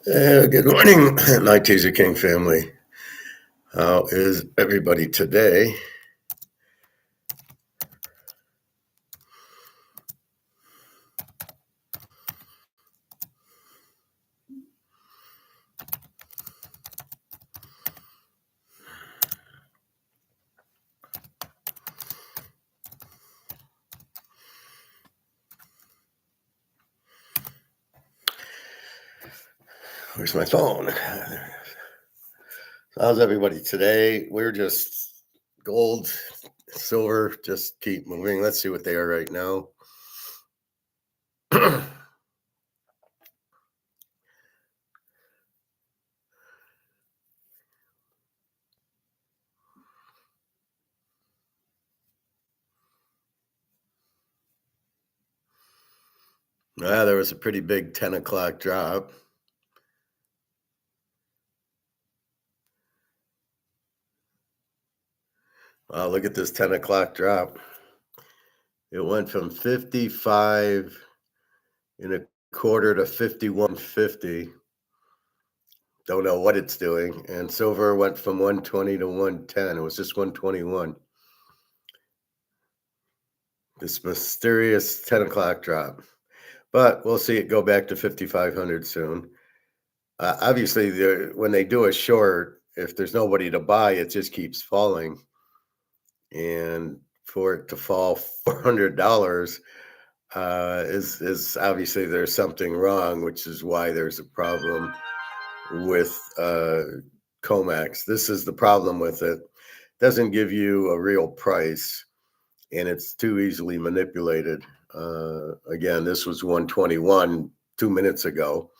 Good morning, my Teaserking family. How is everybody today? Where's my phone? How's everybody today? We're just gold, silver, just keep moving. Let's see what they are right now. There was a pretty big 10 o'clock drop. Wow, look at this 10 o'clock drop. It went from 55 and a quarter to 51.50. Don't know what it's doing. And silver went from 120 to 110. It was just 121. This mysterious 10 o'clock drop. But we'll see it go back to 5,500 soon. Obviously, when they do a short, if there's nobody to buy, it just keeps falling. And for it to fall $400 is obviously there's something wrong, which is why there's a problem with COMEX. This is the problem with it. Doesn't give you a real price, and it's too easily manipulated. Again, this was 121 2 minutes ago,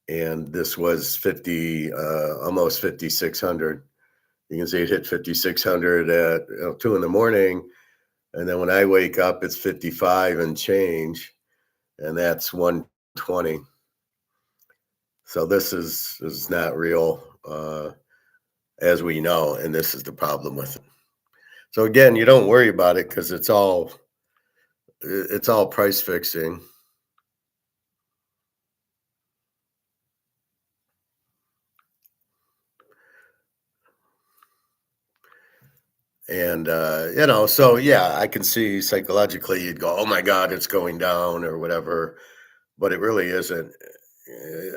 and this was 50, almost 5,600. You can see it hit 5,600 at 2 in the morning, and then when I wake up, it's 55 and change, and that's 120. So this is not real, as we know, and this is the problem with it. So again, you don't worry about it because it's all price fixing. And so yeah, I can see psychologically you'd go, "Oh my God, it's going down" or whatever, but it really isn't.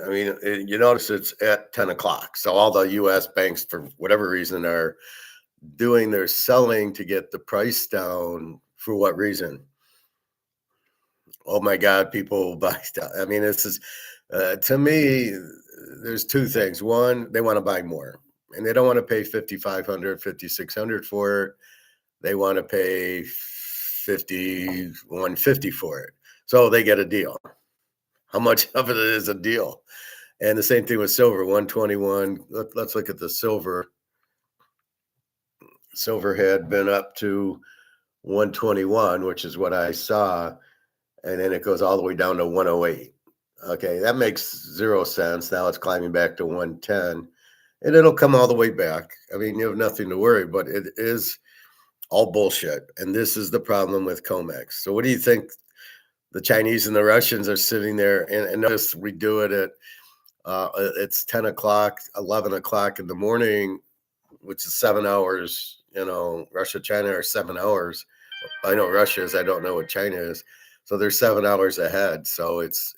I mean, you notice it's at 10 o'clock. So all the US banks, for whatever reason, are doing their selling to get the price down. For what reason? Oh my God, people will buy stuff. I mean, this is to me, there's two things. One, they want to buy more, and they don't want to pay 5,500, 5,600 for it. They want to pay 5150 for it. So they get a deal. How much of it is a deal? And the same thing with silver, 121. Let's look at the silver. Silver had been up to 121, which is what I saw, and then it goes all the way down to 108. Okay, that makes zero sense. Now it's climbing back to 110, and it'll come all the way back. I mean, you have nothing to worry, but it is all bullshit. And this is the problem with COMEX. So what do you think the Chinese and the Russians are sitting there and notice we do it at it's 10 o'clock, 11 o'clock in the morning, which is 7 hours. Russia, China are 7 hours. I know Russia is. I don't know what China is. So they're 7 hours ahead. So it's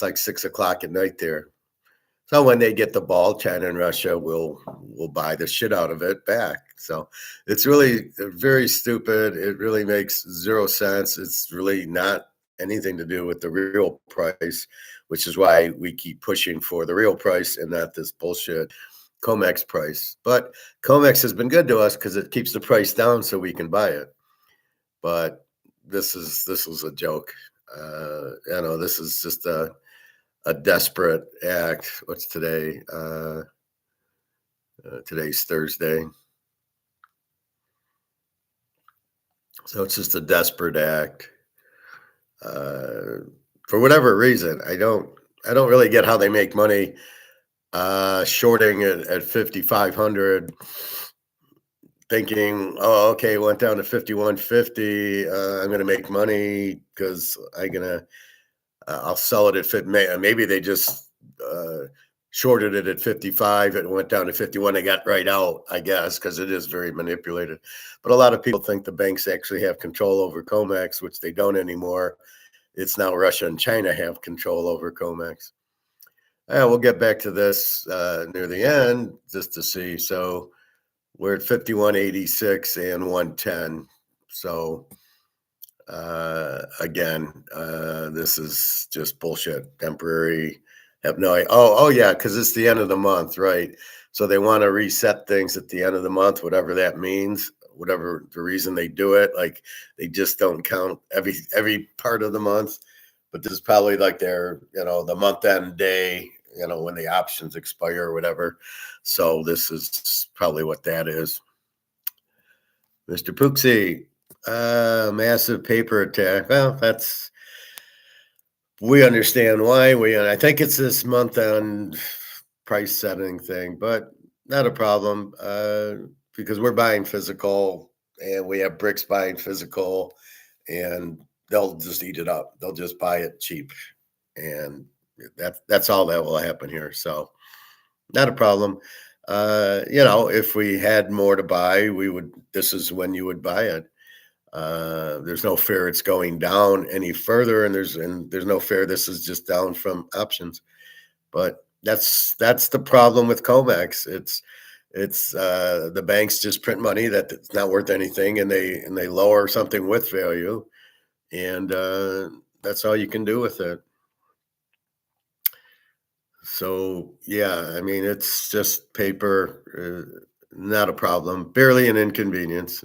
like 6 o'clock at night there. So when they get the ball, China and Russia will buy the shit out of it back. So it's really very stupid. It really makes zero sense. It's really not anything to do with the real price, which is why we keep pushing for the real price and not this bullshit COMEX price. But COMEX has been good to us because it keeps the price down so we can buy it. But this was a joke. This is just a desperate act. What's today? Today's Thursday. So it's just a desperate act. For whatever reason, I don't really get how they make money shorting it at 5,500, thinking, oh, okay, it went down to 5150. I'm gonna make money because I'll sell it at maybe they just uh, shorted it at 55. It went down to 51. They got right out, I guess, because it is very manipulated. But a lot of people think the banks actually have control over COMEX, which they don't anymore. It's now Russia and China have control over COMEX. Yeah, we'll get back to this near the end just to see. So we're at 51.86 and 110. So again, this is just bullshit. Temporary. Have no idea. Oh yeah, because it's the end of the month, right? So they want to reset things at the end of the month, whatever that means, whatever the reason they do it. Like they just don't count every part of the month. But this is probably like their, the month end day, when the options expire or whatever. So this is probably what that is. Mr. Pooksy, massive paper attack. Well, we understand why. I think it's this month end price setting thing, but not a problem because we're buying physical and we have bricks buying physical and they'll just eat it up. They'll just buy it cheap. And that's all that will happen here. So not a problem. If we had more to buy, this is when you would buy it. There's no fear it's going down any further, and there's no fear this is just down from options. But that's the problem with COMEX. It's the banks just print money that's not worth anything, and they lower something with value, and that's all you can do with it. So yeah, I mean it's just paper, not a problem, barely an inconvenience.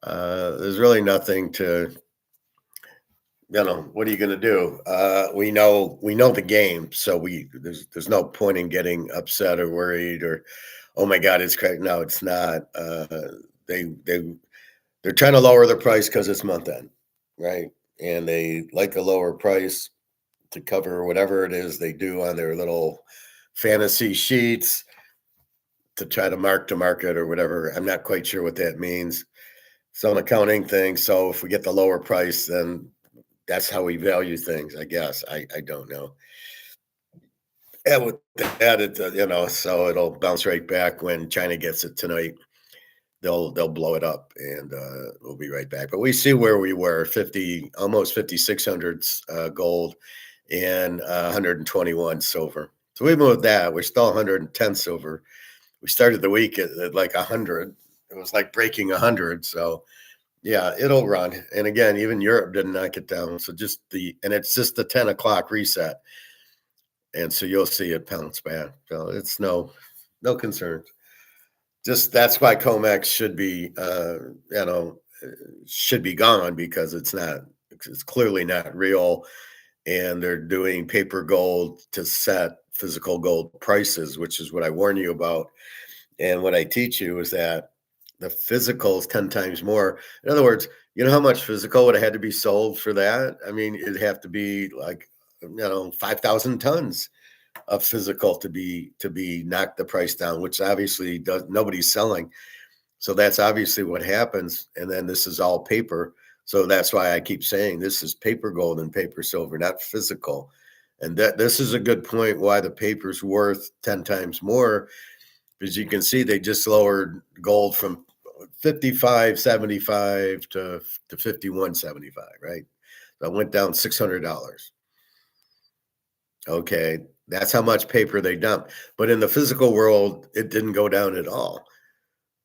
There's really nothing to, what are you going to do? We know the game, so there's no point in getting upset or worried or, oh my God, it's crazy. No, it's not. They they're trying to lower the price because it's month end, right? And they like a lower price to cover whatever it is they do on their little fantasy sheets to try to mark to market or whatever. I'm not quite sure what that means. Some accounting thing. So if we get the lower price, then that's how we value things, I guess. I don't know. And with that, so it'll bounce right back when China gets it tonight. They'll blow it up, and we'll be right back. But we see where we were: almost 5,600 gold, and 121 silver. So even with that, we're still 110 silver. We started the week at like 100. It was like breaking 100. So yeah, it'll run. And again, even Europe didn't knock it down. So it's just the 10 o'clock reset. And so you'll see it bounce back. So it's no concerns. Just that's why COMEX should be gone because it's clearly not real. And they're doing paper gold to set physical gold prices, which is what I warn you about. And what I teach you is that the physical is 10 times more. In other words, you know how much physical would have had to be sold for that? I mean, it'd have to be like, 5,000 tons of physical to be knocked the price down, which obviously nobody's selling. So that's obviously what happens. And then this is all paper. So that's why I keep saying this is paper gold and paper silver, not physical. And this is a good point why the paper's worth 10 times more. As you can see, they just lowered gold from 55.75 to 51.75, right? That went down $600. Okay, that's how much paper they dumped. But in the physical world, it didn't go down at all.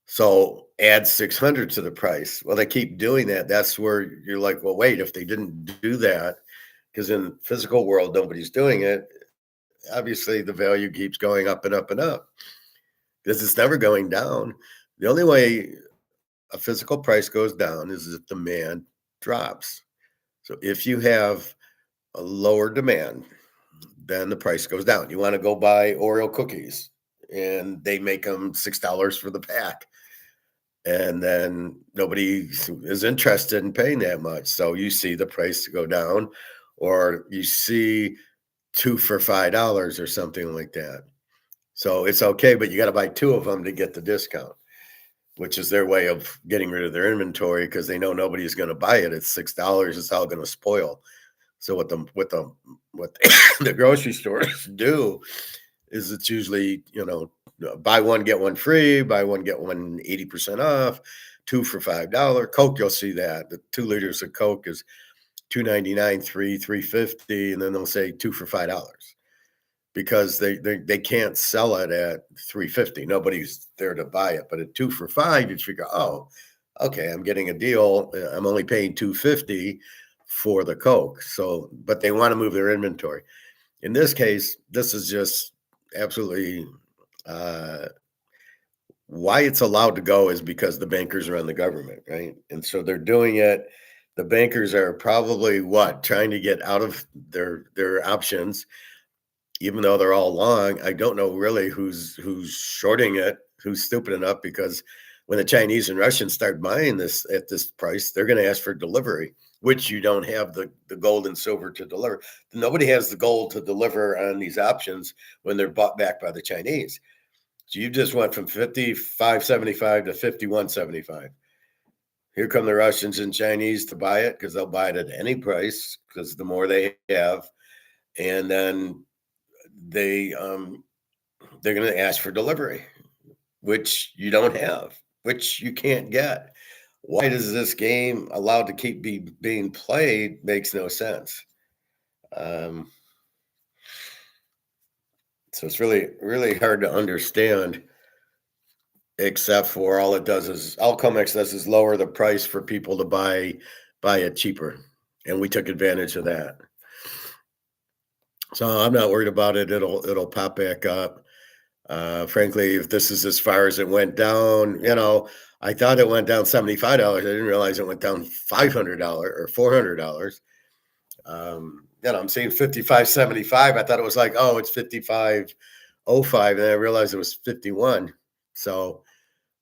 So add 600 to the price. Well, they keep doing that. That's where you're like, well, wait, if they didn't do that, because in physical world, nobody's doing it. Obviously, the value keeps going up and up and up because it's never going down. The only way a physical price goes down is if demand drops. So if you have a lower demand, then the price goes down. You want to go buy Oreo cookies and they make them $6 for the pack. And then nobody is interested in paying that much. So you see the price go down, or you see 2 for $5 or something like that. So it's okay, but you got to buy 2 of them to get the discount, which is their way of getting rid of their inventory because they know nobody's going to buy it at $6. It's all going to spoil. So what the grocery stores do is it's usually, buy one, get one free, buy one, get one 80% off, two for $5. Coke, you'll see that. The 2 liters of Coke is 2.99, three, 3.50, and then they'll say two for $5 because they can't sell it at 3.50. Nobody's there to buy it. But at two for five, you figure, oh, okay, I'm getting a deal. I'm only paying 2.50 for the Coke. So, but they want to move their inventory. In this case, this is just absolutely uh, why it's allowed to go is because the bankers are on the government, right? And so they're doing it. The bankers are probably what trying to get out of their options, even though they're all long. I don't know really who's shorting it, who's stupid enough because when the Chinese and Russians start buying this at this price, they're going to ask for delivery, which you don't have the gold and silver to deliver. Nobody has the gold to deliver on these options when they're bought back by the Chinese. So you just went from 55.75 to 51.75. Here come the Russians and Chinese to buy it because they'll buy it at any price because the more they have, and then they're going to ask for delivery, which you don't have, which you can't get. Why does this game allowed to keep being played? Makes no sense. Um, so it's really really hard to understand. Except for all Comex does is lower the price for people to buy it cheaper, and we took advantage of that. So I'm not worried about it. It'll pop back up. Frankly, if this is as far as it went down, I thought it went down $75. I didn't realize it went down $500 or $400. I'm seeing 55.75. I thought it was like, oh, it's 55.05, and I realized it was 51. So,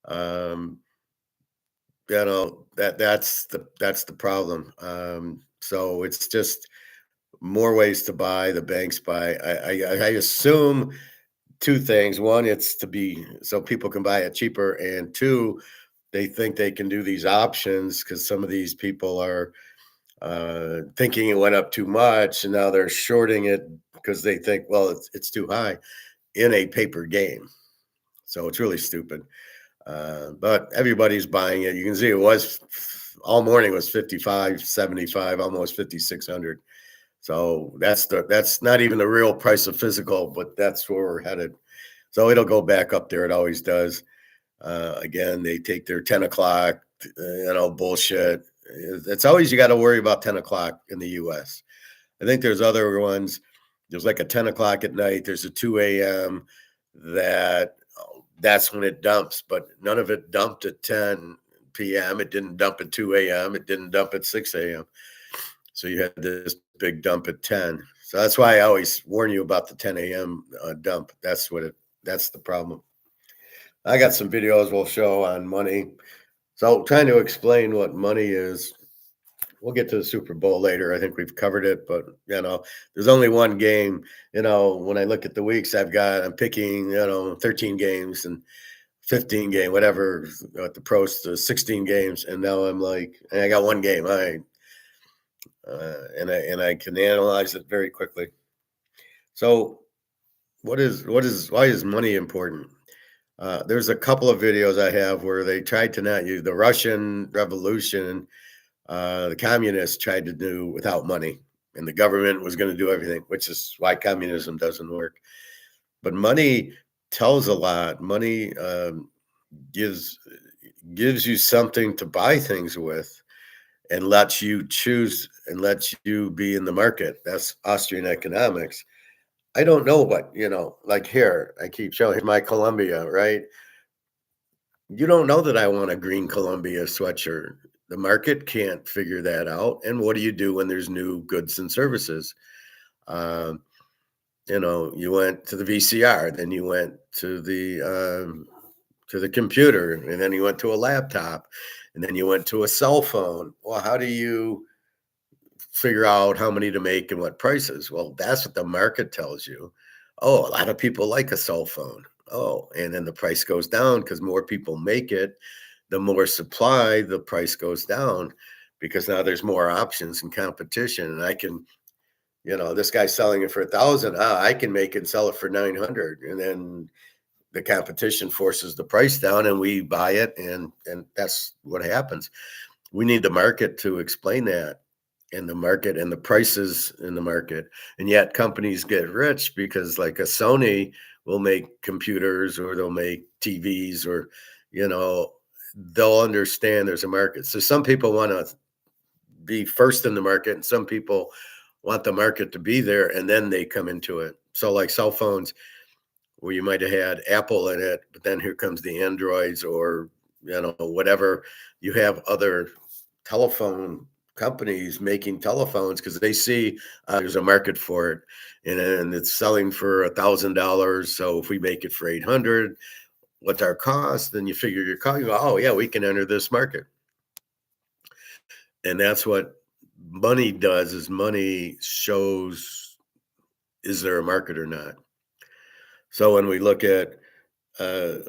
um, that's the problem. So it's just more ways to buy. The banks buy. I assume two things. One, it's to be so people can buy it cheaper, and two, they think they can do these options because some of these people are thinking it went up too much, and now they're shorting it because they think, well, it's too high in a paper game. So it's really stupid. But everybody's buying it. You can see it was all morning was 55.75, almost 5600. So that's not even the real price of physical, but that's where we're headed. So it'll go back up there. It always does. Again, they take their 10 o'clock, bullshit. It's always you got to worry about 10 o'clock in the U.S. I think there's other ones. There's like a 10 o'clock at night. There's a 2 a.m. That's when it dumps, but none of it dumped at 10 p.m. It didn't dump at 2 a.m. It didn't dump at 6 a.m. So you had this big dump at 10. So that's why I always warn you about the 10 a.m. Dump. That's the problem. I got some videos we'll show on money. So trying to explain what money is. We'll get to the Super Bowl later. I think we've covered it, but there's only one game. When I look at the weeks I'm picking, 13 games and 15 game, whatever at the pros to 16 games. And now I'm like, I got one game. All right. And I can analyze it very quickly. So why is money important? There's a couple of videos I have where they tried to not use the Russian Revolution. The communists tried to do without money, and the government was going to do everything, which is why communism doesn't work. But money tells a lot. Money gives you something to buy things with, and lets you choose and lets you be in the market. That's Austrian economics. I don't know what, like here, I keep showing my Columbia, right? You don't know that I want a green Columbia sweatshirt. The market can't figure that out. And what do you do when there's new goods and services? You went to the VCR, then you went to the computer, and then you went to a laptop, and then you went to a cell phone. Well, how do you figure out how many to make and what prices? Well, that's what the market tells you. Oh, a lot of people like a cell phone. Oh, and then the price goes down because more people make it. The more supply, the price goes down because now there's more options and competition. And I can This guy's selling it for 1,000. Ah, I can make it and sell it for 900. And then the competition forces the price down and we buy it. And that's what happens. We need the market to explain that, and the market and the prices in the market. And yet companies get rich because like a Sony will make computers or they'll make TVs or, you know, they'll understand there's a market. So some people want to be first in the market and some people want the market to be there and then they come into it. So like cell phones where you might have had Apple in it, but then here comes the Androids or, whatever. You have other telephone companies making telephones because they see there's a market for it, and it's selling for $1,000. So if we make it for 800, what's our cost? Then you figure your cost. You go, oh yeah, we can enter this market, and that's what money does. Is money shows is there a market or not? So when we look at a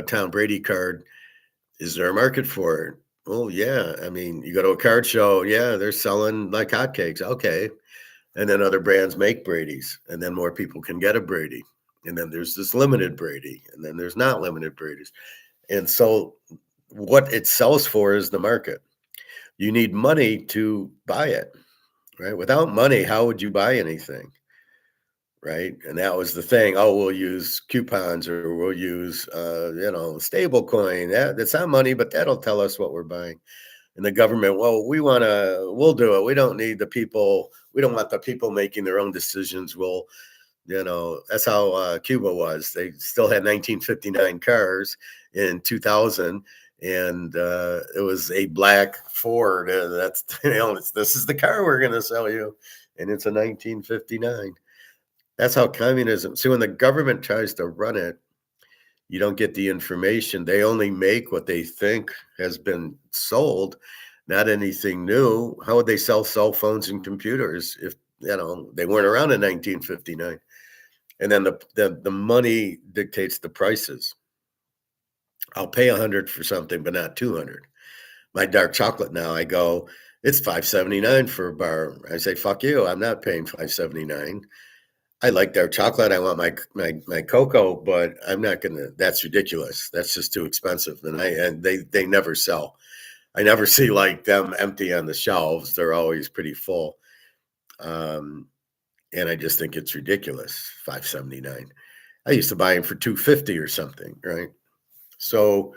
Tom Brady card, is there a market for it? Oh yeah. I mean, you go to a card show, yeah, they're selling like hotcakes. Okay. And then other brands make Brady's, and then more people can get a Brady. And then there's this limited Brady, and then there's not limited Brady's. And so what it sells for is the market. You need money to buy it, right? Without money, how would you buy anything? Right. And that was the thing. Oh, we'll use coupons or we'll use, stable coin. That's not money, but that'll tell us what we're buying. And the government, well, we'll do it. We don't need the people. We don't want the people making their own decisions. That's how Cuba was. They still had 1959 cars in 2000. And it was a black Ford. And that's, this is the car we're going to sell you. And it's a 1959. That's how communism. See, when the government tries to run it, you don't get the information. They only make what they think has been sold, not anything new. How would they sell cell phones and computers if they weren't around in 1959? And then the money dictates the prices. I'll pay 100 for something, but not 200. My dark chocolate now, I go, it's $5.79 for a bar. I say, fuck you, I'm not paying $5.79. I like their chocolate. I want my cocoa, but I'm not gonna. That's ridiculous. That's just too expensive. And they never sell. I never see like them empty on the shelves. They're always pretty full. Um, and I just think it's ridiculous. $5.79. I used to buy them for $2.50 or something, right? So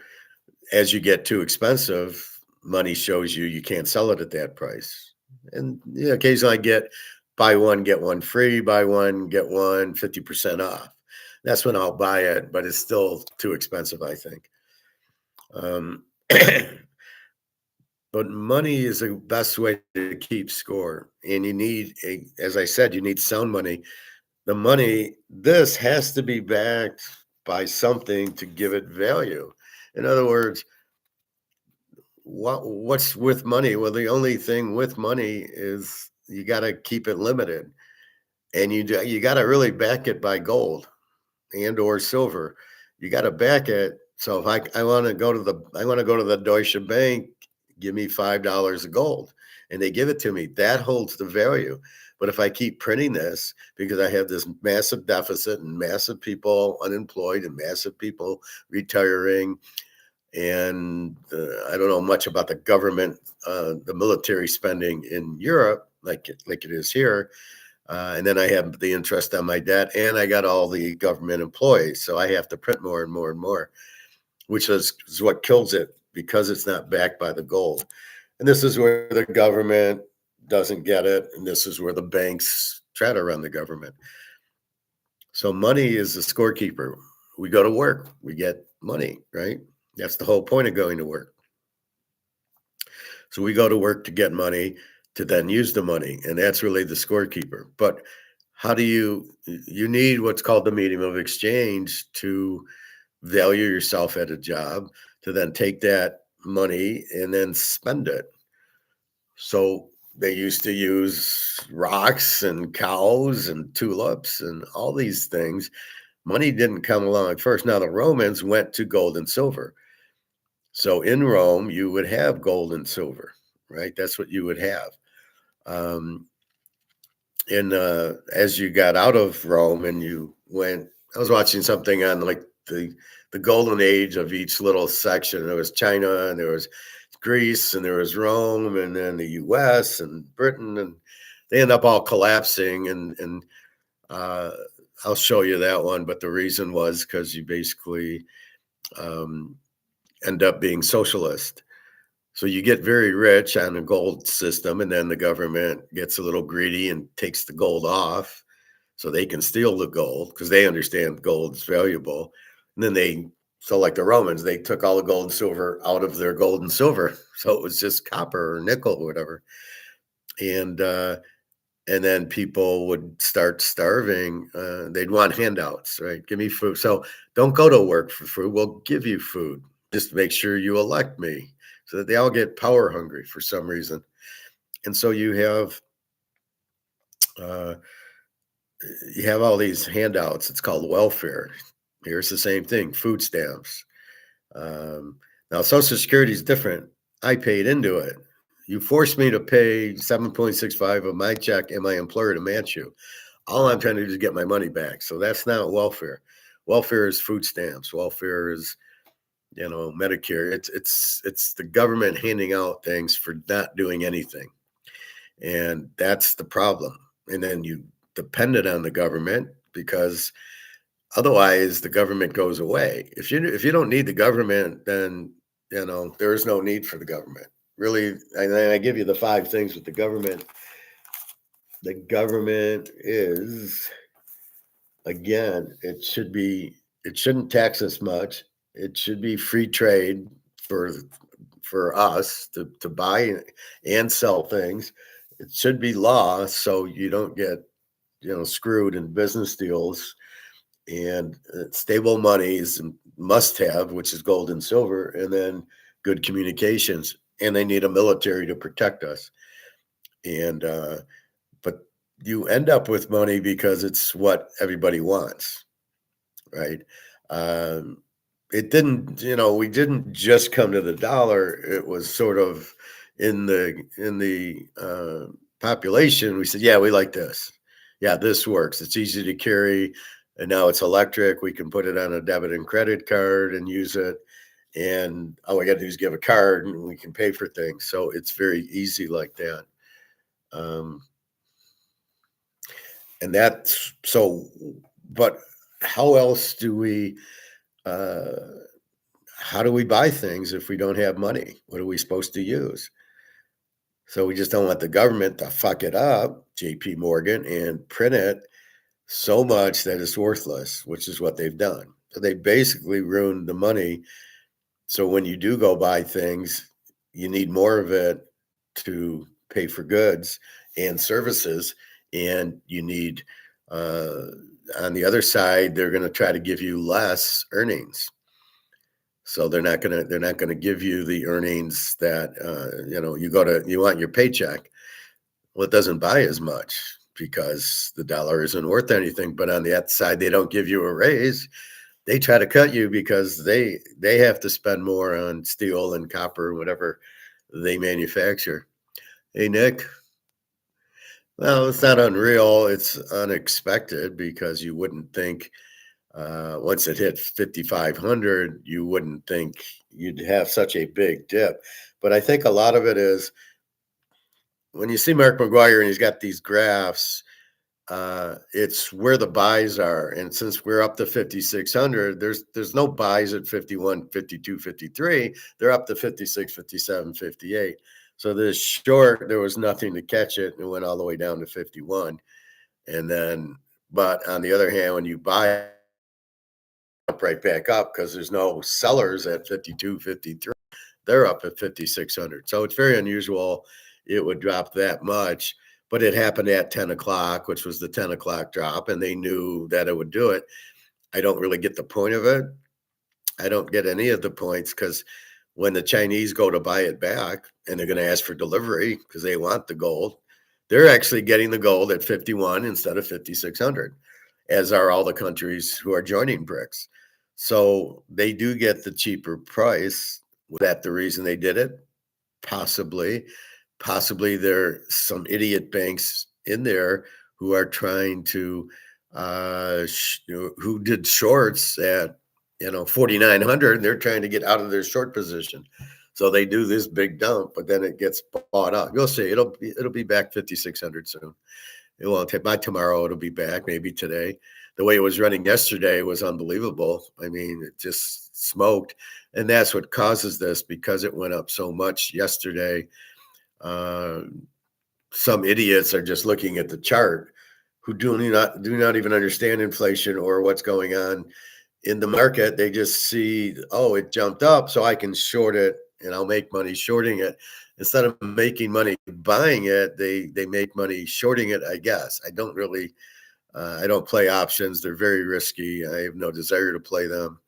as you get too expensive, money shows you can't sell it at that price. And occasionally I get buy one, get one free, buy one, get one 50% off. That's when I'll buy it, but it's still too expensive, I think. Um, but money is the best way to keep score. And as I said, you need sound money. The money, this has to be backed by something to give it value. In other words, what's with money? Well, the only thing with money is you got to keep it limited, and you got to really back it by gold and or silver. You got to back it. So if I want to go to the Deutsche Bank, give me $5 of gold, and they give it to me. That holds the value. But if I keep printing this because I have this massive deficit and massive people unemployed and massive people retiring, and I don't know much about the government, the military spending in Europe like it is here. And then I have the interest on my debt, and I got all the government employees, so I have to print more and more and more, which is what kills it because it's not backed by the gold. And this is where the government doesn't get it, and this is where the banks try to run the government. So money is the scorekeeper. We go to work, we get money, right? That's the whole point of going to work. So we go to work to get money to then use the money, and that's really the scorekeeper. But how do you need what's called the medium of exchange to value yourself at a job to then take that money and then spend it. So they used to use rocks and cows and tulips and all these things. Money didn't come along at first. Now the Romans went to gold and silver. So in Rome, you would have gold and silver, right? That's what you would have. Um, and as you got out of Rome and you went, I was watching something on like the golden age of each little section. There was China and there was Greece and there was Rome and then the U.S. and Britain, and they end up all collapsing. And uh, I'll show you that one. But the reason was because you basically um, end up being socialist. So you get very rich on a gold system, and then the government gets a little greedy and takes the gold off so they can steal the gold because they understand gold is valuable. And then so like the Romans, they took all the gold and silver out of their gold and silver. So it was just copper or nickel or whatever. And, uh, and then people would start starving. They'd want handouts, right? Give me food. So don't go to work for food. We'll give you food. Just make sure you elect me, so that they all get power hungry for some reason. And so uh, you have all these handouts. It's called welfare. Here's the same thing: food stamps. Um, Now, Social Security is different. I paid into it. You forced me to pay 7.65 of my check and my employer to match you. All I'm trying to do is get my money back. So that's not welfare. Welfare is food stamps. Welfare is, Medicare. It's the government handing out things for not doing anything. And that's the problem. And then you depended on the government because otherwise the government goes away. If you don't need the government, then there is no need for the government. Really, and then I give you the five things with the government. The government is, again, it shouldn't tax us much. It should be free trade for for us to buy and sell things. It should be law so you don't get screwed in business deals. And stable money is must have, which is gold and silver, and then good communications. And they need a military to protect us. And but you end up with money because it's what everybody wants, right? Um, we didn't just come to the dollar. It was sort of in the population. We said, yeah, we like this. Yeah, this works. It's easy to carry. And now it's electric. We can put it on a debit and credit card and use it. And all we got to do is give a card and we can pay for things. So it's very easy like that. Um, and that's so, but how else do we, uh, how do we buy things if we don't have money? What are we supposed to use? So we just don't want the government to fuck it up, JP Morgan, and print it so much that it's worthless, which is what they've done. So they basically ruined the money. So when you do go buy things, you need more of it to pay for goods and services. And you need, uh, on the other side, they're going to try to give you less earnings. So they're not gonna give you the earnings that you want your paycheck. Well, it doesn't buy as much because the dollar isn't worth anything. But on the other side, they don't give you a raise. They try to cut you because they have to spend more on steel and copper, whatever they manufacture. Hey, Nick. Well, it's not unreal. It's unexpected because you wouldn't think once it hit 5,500, you wouldn't think you'd have such a big dip. But I think a lot of it is when you see Mark McGuire and he's got these graphs, it's where the buys are. And since we're up to 5,600, there's no buys at 51, 52, 53. They're up to 56, 57, 58. So this short, there was nothing to catch it, and it went all the way down to 51. And then, but on the other hand, when you buy right back up because there's no sellers at 52, 53. They're up at 5,600. So it's very unusual it would drop that much, but it happened at 10 o'clock, which was the 10 o'clock drop, and they knew that it would do it. I don't really get the point of it. I don't get any of the points because when the Chinese go to buy it back and they're going to ask for delivery because they want the gold, they're actually getting the gold at 51 instead of 5,600, as are all the countries who are joining BRICS. So they do get the cheaper price. Was that the reason they did it? Possibly. Possibly there some idiot banks in there who are trying to who did shorts at 4,900. They're trying to get out of their short position, so they do this big dump, but then it gets bought up. You'll see it'll be back 5,600 soon. It won't take by tomorrow. It'll be back, maybe today. The way it was running yesterday was unbelievable. I mean, it just smoked, and that's what causes this because it went up so much yesterday. uh, some idiots are just looking at the chart who do not even understand inflation or what's going on in the market. They just see, oh, it jumped up, so I can short it and I'll make money shorting it. Instead of making money buying it, they make money shorting it. I guess I don't play options. They're very risky. I have no desire to play them,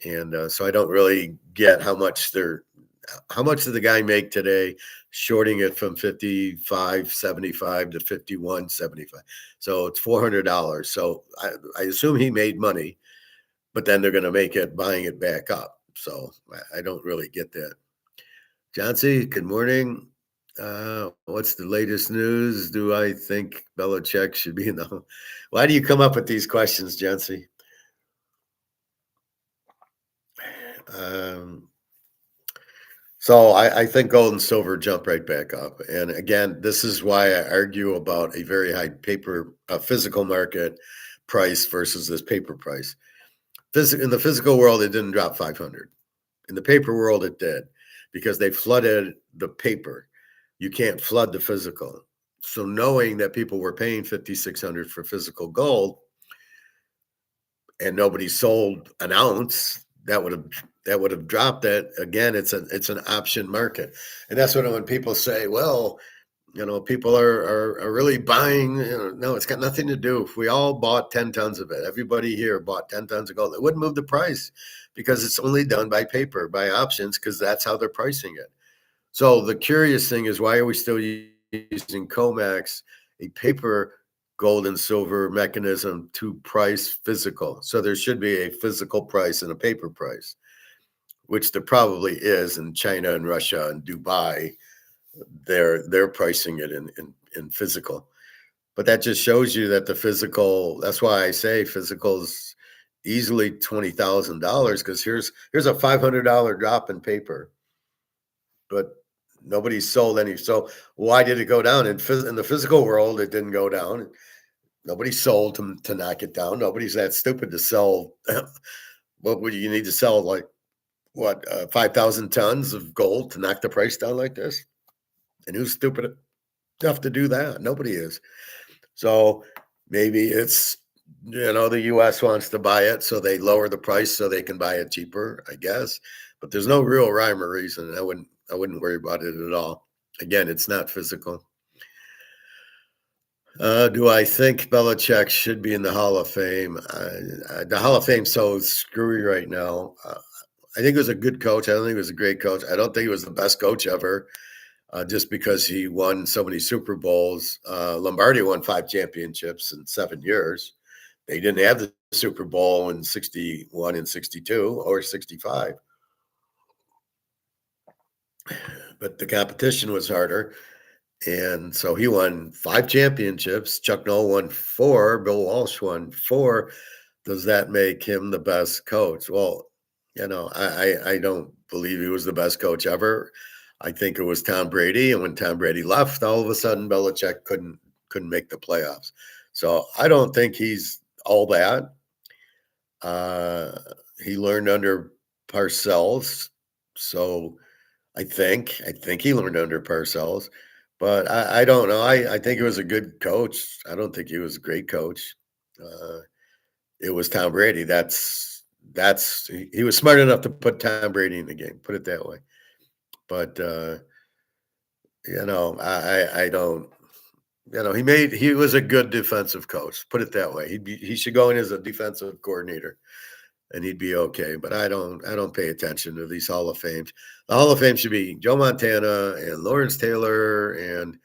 and so I don't really get how much did the guy make today shorting it from 55.75 to 51.75? So it's $400. So I assume he made money, but then they're going to make it buying it back up. So I don't really get that. Johnsy, good morning. What's the latest news? Do I think Belichick should be in the home? Why do you come up with these questions, Johnsy? Um, So I think gold and silver jump right back up. And again, this is why I argue about a very high physical market price versus this paper price. In the physical world, it didn't drop 500. In the paper world, it did because they flooded the paper. You can't flood the physical. So knowing that people were paying 5,600 for physical gold, and nobody sold an ounce, that would have dropped it. Again, it's an option market, and that's what when people say, well, people are really buying. No, it's got nothing to do. If we all bought 10 tons of it, everybody here bought 10 tons of gold, it wouldn't move the price because it's only done by paper, by options, because that's how they're pricing it. So the curious thing is, why are we still using COMEX, a paper gold and silver mechanism, to price physical? So there should be a physical price and a paper price, which there probably is in China and Russia and Dubai. They're pricing it in physical. But that just shows you that the physical, that's why I say physical is easily $20,000, because here's a $500 drop in paper, but nobody sold any. So why did it go down? In the physical world, it didn't go down. Nobody sold to knock it down. Nobody's that stupid to sell. What would you need to sell? Like what, 5,000 tons of gold to knock the price down like this? And who's stupid enough to do that? Nobody is. So maybe it's, the US wants to buy it, so they lower the price so they can buy it cheaper, I guess. But there's no real rhyme or reason. I wouldn't worry about it at all. Again, it's not physical. Do I think Belichick should be in the Hall of Fame? The Hall of Fame's so screwy right now. I think he was a good coach. I don't think he was a great coach. I don't think he was the best coach ever, just because he won so many Super Bowls. Lombardi won 5 championships in 7 years. They didn't have the Super Bowl in 61 and 62 or 65. But the competition was harder. And so he won 5 championships. Chuck Noll won 4. Bill Walsh won 4. Does that make him the best coach? Well, I don't believe he was the best coach ever. I think it was Tom Brady, and when Tom Brady left, all of a sudden Belichick couldn't make the playoffs. So I don't think he's all that. Uh, he learned under Parcells, so I think he learned under Parcells, but I don't know. I think he was a good coach. I don't think he was a great coach. Uh, it was Tom Brady. He was smart enough to put Tom Brady in the game. Put it that way. But I don't. He was a good defensive coach. Put it that way. He should go in as a defensive coordinator, and he'd be okay. But I don't pay attention to these Hall of Fames. The Hall of Fame should be Joe Montana and Lawrence Taylor and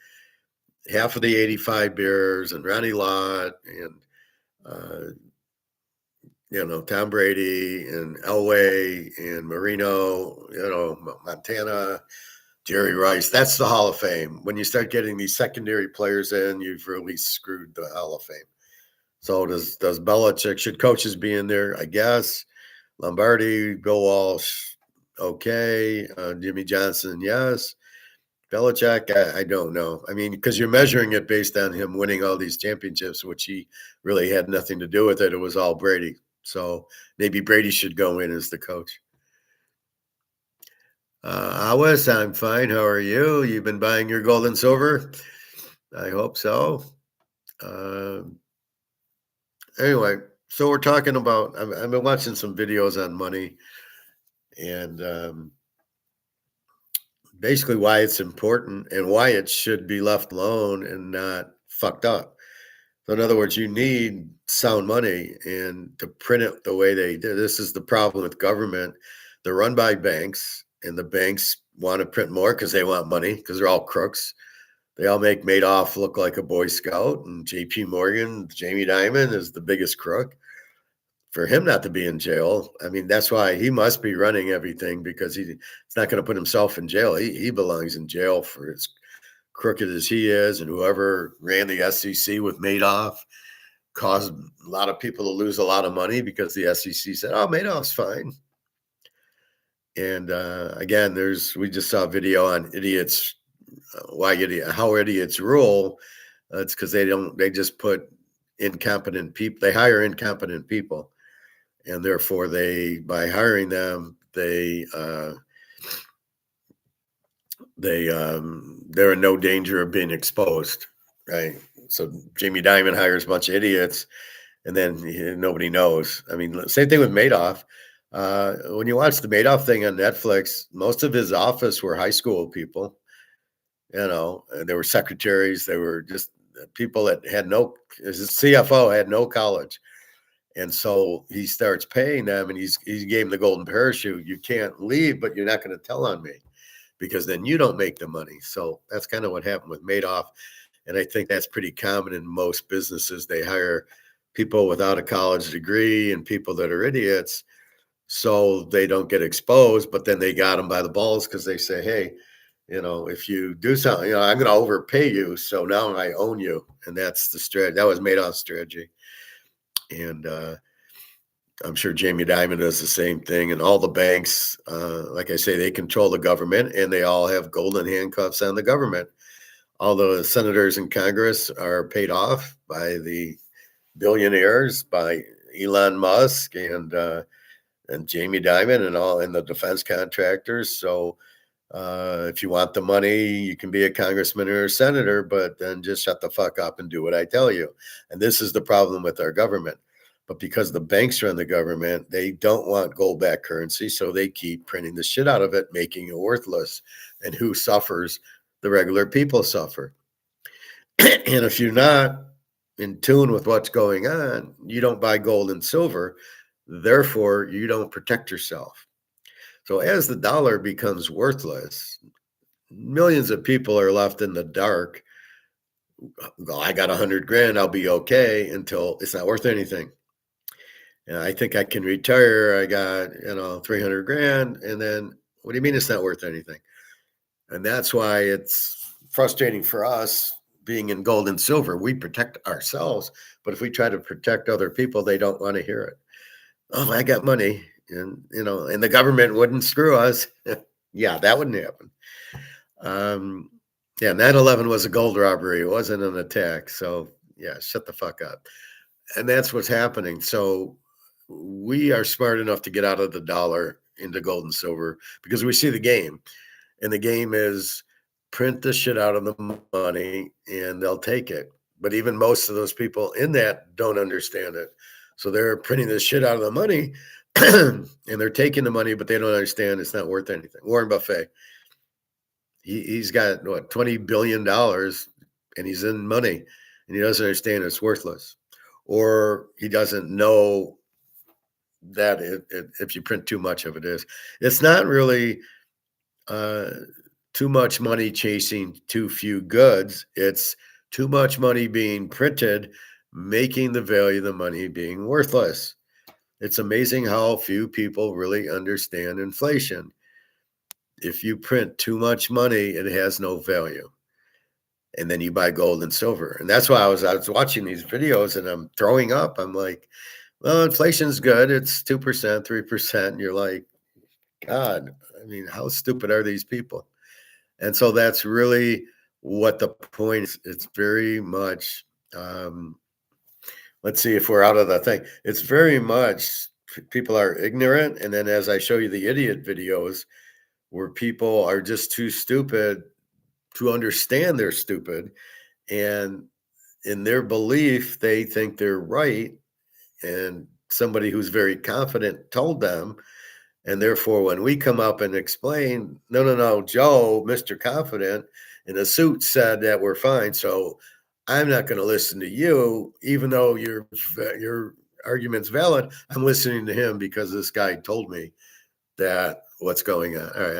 half of the '85 Bears and Ronnie Lott and uh, Tom Brady and Elway and Marino. Montana, Jerry Rice, that's the Hall of Fame. When you start getting these secondary players in, you've really screwed the Hall of Fame. So does Belichick, should coaches be in there? I guess. Lombardi, Bill Walsh, okay. Jimmy Johnson, yes. Belichick, I don't know. I mean, because you're measuring it based on him winning all these championships, which he really had nothing to do with it. It was all Brady. So maybe Brady should go in as the coach. Awes, I'm fine. How are you? You've been buying your gold and silver? I hope so. Um anyway, so we're talking about, I've been watching some videos on money and basically why it's important and why it should be left alone and not fucked up. So in other words, you need sound money, and to print it the way they do, this is the problem with government. They're run by banks, and the banks want to print more because they want money because they're all crooks. They all make Madoff look like a Boy Scout, and J.P. Morgan, Jamie Dimon is the biggest crook. For him not to be in jail, I mean, that's why he must be running everything, because he's not going to put himself in jail. He belongs in jail for as crooked as he is, and whoever ran the SEC with Madoff caused a lot of people to lose a lot of money because the SEC said, "Oh, Madoff's fine." And again, we just saw a video on idiots, how idiots rule. It's because they just put incompetent people. They hire incompetent people, and therefore by hiring them, they're in no danger of being exposed, right? So Jamie Dimon hires a bunch of idiots, and then nobody knows. I mean, same thing with Madoff. When you watch the Madoff thing on Netflix, most of his office were high school people, and they were secretaries. They were just people that had his CFO had no college. And so he starts paying them, and he gave him the golden parachute. You can't leave, but you're not going to tell on me, because then you don't make the money. So that's kind of what happened with Madoff. And I think that's pretty common in most businesses. They hire people without a college degree and people that are idiots so they don't get exposed, but then they got them by the balls because they say, hey, if you do something, I'm going to overpay you. So now I own you. And that's the strategy. That was Madoff's strategy. And I'm sure Jamie Dimon does the same thing. And all the banks, like I say, they control the government, and they all have golden handcuffs on the government. All the senators in Congress are paid off by the billionaires, by Elon Musk and Jamie Dimon and the defense contractors. So if you want the money, you can be a congressman or a senator, but then just shut the fuck up and do what I tell you. And this is the problem with our government. But because the banks run the government, they don't want gold-backed currency, so they keep printing the shit out of it, making it worthless. And who suffers? The regular people suffer. And if you're not in tune with what's going on, you don't buy gold and silver. Therefore, you don't protect yourself. So as the dollar becomes worthless, millions of people are left in the dark. Well, I got 100 grand, I'll be okay, until it's not worth anything. And I think I can retire. I got, 300 grand. And then what do you mean it's not worth anything? And that's why it's frustrating for us being in gold and silver. We protect ourselves, but if we try to protect other people, they don't want to hear it. Oh, I got money, and the government wouldn't screw us. Yeah, that wouldn't happen. Yeah, 9/11 was a gold robbery. It wasn't an attack. So yeah, shut the fuck up. And that's what's happening. So we are smart enough to get out of the dollar into gold and silver because we see the game. And the game is print the shit out of the money and they'll take it. But even most of those people in that don't understand it. So they're printing the shit out of the money and they're taking the money, but they don't understand it's not worth anything. Warren Buffett, he's got what, $20 billion and he's in money and he doesn't understand it's worthless. Or he doesn't know that if you print too much of it is. It's not really too much money chasing too few goods. It's too much money being printed, making the value of the money being worthless. It's amazing how few people really understand inflation. if you print too much money, it has no value. And then you buy gold and silver. And that's why I was watching these videos and I'm throwing up. I'm like, well, inflation's good. It's 2%, 3%. And you're like, God, I mean, how stupid are these people? And so that's really what the point is. It's very much, um, let's see if we're out of the thing. It's very much people are ignorant. And then as I show you the idiot videos where people are just too stupid to understand they're stupid. And in their belief, they think they're right. And somebody who's very confident told them. And therefore, when we come up and explain, no, no, no, Joe, Mr. Confident in a suit said that we're fine. So I'm not going to listen to you, even though your argument's valid. I'm listening to him because this guy told me that what's going on. All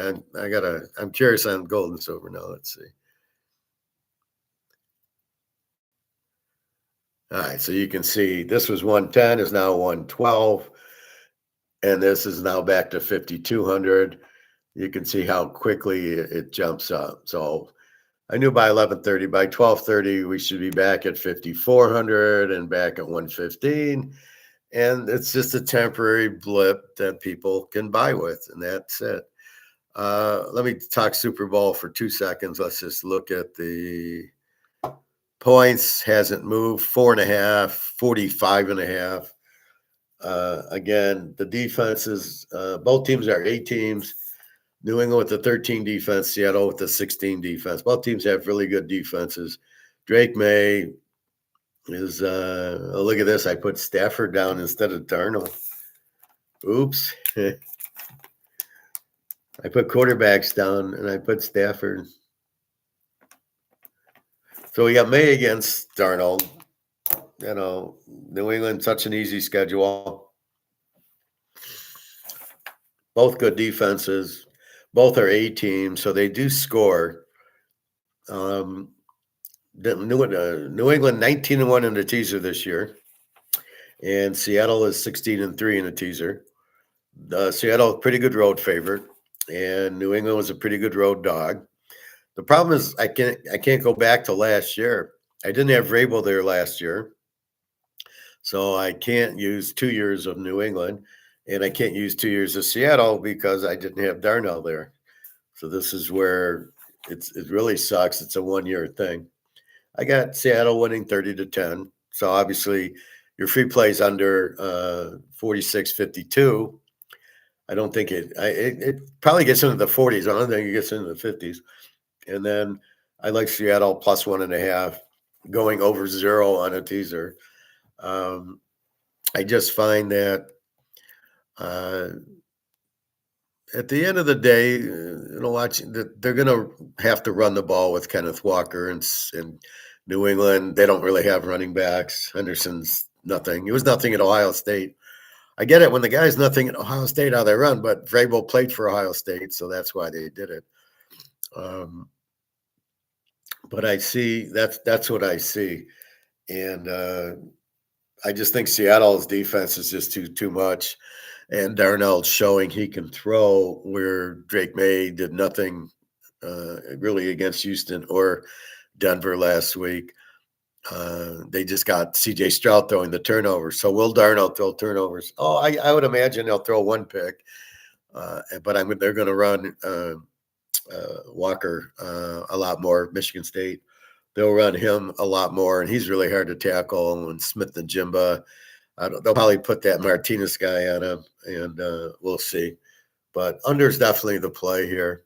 right, I'm curious on gold and silver now. Let's see. All right, so you can see this was 110 is now 112, and this is now back to 5,200. You can see how quickly it jumps up. So I knew by 11:30, by 12:30, we should be back at 5,400 and back at 115. And it's just a temporary blip that people can buy with, and that's it. Let me talk Super Bowl for 2 seconds. Let's just look at the points. Hasn't moved, 4.5, 45.5. Again, the defenses, both teams are A teams. New England with the 13 defense, Seattle with the 16 defense. Both teams have really good defenses. Drake May is, oh, look at this. I put Stafford down instead of Darnold. Oops. I put quarterbacks down and I put Stafford. So we got May against Darnold. You know, New England, such an easy schedule. Both good defenses. Both are A teams, so they do score. New England 19-1 in the teaser this year, and Seattle is 16-3 in the teaser. Seattle pretty good road favorite, and New England was a pretty good road dog. The problem is I can't go back to last year. I didn't have Vrabel there last year, so I can't use 2 years of New England, and I can't use 2 years of Seattle because I didn't have Darnell there. So this is where it really sucks. It's a 1 year thing. I got Seattle winning 30-10. So obviously your free plays under 46.52. I don't think it probably gets into the 40s. I don't think it gets into the 50s. And then I like Seattle plus 1.5, going over 0 on a teaser. I just find that at the end of the day, watching that they're going to have to run the ball with Kenneth Walker and New England. They don't really have running backs. Henderson's nothing. He was nothing at Ohio State. I get it when the guy's nothing at Ohio State how they run, but Vrabel played for Ohio State, so that's why they did it. But I see that's what I see, and I just think Seattle's defense is just too much. And Darnold showing he can throw where Drake May did nothing really against Houston or Denver last week. They just got C.J. Stroud throwing the turnovers. So will Darnold throw turnovers? Oh, I would imagine they'll throw one pick, but they're going to run Walker a lot more. Michigan State, they'll run him a lot more, and he's really hard to tackle. And Smith and Jimba, they'll probably put that Martinez guy on him, and we'll see. But under's definitely the play here.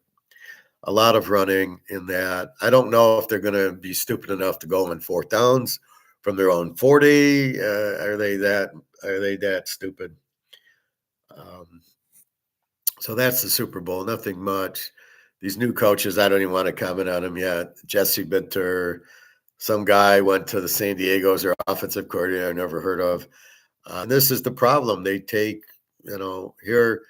A lot of running in that. I don't know if they're going to be stupid enough to go on 4th downs from their own 40. Are they that stupid? So that's the Super Bowl. Nothing much. These new coaches, I don't even want to comment on them yet. Jesse Binter, some guy went to the San Diego's, their offensive coordinator I never heard of. This is the problem. They take, here,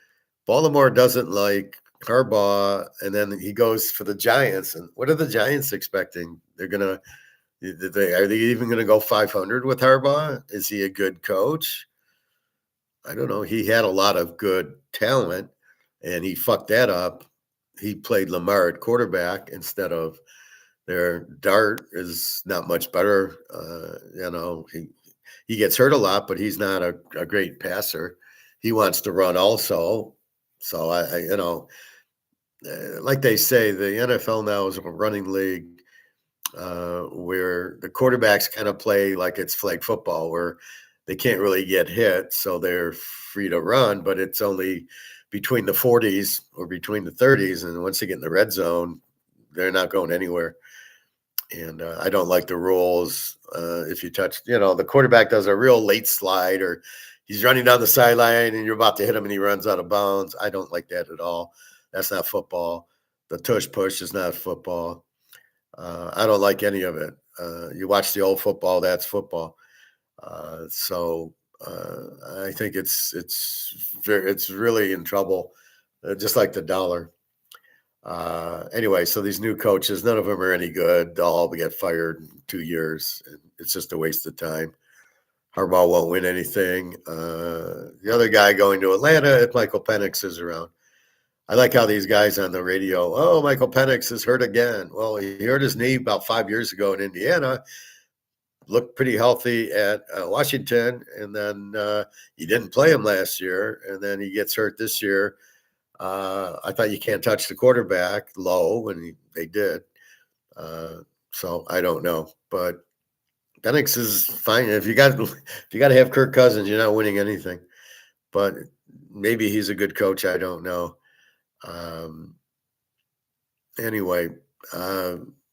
Baltimore doesn't like Harbaugh, and then he goes for the Giants. And what are the Giants expecting? Are they even going to go 500 with Harbaugh? Is he a good coach? I don't know. He had a lot of good talent, and he fucked that up. he played Lamar at quarterback instead of their Dart is not much better. He gets hurt a lot, but he's not a great passer. He wants to run also. So like they say, the NFL now is a running league where the quarterbacks kind of play like it's flag football, where they can't really get hit, so they're free to run, but it's only between the 40s or between the 30s, and once they get in the red zone, they're not going anywhere. And I don't like the rules. If you touch, the quarterback does a real late slide, or he's running down the sideline and you're about to hit him and he runs out of bounds. I don't like that at all. That's not football. The tush push is not football. I don't like any of it. You watch the old football, that's football. So I think it's really in trouble, just like the dollar. Anyway, so these new coaches, none of them are any good. They'll all get fired in 2 years. And it's just a waste of time. Harbaugh won't win anything. The other guy going to Atlanta, if Michael Penix is around. I like how these guys on the radio, oh, Michael Penix is hurt again. Well, he hurt his knee about 5 years ago in Indiana, looked pretty healthy at Washington, and then he didn't play him last year, and then he gets hurt this year. I thought you can't touch the quarterback low, and they did. So I don't know, but Penix is fine. If you got to have Kirk Cousins, you're not winning anything. But maybe he's a good coach. I don't know. Anyway,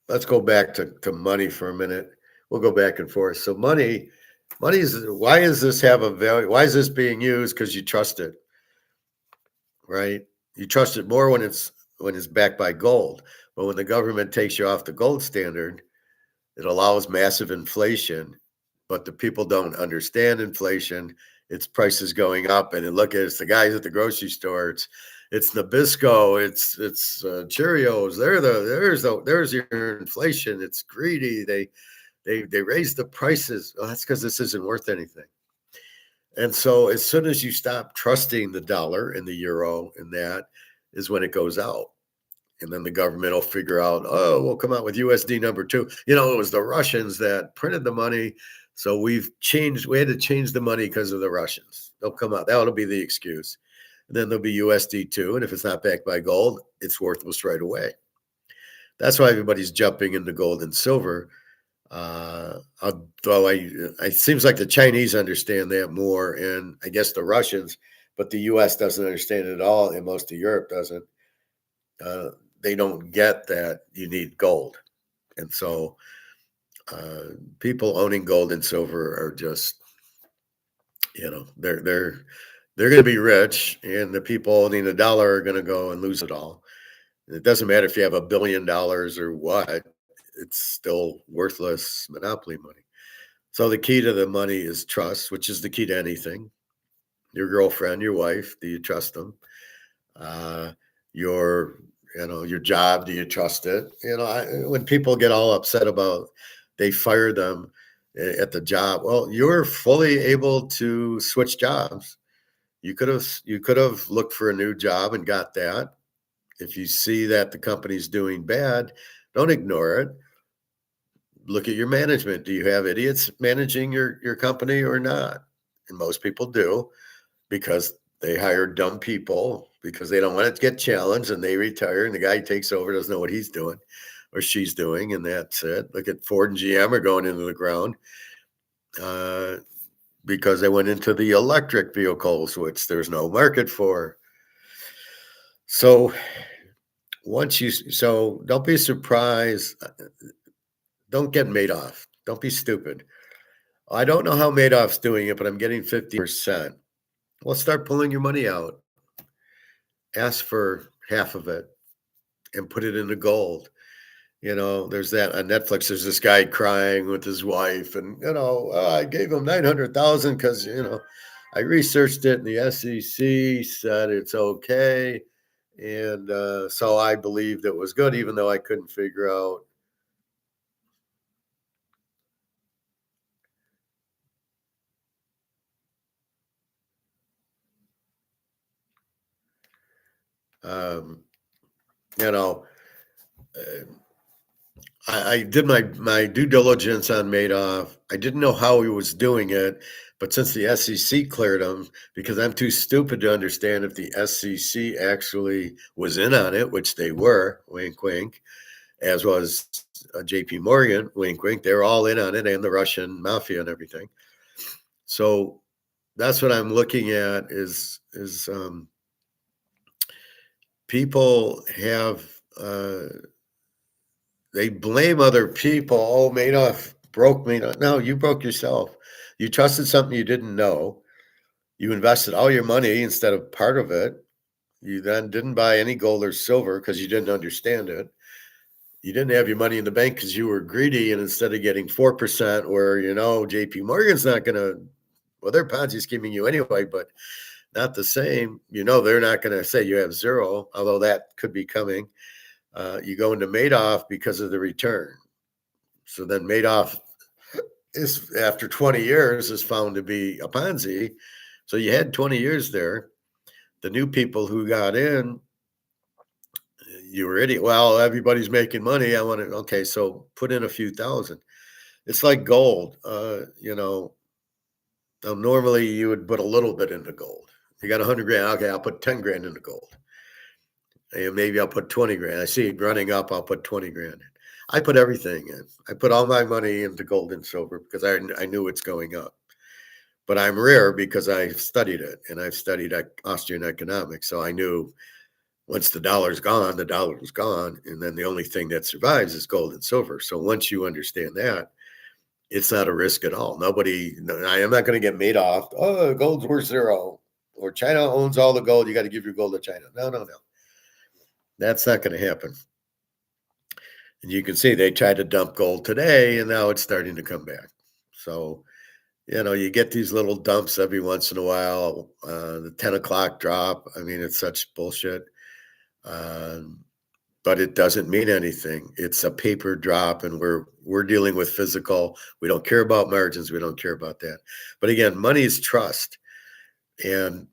let's go back to money for a minute. We'll go back and forth. So money is, why does this have a value? Why is this being used? Because you trust it, right? You trust it more when it's backed by gold. But when the government takes you off the gold standard, it allows massive inflation. But the people don't understand inflation. It's prices going up, and look at it's the guys at the grocery store. It's Nabisco. It's Cheerios. There's your inflation. It's greedy. They raise the prices. Well, that's because this isn't worth anything. And so as soon as you stop trusting the dollar and the euro, and that is when it goes out. And then the government will figure out, oh, we'll come out with USD number two. It was the Russians that printed the money. So we had to change the money because of the Russians. They'll come out. That'll be the excuse. And then there'll be USD2. And if it's not backed by gold, it's worthless right away. That's why everybody's jumping into gold and silver. Although it seems like the Chinese understand that more, and I guess the Russians, but the U.S. doesn't understand it at all, and most of Europe doesn't. They don't get that you need gold, and so people owning gold and silver are just, they're going to be rich, and the people owning the dollar are going to go and lose it all. And it doesn't matter if you have $1 billion or what; it's still worthless monopoly money. So the key to the money is trust, which is the key to anything. Your girlfriend, your wife, do you trust them? Your job, do you trust it? When people get all upset about they fire them at the job, well, you're fully able to switch jobs. You could have looked for a new job and got that. If you see that the company's doing bad, don't ignore it. Look at your management. Do you have idiots managing your company or not? And most people do, because they hire dumb people because they don't want to get challenged, and they retire, and the guy takes over, doesn't know what he's doing or she's doing, and that's it. Look at Ford and GM are going into the ground because they went into the electric vehicles, which there's no market for. So don't be surprised. Don't get Madoff. Don't be stupid. I don't know how Madoff's doing it, but I'm getting 50%. Well, start pulling your money out. Ask for half of it and put it into gold. There's that on Netflix. There's this guy crying with his wife, and I gave him 900,000 because I researched it, and the SEC said it's okay, and so I believed it was good, even though I couldn't figure out. Um, you know, uh, I did my due diligence on Madoff. I didn't know how he was doing it, but since the SEC cleared him, because I'm too stupid to understand if the SEC actually was in on it, which they were, wink, wink, as was J.P. Morgan, wink, wink. They were all in on it, and the Russian mafia and everything. So that's what I'm looking at is people have they blame other people. Oh, Madoff broke Madoff. No, you broke yourself. You trusted something you didn't know. You invested all your money instead of part of it. You then didn't buy any gold or silver because you didn't understand it. You didn't have your money in the bank because you were greedy, and instead of getting 4%, where JP Morgan's not gonna, well, they're Ponzi scheming you anyway, but not the same. They're not gonna say you have zero, although that could be coming. You go into Madoff because of the return. So then Madoff is, after 20 years, is found to be a Ponzi. So you had 20 years there. The new people who got in, you were idiot. Well, everybody's making money. I want to, okay, so put in a few thousand. It's like gold. Normally you would put a little bit into gold. You got 100 grand. Okay, I'll put 10 grand into gold. And maybe I'll put 20 grand. I see it running up. I'll put 20 grand in. I put everything in. I put all my money into gold and silver because I knew it's going up. But I'm rare because I've studied it, and I've studied Austrian economics. So I knew once the dollar's gone, the dollar was gone. And then the only thing that survives is gold and silver. So once you understand that, it's not a risk at all. I am not going to get made off. Oh, gold's worth zero. Or China owns all the gold. You got to give your gold to China. No, no, no. That's not going to happen. And you can see they tried to dump gold today, and now it's starting to come back. So, you get these little dumps every once in a while. The 10 o'clock drop. I mean, it's such bullshit. But it doesn't mean anything. It's a paper drop, and we're dealing with physical. We don't care about margins. We don't care about that. But again, money is trust. And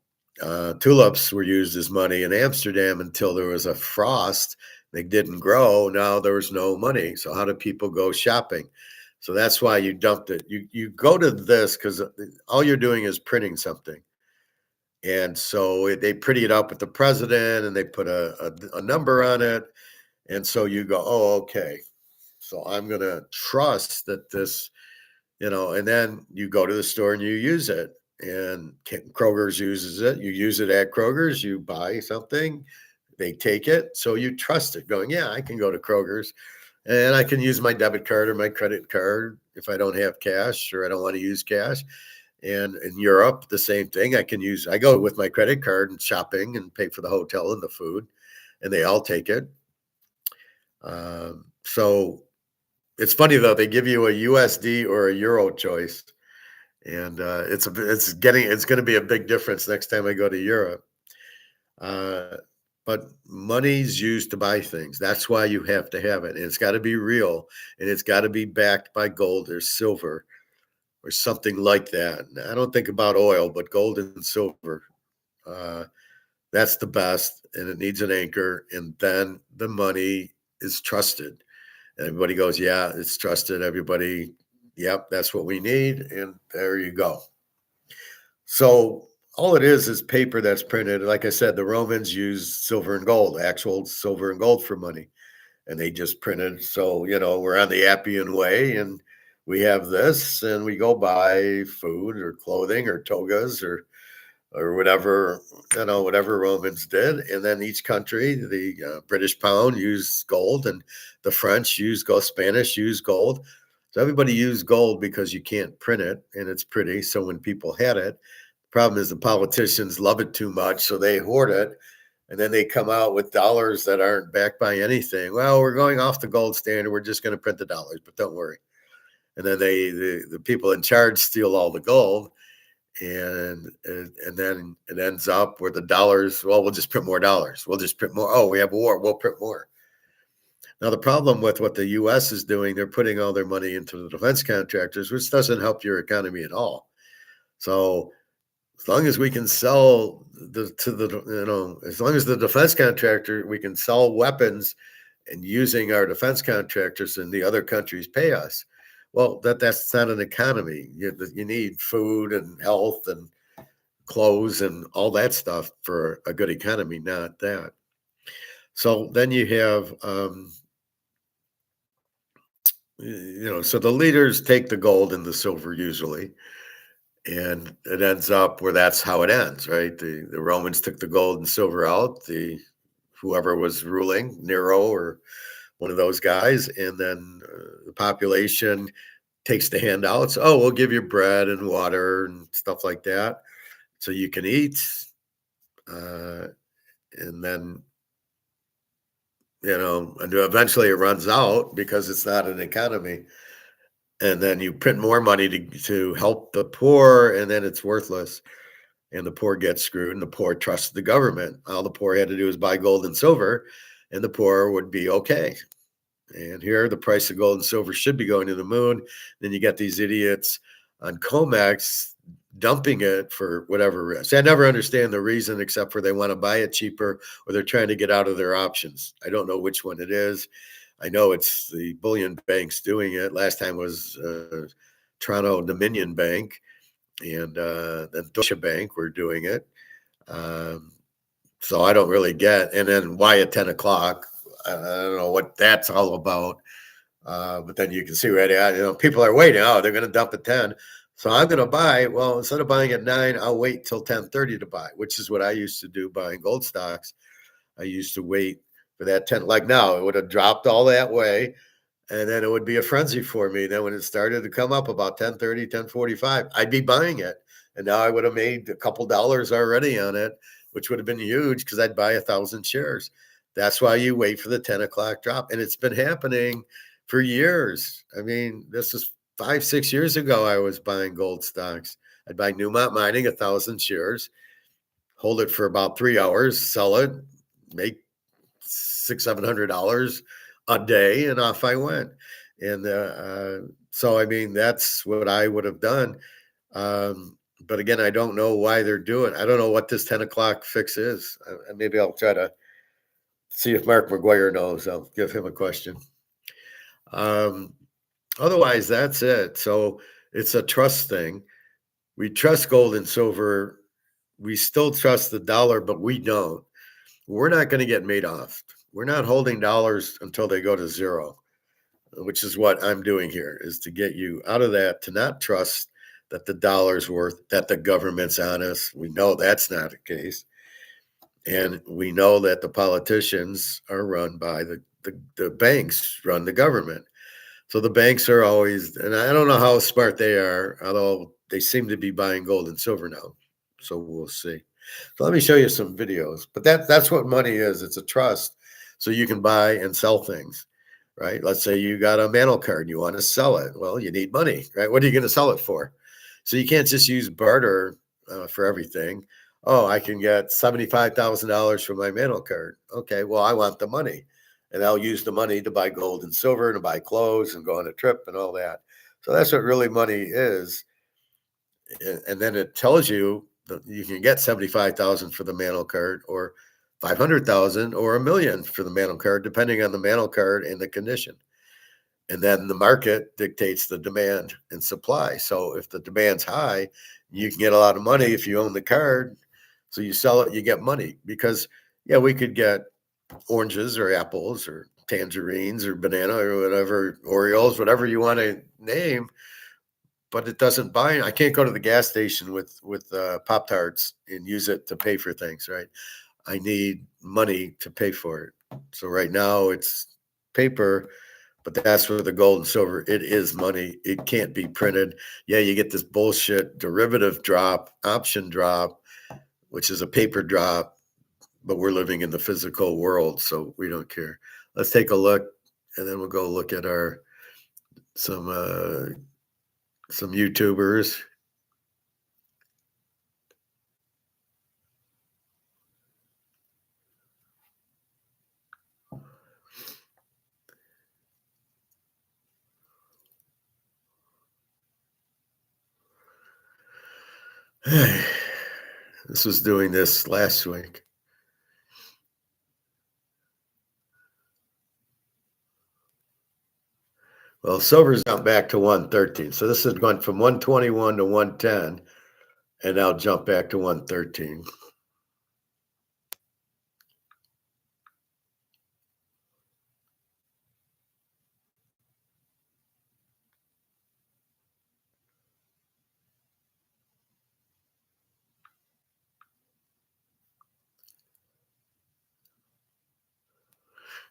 tulips were used as money in Amsterdam until there was a frost. They didn't grow. Now there was no money. So how do people go shopping? So that's why you dumped it. You go to this because all you're doing is printing something. And so they pretty it up with the president, and they put a number on it. And so you go, oh, okay. So I'm going to trust that this, and then you go to the store and you use it. And Kroger's uses it. You use it at Kroger's, you buy something, they take it. So you trust it, going, yeah, I can go to Kroger's and I can use my debit card or my credit card if I don't have cash or I don't want to use cash. And in Europe, the same thing. I go with my credit card and shopping and pay for the hotel and the food, and they all take it. So it's funny though, they give you a USD or a euro choice, and it's going to be a big difference next time I go to Europe. But money's used to buy things. That's why you have to have it, and it's got to be real, and it's got to be backed by gold or silver or something like that. I don't think about oil, but gold and silver. That's the best, and it needs an anchor, and then the money is trusted. Everybody goes, yeah, it's trusted. Everybody, yep, that's what we need. And there you go. So all it is paper that's printed. Like I said, the Romans used silver and gold, actual silver and gold for money. And they just printed. So, we're on the Appian Way, and we have this, and we go buy food or clothing or togas or whatever, whatever Romans did. And then each country, the British pound used gold, and the French used gold, Spanish used gold. So everybody used gold because you can't print it and it's pretty. So when people had it, the problem is the politicians love it too much. So they hoard it. And then they come out with dollars that aren't backed by anything. Well, we're going off the gold standard. We're just going to print the dollars, but don't worry. And then the people in charge steal all the gold. And then it ends up where the dollars, well, we'll just print more dollars. We'll just print more. Oh, we have a war. We'll print more. Now, the problem with what the U.S. is doing, they're putting all their money into the defense contractors, which doesn't help your economy at all. So As long as we can sell as long as the defense contractor, we can sell weapons and using our defense contractors and the other countries pay us. Well, that's not an economy. You need food and health and clothes and all that stuff for a good economy, not that. So then you have, so the leaders take the gold and the silver usually, and it ends up where that's how it ends, right? The Romans took the gold and silver out, the whoever was ruling, Nero or one of those guys, and then the population takes the handouts. Oh, we'll give you bread and water and stuff like that, so you can eat. Uh, and then and eventually it runs out because it's not an economy. And then you print more money to help the poor, and then it's worthless. And the poor get screwed, and the poor trust the government. All the poor had to do is buy gold and silver, and the poor would be okay. And here, the price of gold and silver should be going to the moon. Then you get these idiots on Comex dumping it for whatever reason. I never understand the reason except for they want to buy it cheaper or they're trying to get out of their options. I don't know which one it is. I know it's the bullion banks doing it. Last time was Toronto Dominion Bank and then Deutsche Bank were doing it. Um, so I don't really get. And then why at 10 o'clock? I don't know what that's all about. But then you can see right at, people are waiting. Oh, they're going to dump at 10. So I'm going to buy. Well, instead of buying at 9, I'll wait till 10:30 to buy, which is what I used to do buying gold stocks. I used to wait for that 10. Like now, it would have dropped all that way. And then it would be a frenzy for me. Then when it started to come up about 10:30, 10:45, I'd be buying it. And now I would have made a couple dollars already on it, which would have been huge because I'd buy 1,000 shares. That's why you wait for the 10 o'clock drop. And it's been happening for years. I mean, this is 5, 6 years ago, I was buying gold stocks. I'd buy Newmont Mining, 1,000 shares, hold it for about 3 hours, sell it, make $600, $700 a day, and off I went. And so, I mean, that's what I would have done. But again, I don't know why they're doing. I don't know what this 10 o'clock fix is. Maybe I'll try to see if Mark McGuire knows. I'll give him a question. Um, Otherwise, that's it. So it's a trust thing. We trust gold and silver. We still trust the dollar, but we don't. We're not going to get made off. We're not holding dollars until they go to zero, which is what I'm doing here, is to get you out of that, to not trust that the dollar's worth, that the government's honest. We know that's not the case. And we know that the politicians are run by the banks, run the government. So the banks are always, and I don't know how smart they are, although they seem to be buying gold and silver now. So we'll see. So let me show you some videos. But that's what money is. It's a trust. So you can buy and sell things, right? Let's say you got a mantle card, you want to sell it. Well, you need money, right? What are you going to sell it for? So you can't just use barter for everything. Oh, I can get $75,000 for my mantle card. Okay, well, I want the money. And I'll use the money to buy gold and silver, to buy clothes and go on a trip and all that. So that's what really money is. And then it tells you that you can get 75,000 for the mantle card, or 500,000 or a million for the mantle card, depending on the mantle card and the condition. And then the market dictates the demand and supply. So if the demand's high, you can get a lot of money if you own the card. So you sell it, you get money. Because yeah, we could get oranges or apples or tangerines or banana or whatever, Oreos, whatever you want to name, but it doesn't buy. I can't go to the gas station with Pop Tarts and use it to pay for things, right? I need money to pay for it. So right now it's paper, but that's where the gold and silver, it is money. It can't be printed. Yeah, you get this bullshit derivative drop, option drop, which is a paper drop, but we're living in the physical world, so we don't care. Let's take a look, and then we'll go look at our some YouTubers. This was doing this last week. Well, silver's now back to 113. So this has gone from 121 to 110 and now jump back to 113.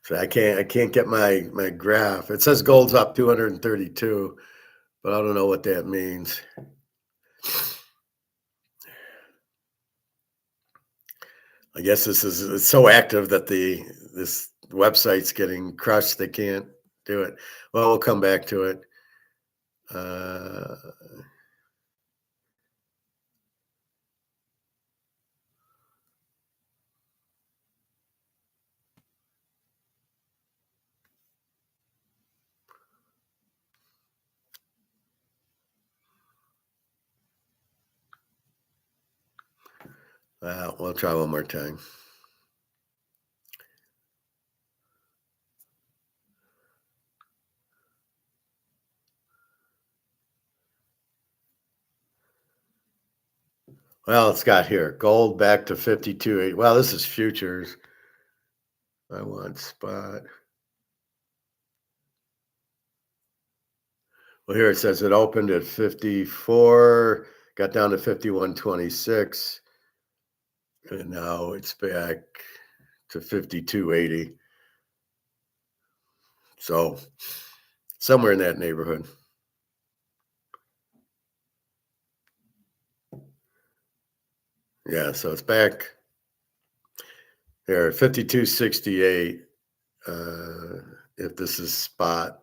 So I can't get my graph. It says gold's up 232, but I don't know what that means. I guess it's so active that this website's getting crushed. They can't do it. Well, we'll come back to it. We'll try one more time. Well, it's got here gold back to 52.8. Well, this is futures. I want spot. Well, here it says it opened at 54, got down to 51.26, and now it's back to 52.80. So somewhere in that neighborhood. Yeah, so it's back here, 52.68. If this is spot.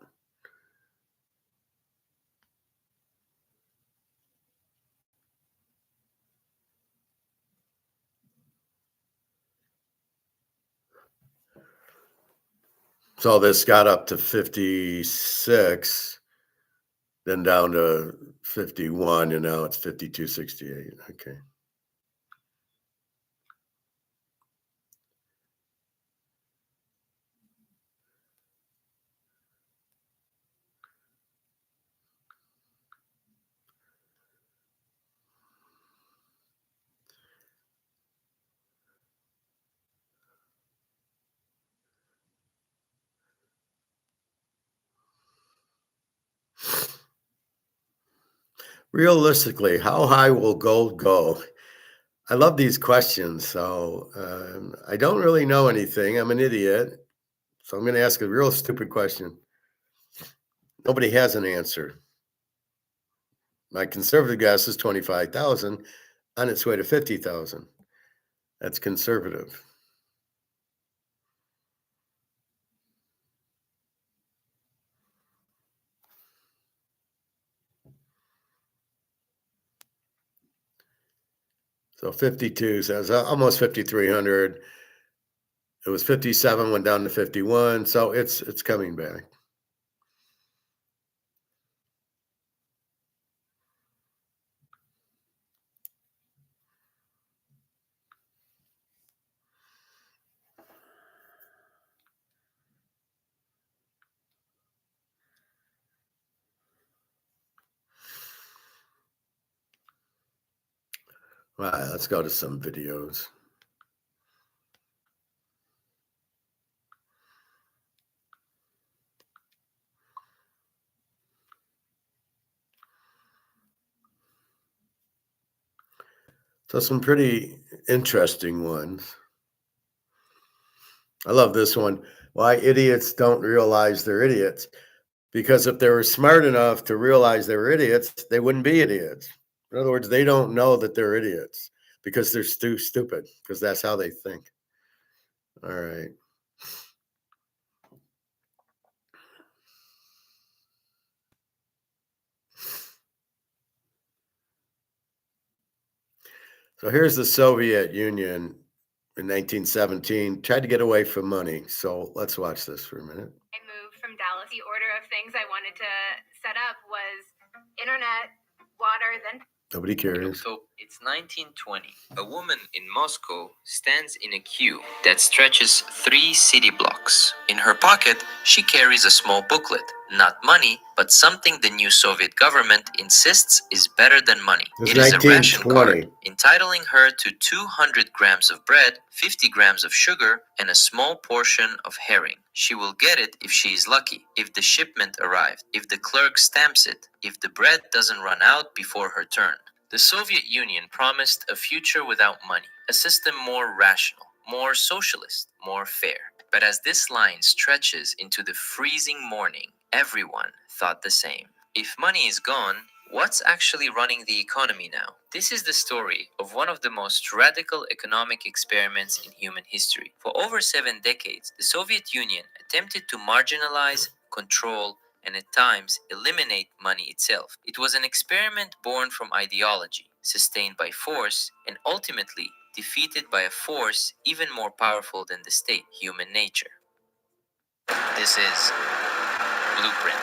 So this got up to 56, then down to 51, and now it's 52.68. Okay. Realistically, how high will gold go? I love these questions. So I don't really know anything. I'm an idiot. So I'm going to ask a real stupid question. Nobody has an answer. My conservative guess is 25,000 on its way to 50,000. That's conservative. So 52 says almost 5,300. It was 57, went down to 51. So it's coming back. All right, let's go to some videos. So some pretty interesting ones. I love this one. Why idiots don't realize they're idiots. Because if they were smart enough to realize they were idiots, they wouldn't be idiots. In other words, they don't know that they're idiots because they're stupid, because that's how they think. All right. So here's the Soviet Union in 1917, tried to get away from money. So let's watch this for a minute. I moved from Dallas. The order of things I wanted to set up was internet, water, then nobody cares. So It's 1920. A woman in Moscow stands in a queue that stretches 3 city blocks. In her pocket, she carries a small booklet. Not money, but something the new Soviet government insists is better than money. It's It is a ration 1920. card, entitling her to 200 grams of bread, 50 grams of sugar, and a small portion of herring. She will get it if she is lucky, if the shipment arrived, if the clerk stamps it, if the bread doesn't run out before her turn. The Soviet Union promised a future without money, a system more rational, more socialist, more fair. But as this line stretches into the freezing morning, everyone thought the same. If money is gone, what's actually running the economy now? This is the story of one of the most radical economic experiments in human history. For over 7 decades, the Soviet Union attempted to marginalize, control, and at times eliminate money itself. It was an experiment born from ideology, sustained by force, and ultimately defeated by a force even more powerful than the state, human nature. This is Blueprint.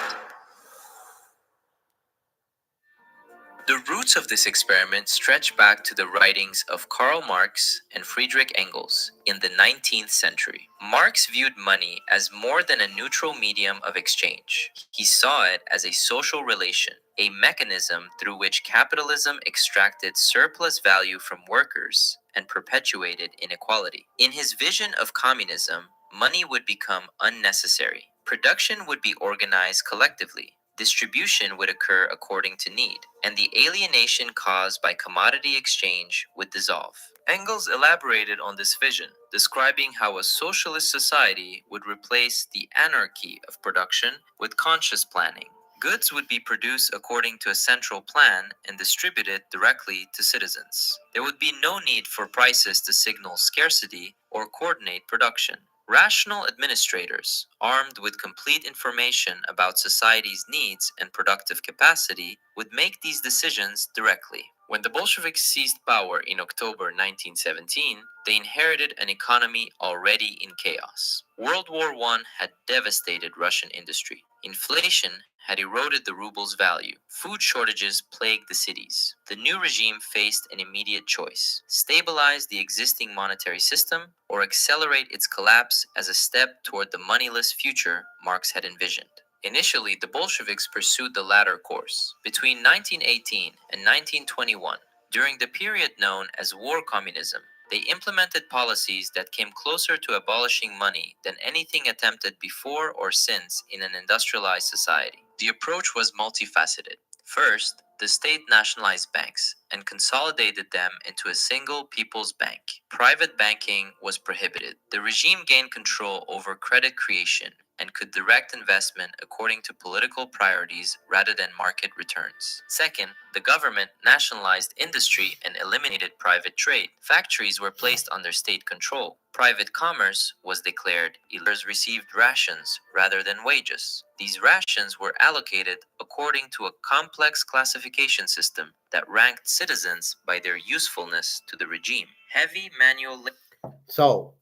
The roots of this experiment stretch back to the writings of Karl Marx and Friedrich Engels in the 19th century. Marx viewed money as more than a neutral medium of exchange. He saw it as a social relation, a mechanism through which capitalism extracted surplus value from workers and perpetuated inequality. In his vision of communism, money would become unnecessary. Production would be organized collectively. Distribution would occur according to need, and the alienation caused by commodity exchange would dissolve. Engels elaborated on this vision, describing how a socialist society would replace the anarchy of production with conscious planning. Goods would be produced according to a central plan and distributed directly to citizens. There would be no need for prices to signal scarcity or coordinate production. Rational administrators, armed with complete information about society's needs and productive capacity, would make these decisions directly. When the Bolsheviks seized power in October 1917, they inherited an economy already in chaos. World War I had devastated Russian industry. Inflation had eroded the ruble's value. Food shortages plagued the cities. The new regime faced an immediate choice: stabilize the existing monetary system or accelerate its collapse as a step toward the moneyless future Marx had envisioned. Initially, the Bolsheviks pursued the latter course. Between 1918 and 1921, during the period known as War Communism, they implemented policies that came closer to abolishing money than anything attempted before or since in an industrialized society. The approach was multifaceted. First, the state nationalized banks and consolidated them into a single people's bank. Private banking was prohibited. The regime gained control over credit creation and could direct investment according to political priorities rather than market returns. Second, the government nationalized industry and eliminated private trade. Factories were placed under state control. Private commerce was declared illegal. Received rations rather than wages. These rations were allocated according to a complex classification system that ranked citizens by their usefulness to the regime. Heavy manual labor. So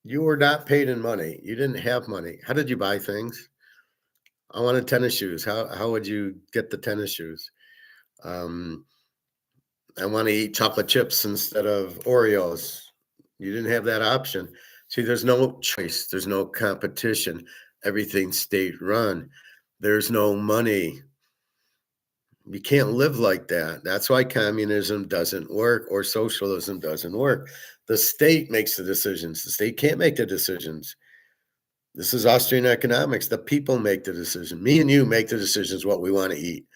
you were not paid in money. You didn't have money. How did you buy things? I wanted tennis shoes. How would you get the tennis shoes? Um, I want to eat chocolate chips instead of Oreos. You didn't have that option. See, there's no choice. There's no competition. Everything's state run. There's no money. You can't live like that. That's why communism doesn't work or socialism doesn't work. The state makes the decisions. The state can't make the decisions. This is Austrian economics. The people make the decision. Me and you make the decisions what we want to eat.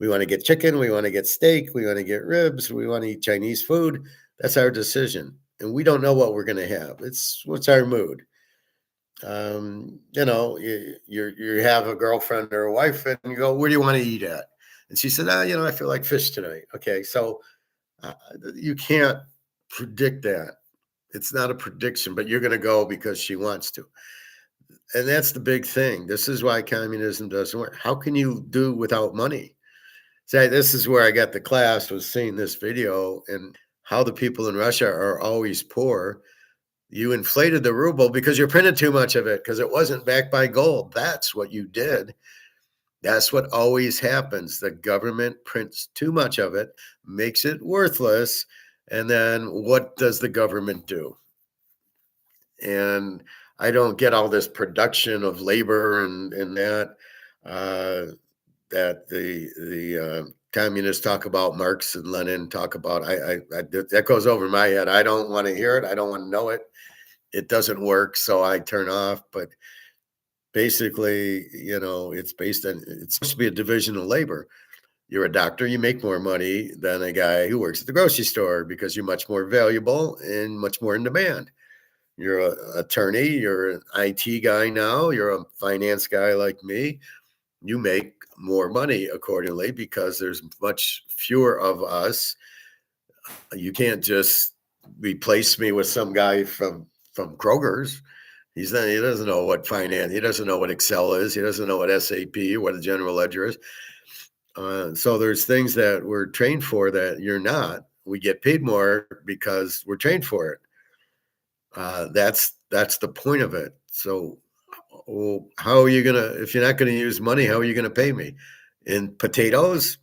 We want to get chicken. We want to get steak. We want to get ribs. We want to eat Chinese food. That's our decision. And we don't know what we're going to have. It's what's our mood. You have a girlfriend or a wife and you go, where do you want to eat at? And she said, I feel like fish tonight. Okay. So you can't predict that. It's not a prediction, but you're going to go because she wants to. And that's the big thing. This is why communism doesn't work. How can you do without money? Say, this is where I got the class, was seeing this video and how the people in Russia are always poor. You inflated the ruble because you printed too much of it because it wasn't backed by gold. That's what you did. That's what always happens. The government prints too much of it, makes it worthless, and then what does the government do? And I don't get all this production of labor and that uh, that the communists talk about, Marx and Lenin talk about. That goes over my head. I don't want to hear it. I don't want to know it. It doesn't work, so I turn off. But basically, it's supposed to be a division of labor. You're a doctor, you make more money than a guy who works at the grocery store because you're much more valuable and much more in demand. You're an attorney, you're an IT guy now, you're a finance guy like me. You make more money accordingly because there's much fewer of us. You can't just replace me with some guy from Kroger's. He doesn't know what finance, he doesn't know what Excel is, he doesn't know what SAP, what a general ledger is. So there's things that we're trained for that you're not. We get paid more because we're trained for it. That's the point of it. So, well, how are you gonna if you're not gonna use money? How are you gonna pay me? In potatoes?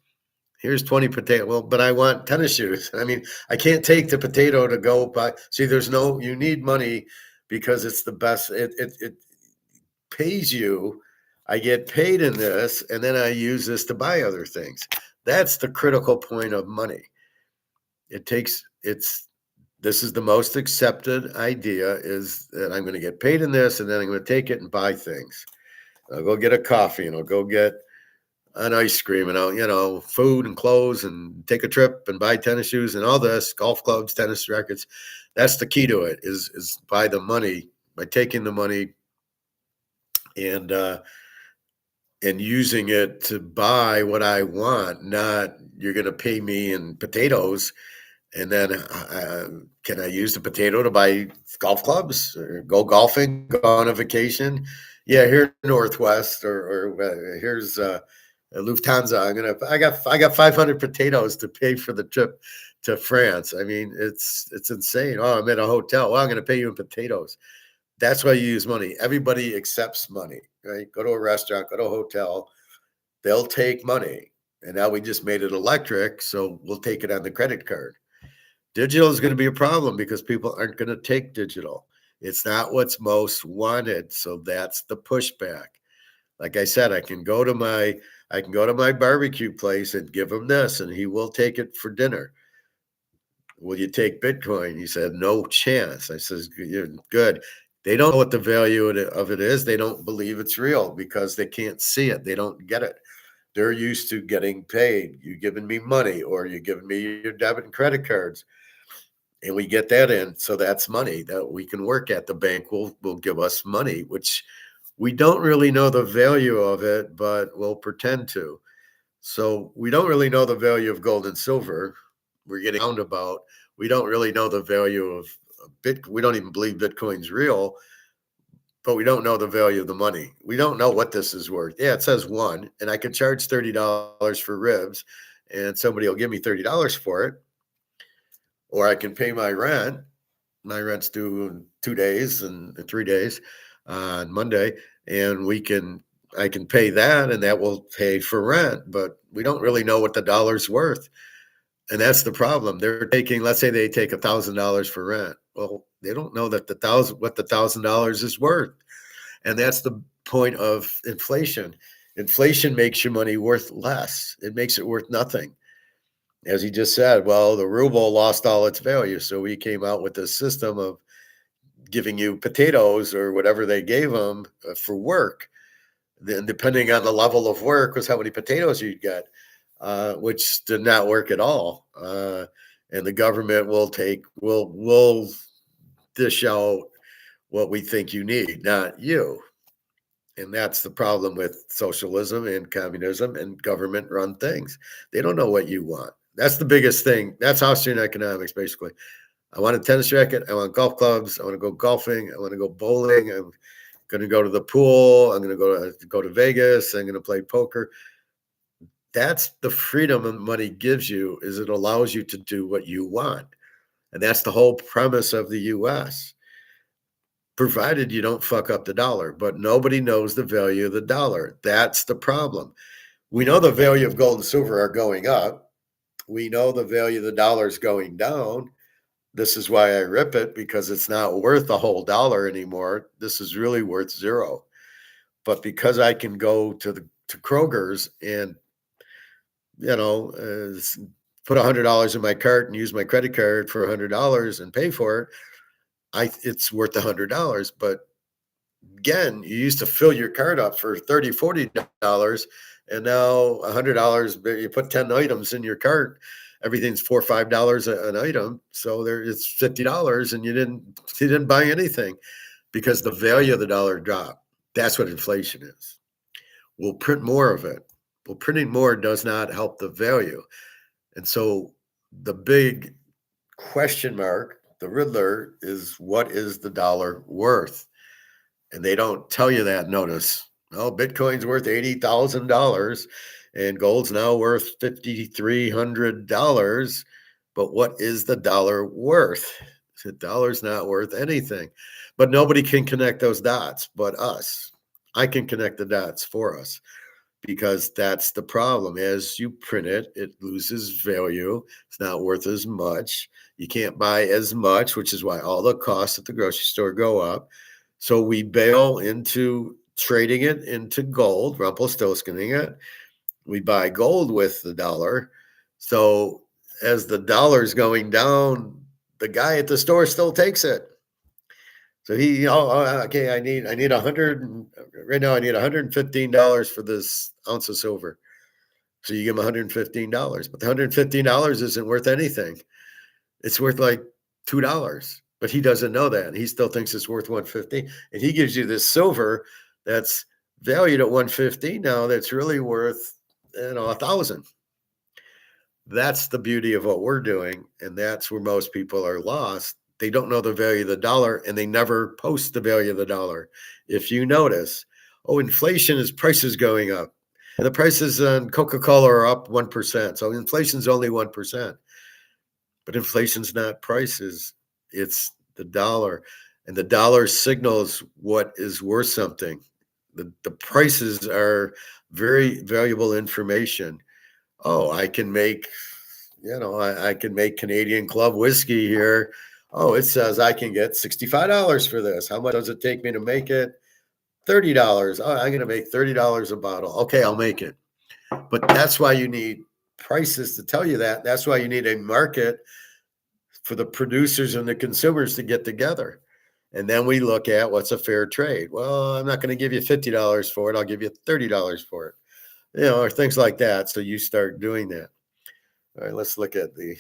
Here's 20 potato. Well, but I want tennis shoes. I mean, I can't take the potato to go buy. See, you need money because it's the best. It pays you. I get paid in this, and then I use this to buy other things. That's the critical point of money. This is the most accepted idea is that I'm going to get paid in this, and then I'm going to take it and buy things. I'll go get a coffee, and I'll go get an ice cream, and food and clothes, and take a trip and buy tennis shoes and all this, golf clubs, tennis rackets. That's the key to it is by the money, by taking the money and using it to buy what I want, not you're going to pay me in potatoes. And then can I use the potato to buy golf clubs or go golfing, go on a vacation? Yeah, here in Northwest or here's Lufthansa. I got 500 potatoes to pay for the trip to France. I mean, it's insane. Oh, I'm at a hotel. Well, I'm going to pay you in potatoes. That's why you use money. Everybody accepts money, right? Go to a restaurant, go to a hotel, they'll take money. And now we just made it electric, so we'll take it on the credit card. Digital is going to be a problem because people aren't going to take digital. It's not what's most wanted, so that's the pushback. Like I said, I can go to my barbecue place and give him this, and he will take it for dinner. Will you take Bitcoin? He said, no chance. I says, you're good. They don't know what the value of it is. They don't believe it's real because they can't see it. They don't get it. They're used to getting paid. You giving me money or you giving me your debit and credit cards. And we get that in. So that's money that we can work at. The bank will give us money, which we don't really know the value of it, but we'll pretend to. So we don't really know the value of gold and silver. We're getting roundabout. We don't really know the value of Bitcoin. We don't even believe Bitcoin's real, but we don't know the value of the money. We don't know what this is worth. Yeah, it says one, and I could charge $30 for ribs, and somebody will give me $30 for it, or I can pay my rent. My rent's due in 2 days and 3 days on Monday, and I can pay that, and that will pay for rent. But we don't really know what the dollar's worth. And that's the problem. Let's say they take $1,000 for rent. Well, they don't know that what the $1,000 is worth. And that's the point of inflation. Inflation makes your money worth less. It makes it worth nothing. As he just said, well, the ruble lost all its value. So we came out with this system of giving you potatoes or whatever they gave them for work. Then depending on the level of work was how many potatoes you'd get. Which did not work at all. And the government will dish out what we think you need, not you. And that's the problem with socialism and communism and government run things. They don't know what you want. That's the biggest thing. That's Austrian economics, basically. I want a tennis racket. I want golf clubs. I want to go golfing. I want to go bowling. I'm going to go to the pool. I'm going to go to Vegas. I'm going to play poker. That's the freedom money gives you is it allows you to do what you want. And that's the whole premise of the US. provided you don't fuck up the dollar. But nobody knows the value of the dollar. That's the problem. We know the value of gold and silver are going up. We know the value of the dollar is going down. This is why I rip it, because it's not worth a whole dollar anymore. This is really worth zero. But because I can go to Kroger's and put $100 in my cart and use my credit card for $100 and pay for it, it's worth $100. But again, you used to fill your cart up for $30, $40, and now $100. You put 10 items in your cart, everything's $4 or $5 an item. So there it's $50, and you didn't buy anything because the value of the dollar dropped. That's what inflation is. We'll print more of it. Well, printing more does not help the value. And so the big question mark, the Riddler, is what is the dollar worth? And they don't tell you that, notice. Oh, Bitcoin's worth $80,000 and gold's now worth $5,300. But what is the dollar worth? The dollar's not worth anything. But nobody can connect those dots but us. I can connect the dots for us, because that's the problem. As you print it, it loses value. It's not worth as much. You can't buy as much, which is why all the costs at the grocery store go up. So we bail into trading it into gold, Rumpelstiltskinning it. We buy gold with the dollar. So as the dollar's going down, the guy at the store still takes it. So okay, I need 100 right now. I need $115 for this ounce of silver. So you give him $115, but the $115 isn't worth anything. It's worth like $2, but he doesn't know that. And he still thinks it's worth 150. And he gives you this silver that's valued at 150 now. That's really worth, 1,000. That's the beauty of what we're doing. And that's where most people are lost. They don't know the value of the dollar, and they never post the value of the dollar. If you notice, inflation is prices going up. And the prices on Coca-Cola are up 1%. So inflation's only 1%. But inflation's not prices, it's the dollar. And the dollar signals what is worth something. The prices are very valuable information. Oh, I can make, I can make Canadian Club whiskey here. Oh, it says I can get $65 for this. How much does it take me to make it? $30. Oh, I'm going to make $30 a bottle. Okay, I'll make it. But that's why you need prices to tell you that. That's why you need a market for the producers and the consumers to get together. And then we look at what's a fair trade. Well, I'm not going to give you $50 for it. I'll give you $30 for it, or things like that. So you start doing that. All right, let's look at the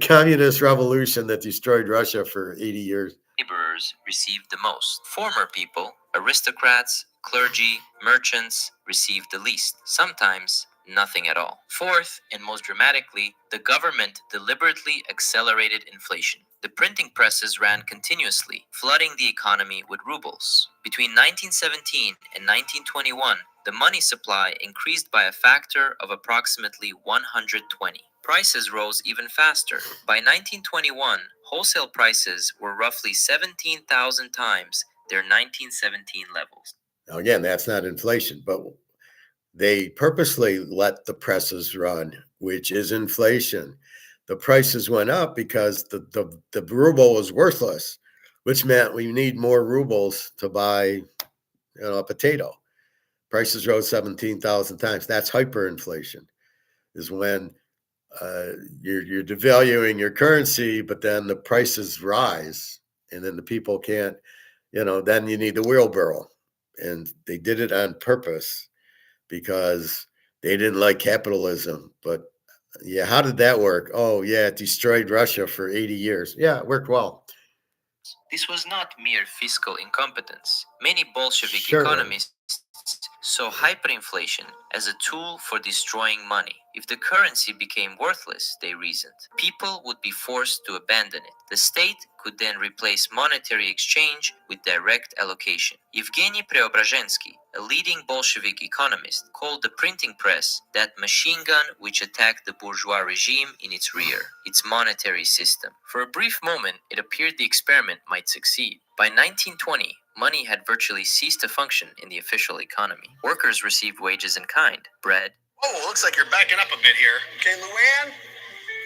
communist revolution that destroyed Russia for 80 years. Laborers received the most. Former people, aristocrats, clergy, merchants received the least. Sometimes nothing at all. Fourth, and most dramatically, the government deliberately accelerated inflation. The printing presses ran continuously, flooding the economy with rubles. Between 1917 and 1921, the money supply increased by a factor of approximately 120. Prices rose even faster. By 1921, wholesale prices were roughly 17,000 times their 1917 levels. Now, again, that's not inflation, but they purposely let the presses run, which is inflation. The prices went up because the ruble was worthless, which meant we need more rubles to buy, a potato. Prices rose 17,000 times. That's hyperinflation, is when you're devaluing your currency, but then the prices rise, and then the people can't, then you need the wheelbarrow. And they did it on purpose because they didn't like capitalism. But yeah, how did that work? Oh, yeah, it destroyed Russia for 80 years. Yeah, it worked well. This was not mere fiscal incompetence. Many Bolshevik Sure. economists saw hyperinflation as a tool for destroying money. If the currency became worthless, they reasoned, people would be forced to abandon it. The state could then replace monetary exchange with direct allocation. Evgeny Preobrazhensky, a leading Bolshevik economist, called the printing press that machine gun which attacked the bourgeois regime in its rear, its monetary system. For a brief moment, it appeared the experiment might succeed. By 1920, money had virtually ceased to function in the official economy. Workers received wages in kind, bread. Oh, looks like you're backing up a bit here. Okay, Luann?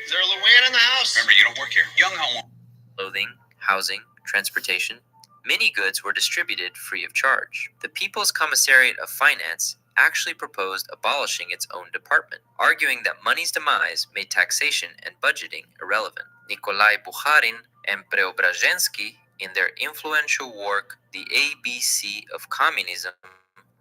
Is there a Luann in the house? Remember, you don't work here. Young home. Clothing, housing, transportation. Many goods were distributed free of charge. The People's Commissariat of Finance actually proposed abolishing its own department, arguing that money's demise made taxation and budgeting irrelevant. Nikolai Bukharin and Preobrazhensky, in their influential work The ABC of Communism,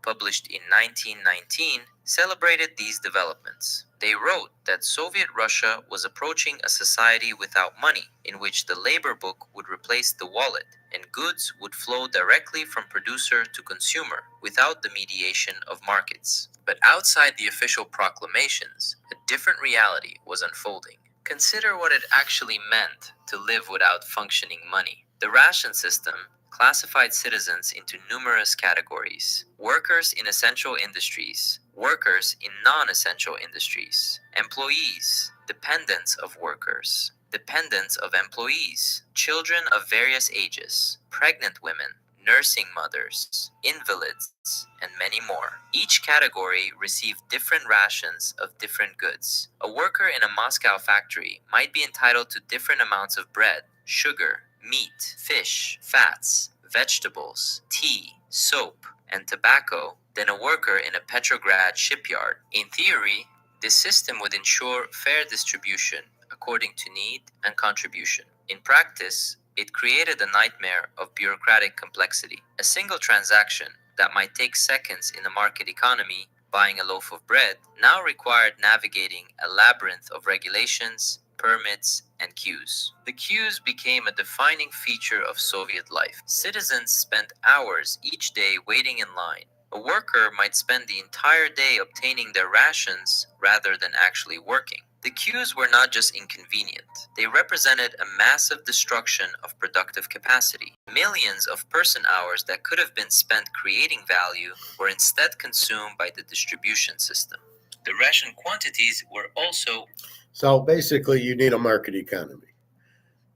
published in 1919, celebrated these developments. They wrote that Soviet Russia was approaching a society without money, in which the labor book would replace the wallet, and goods would flow directly from producer to consumer without the mediation of markets. But outside the official proclamations, a different reality was unfolding. Consider what it actually meant to live without functioning money. The ration system classified citizens into numerous categories: workers in essential industries, workers in non-essential industries, employees, dependents of workers, dependents of employees, children of various ages, pregnant women, nursing mothers, invalids, and many more. Each category received different rations of different goods. A worker in a Moscow factory might be entitled to different amounts of bread, sugar, meat, fish, fats, vegetables, tea, soap, and tobacco than a worker in a Petrograd shipyard. In theory, this system would ensure fair distribution according to need and contribution. In practice, it created a nightmare of bureaucratic complexity. A single transaction that might take seconds in the market economy, buying a loaf of bread, now required navigating a labyrinth of regulations, permits, and queues. The queues became a defining feature of Soviet life. Citizens spent hours each day waiting in line. A worker might spend the entire day obtaining their rations rather than actually working. The queues were not just inconvenient, they represented a massive destruction of productive capacity. Millions of person hours that could have been spent creating value were instead consumed by the distribution system. The ration quantities were also... So basically, you need a market economy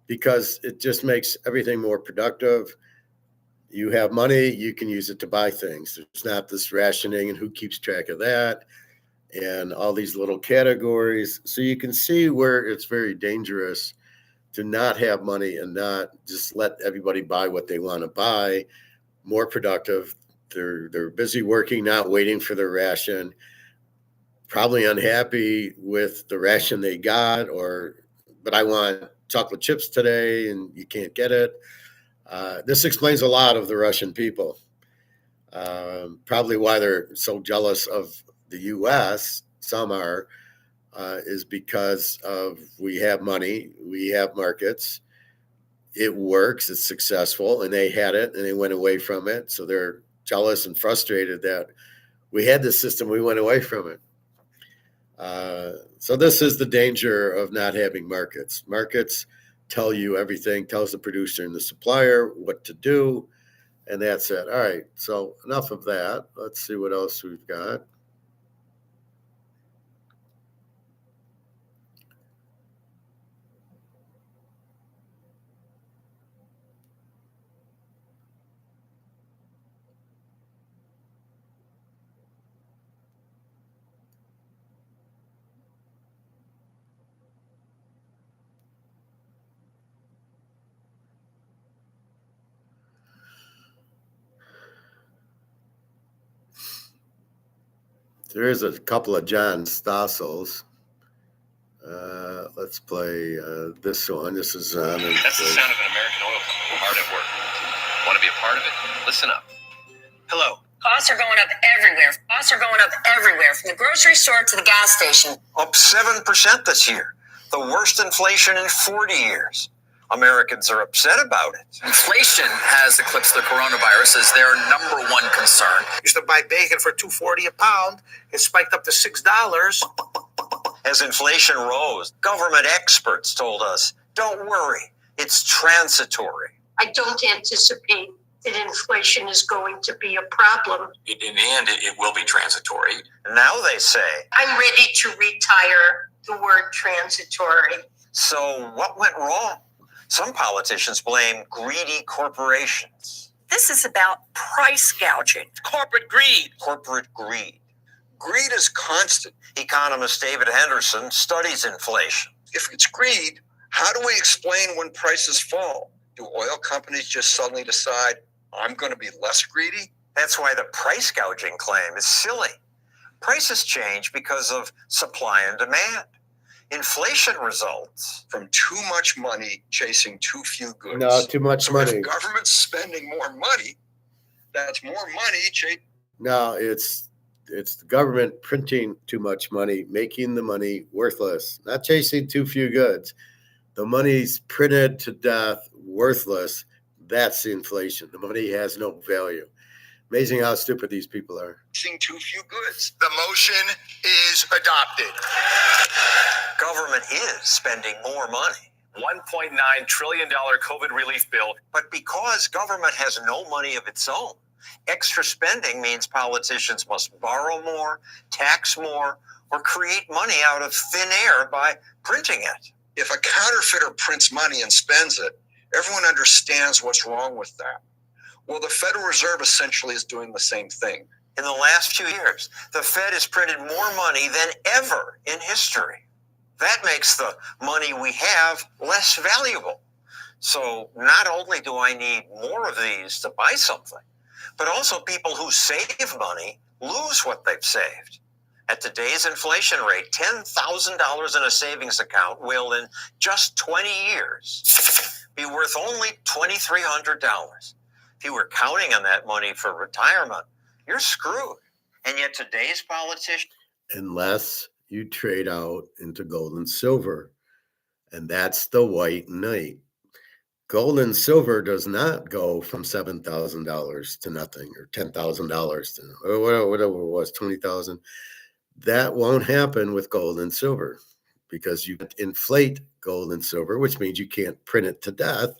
because it just makes everything more productive. You have money, you can use it to buy things. There's not this rationing and who keeps track of that and all these little categories. So you can see where it's very dangerous to not have money and not just let everybody buy what they want to buy. More productive. They're busy working, not waiting for their ration. Probably unhappy with the ration they got, but I want chocolate chips today and you can't get it. This explains a lot of the Russian people. Probably why they're so jealous of the U.S., some are, is because of we have money, we have markets, it works, it's successful, and they had it and they went away from it. So they're jealous and frustrated that we had this system, we went away from it. So this is the danger of not having markets. Markets tell you everything, tells the producer and the supplier what to do, and that's it. All right, so enough of that. Let's see what else we've got. There is a couple of John Stossels. Let's play this one. This is on. That's the sound of an American oil company hard at work. Want to be a part of it? Listen up. Hello. Costs are going up everywhere. Costs are going up everywhere, from the grocery store to the gas station. Up 7% this year. The worst inflation in 40 years. Americans are upset about it. Inflation has eclipsed the coronavirus as their number one concern. Used to buy bacon for $2.40 a pound. It spiked up to $6. As inflation rose, government experts told us, don't worry, it's transitory. I don't anticipate that inflation is going to be a problem. In the end, it will be transitory. Now they say. I'm ready to retire the word transitory. So what went wrong? Some politicians blame greedy corporations. This is about price gouging. Corporate greed. Corporate greed. Greed is constant. Economist David Henderson studies inflation. If it's greed, how do we explain when prices fall? Do oil companies just suddenly decide, I'm going to be less greedy? That's why the price gouging claim is silly. Prices change because of supply and demand. Inflation results from too much money chasing too few goods. No, too much money. If government's spending more money, that's more money. No, it's the government printing too much money, making the money worthless, not chasing too few goods. The money's printed to death, worthless. That's the inflation. The money has no value. Amazing how stupid these people are. Chasing too few goods. The motion is adopted. Government is spending more money. $1.9 trillion COVID relief bill. But because government has no money of its own, extra spending means politicians must borrow more, tax more, or create money out of thin air by printing it. If a counterfeiter prints money and spends it, everyone understands what's wrong with that. Well, the Federal Reserve essentially is doing the same thing. In the last few years, the Fed has printed more money than ever in history. That makes the money we have less valuable. So not only do I need more of these to buy something, but also people who save money lose what they've saved. At today's inflation rate, $10,000 in a savings account will, in just 20 years, be worth only $2,300. If you were counting on that money for retirement, you're screwed. And yet today's politicians... Unless you trade out into gold and silver, and that's the white knight. Gold and silver does not go from $7,000 to nothing, or $10,000 to, or whatever it was, 20,000. That won't happen with gold and silver, because you inflate gold and silver, which means you can't print it to death.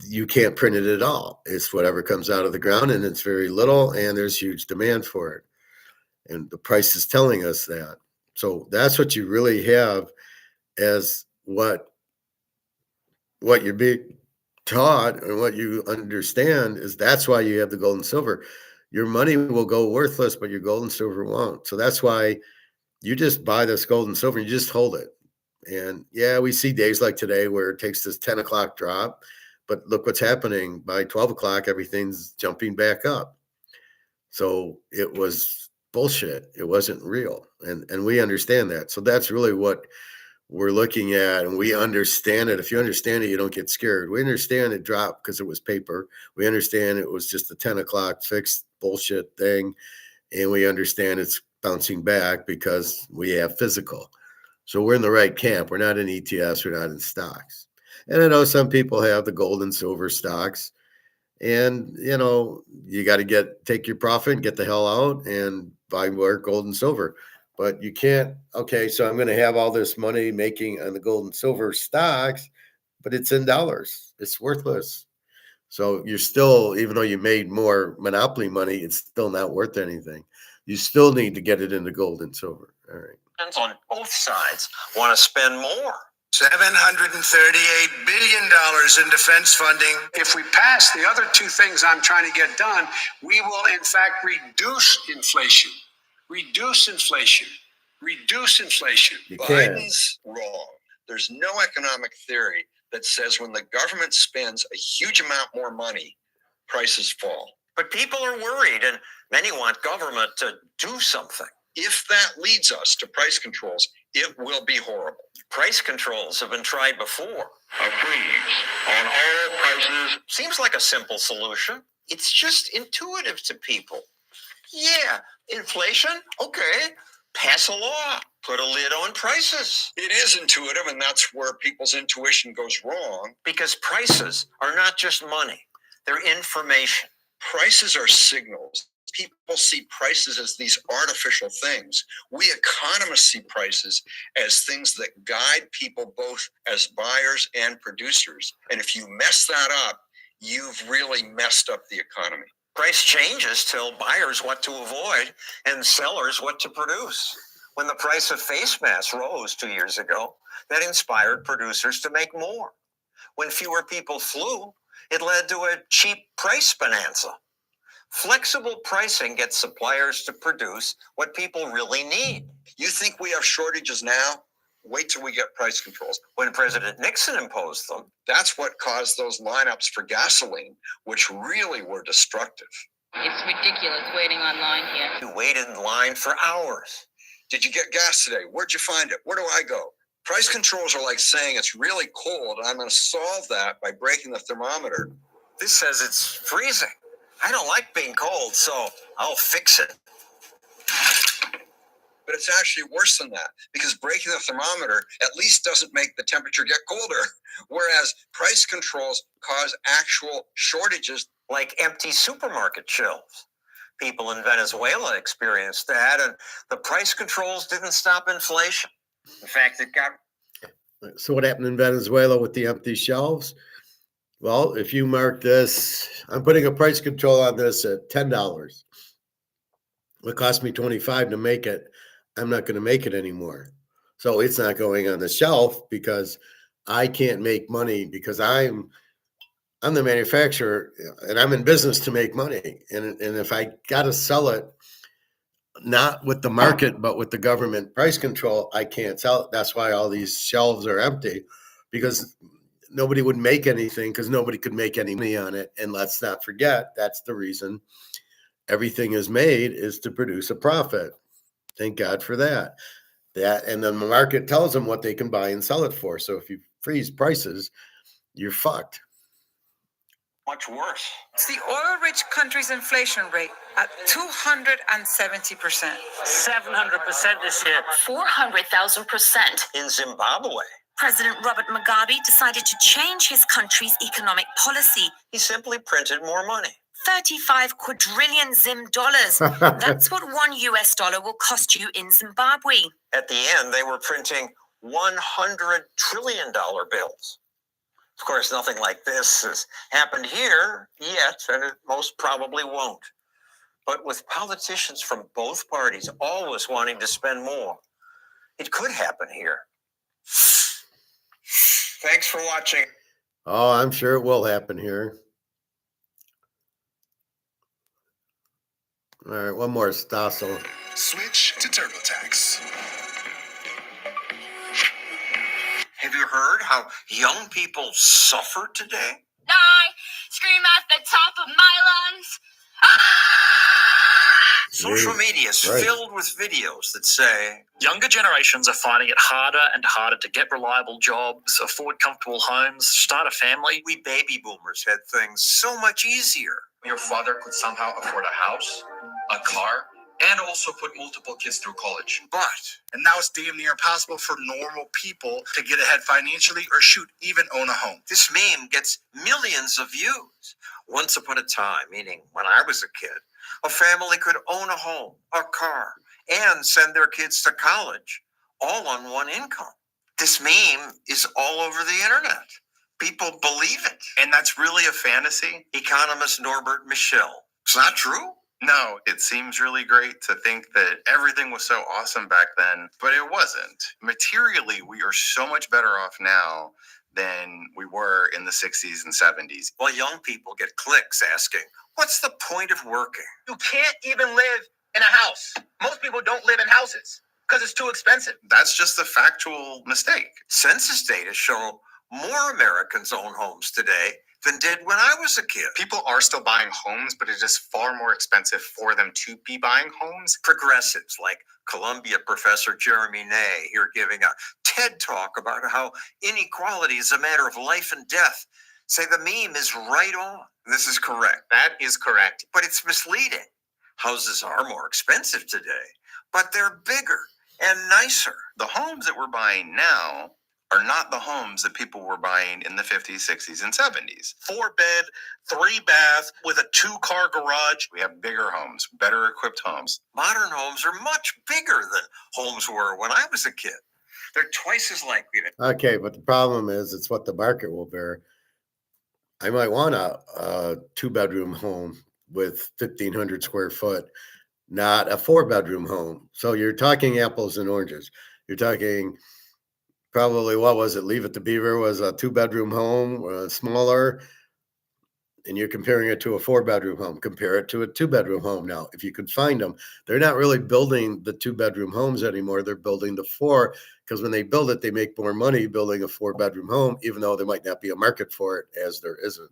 You can't print it at all. It's whatever comes out of the ground, and it's very little, and there's huge demand for it. And the price is telling us that. So that's what you really have as what you're being taught and what you understand is that's why you have the gold and silver. Your money will go worthless, but your gold and silver won't. So that's why you just buy this gold and silver, and you just hold it. And yeah, we see days like today where it takes this 10 o'clock drop, but look what's happening. By 12 o'clock, everything's jumping back up. So it was bullshit. It wasn't real. And we understand that. So that's really what we're looking at, and we understand it. If you understand it, you don't get scared. We understand it dropped because it was paper. We understand it was just a 10 o'clock fixed bullshit thing. And we understand it's bouncing back because we have physical. So we're in the right camp. We're not in ETFs. We're not in stocks. And I know some people have the gold and silver stocks. And, you know, you got to take your profit and get the hell out and buy more gold and silver. But you can't, okay, so I'm going to have all this money making on the gold and silver stocks, but it's in dollars. It's worthless. So you're still, even though you made more monopoly money, it's still not worth anything. You still need to get it into gold and silver. All right. on both sides want to spend more. $738 billion in defense funding. If we pass the other two things I'm trying to get done, we will in fact reduce inflation. Reduce inflation. Reduce inflation. Biden's wrong. There's no economic theory that says when the government spends a huge amount more money, prices fall. But people are worried, and many want government to do something. If that leads us to price controls, it will be horrible. Price controls have been tried before. A freeze on all prices. Seems like a simple solution. It's just intuitive to people. Yeah, inflation, okay. Pass a law, put a lid on prices. It is intuitive, and that's where people's intuition goes wrong. Because prices are not just money, they're information. Prices are signals. People see prices as these artificial things. We economists see prices as things that guide people both as buyers and producers. And if you mess that up, you've really messed up the economy. Price changes tell buyers what to avoid and sellers what to produce. When the price of face masks rose 2 years ago, that inspired producers to make more. When fewer people flew, it led to a cheap price bonanza. Flexible pricing gets suppliers to produce what people really need. You think we have shortages now? Wait till we get price controls. When President Nixon imposed them, That's what caused those lineups for gasoline, which really were destructive. It's ridiculous waiting online here. you waited in line for hours. Did you get gas today? Where'd you find it? Where do I go? Price controls are like saying it's really cold, and I'm going to solve that by breaking the thermometer. This says it's freezing. I don't like being cold, so I'll fix it. But it's actually worse than that, because breaking the thermometer at least doesn't make the temperature get colder, whereas price controls cause actual shortages. Like empty supermarket shelves. People in Venezuela experienced that, and the price controls didn't stop inflation. In fact, it got. So what happened in Venezuela with the empty shelves? Well, if you mark this, I'm putting a price control on this at $10. It cost me $25 to make it. I'm not going to make it anymore. So it's not going on the shelf because I can't make money because I'm the manufacturer and I'm in business to make money. And if I got to sell it, not with the market, but with the government price control, I can't sell it. That's why all these shelves are empty, because nobody would make anything because nobody could make any money on it. And let's not forget, that's the reason everything is made, is to produce a profit. Thank God for that. And then the market tells them what they can buy and sell it for. So if you freeze prices, you're fucked. Much worse. It's the oil-rich country's inflation rate at 270%. 700% this year. 400,000%. In Zimbabwe, President Robert Mugabe decided to change his country's economic policy. he simply printed more money. 35 quadrillion Zim dollars. That's what $1 will cost you in Zimbabwe. At the end, they were printing $100 trillion bills. Of course, nothing like this has happened here yet, and it most probably won't. But with politicians from both parties always wanting to spend more, it could happen here. Thanks for watching. Oh, I'm sure it will happen here. All right, one more Stossel. Switch to TurboTax. Have you heard how young people suffer today? I scream at the top of my lungs. Social media is Right. filled with videos that say, Younger generations are finding it harder and harder to get reliable jobs, afford comfortable homes, start a family. we baby boomers had things so much easier. Your father could somehow afford a house, a car, and also put multiple kids through college. But And now it's damn near impossible for normal people to get ahead financially or shoot, even own a home. this meme gets millions of views. Once upon a time, meaning when I was a kid, a family could own a home, a car, and send their kids to college, all on one income. This meme is all over the internet. People believe it. And that's really a fantasy? Economist Norbert Michel. It's not true. No, it seems really great to think that everything was so awesome back then, but it wasn't. Materially, we are so much better off now than we were in the 60s and 70s. Well, young people get clicks asking, what's the point of working? You can't even live in a house. Most people don't live in houses because it's too expensive. That's just a factual mistake. Census data show more Americans own homes today than did when I was a kid. People are still buying homes, but it is far more expensive for them to be buying homes. Progressives like Columbia professor Jeremy Ney here giving a TED talk about how inequality is a matter of life and death say the meme is right on. This is correct. That is correct. But it's misleading. Houses are more expensive today, but they're bigger and nicer. The homes that we're buying now are not the homes that people were buying in the 50s, 60s, and 70s. 4-bed, 3-bath with a 2-car garage. We have bigger homes, better equipped homes. Modern homes are much bigger than homes were when I was a kid. They're twice as likely to. Okay, but the problem is it's what the market will bear. I might want a 2-bedroom home with 1,500 square foot, not a 4-bedroom home. So you're talking apples and oranges. You're talking probably, what was it? Leave It to Beaver was a 2-bedroom home, smaller, and you're comparing it to a 4-bedroom home. Compare it to a 2-bedroom home now, if you could find them. They're not really building the 2-bedroom homes anymore. They're building the 4, because when they build it, they make more money building a 4-bedroom home, even though there might not be a market for it, as there isn't.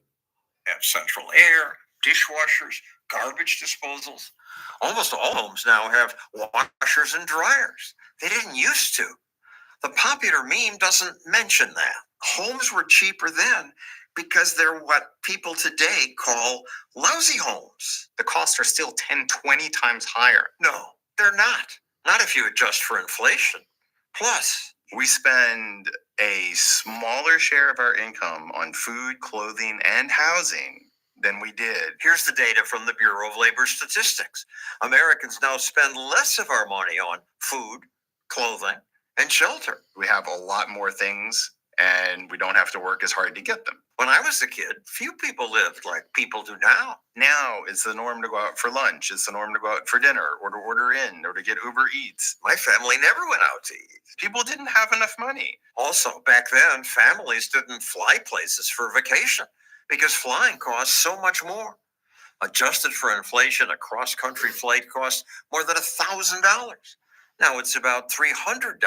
Have central air, dishwashers, garbage disposals. Almost all homes now have washers and dryers. They didn't used to. The popular meme doesn't mention that. Homes were cheaper then because they're what people today call lousy homes. The costs are still 10, 20 times higher. No, they're not. Not if you adjust for inflation. Plus, we spend a smaller share of our income on food, clothing, and housing than we did. Here's the data from the Bureau of Labor Statistics. Americans now spend less of our money on food, clothing, and shelter. We have a lot more things, and we don't have to work as hard to get them. When I was a kid, few people lived like people do now. Now it's the norm to go out for lunch. It's the norm to go out for dinner or to order in or to get Uber Eats. My family never went out to eat. People didn't have enough money. Also, back then, families didn't fly places for vacation because flying costs so much more. Adjusted for inflation, a cross-country flight costs more than $1,000. Now it's about $300.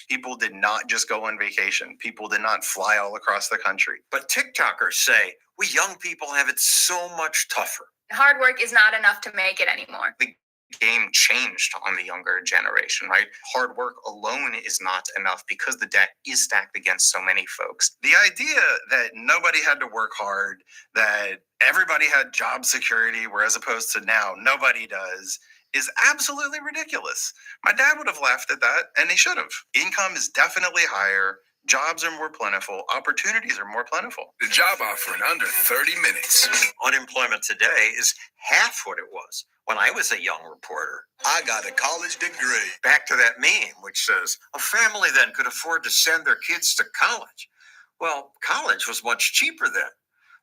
People did not just go on vacation. People did not fly all across the country. But TikTokers say we young people have it so much tougher. Hard work is not enough to make it anymore. The game changed on the younger generation, right? Hard work alone is not enough because the debt is stacked against so many folks. The idea that nobody had to work hard, that everybody had job security, whereas opposed to now nobody does, is absolutely ridiculous. My dad would have laughed at that, and he should have. Income is definitely higher. Jobs are more plentiful. Opportunities are more plentiful. The job offer in under 30 minutes. Unemployment today is half what it was when I was a young reporter. I got a college degree. Back to that meme, which says a family then could afford to send their kids to college. Well, college was much cheaper then.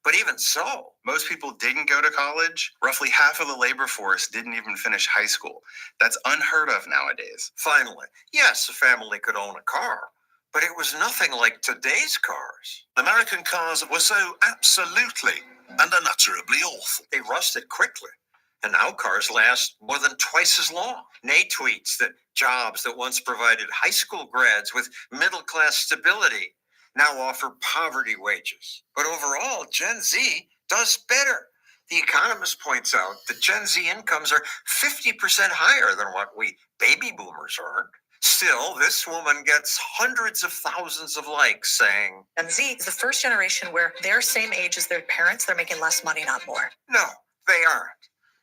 But even so, most people didn't go to college. Roughly half of the labor force didn't even finish high school. That's unheard of nowadays. Finally, yes, a family could own a car, but it was nothing like today's cars. American cars were so absolutely and unutterably awful. They rusted quickly, and now cars last more than twice as long. Nate tweets that jobs that once provided high school grads with middle-class stability now offer poverty wages. But overall, Gen Z does better. The Economist points out that Gen Z incomes are 50% higher than what we baby boomers earned. Still, this woman gets hundreds of thousands of likes saying, Gen Z is the first generation where they're same age as their parents. They're making less money, not more. no, they aren't.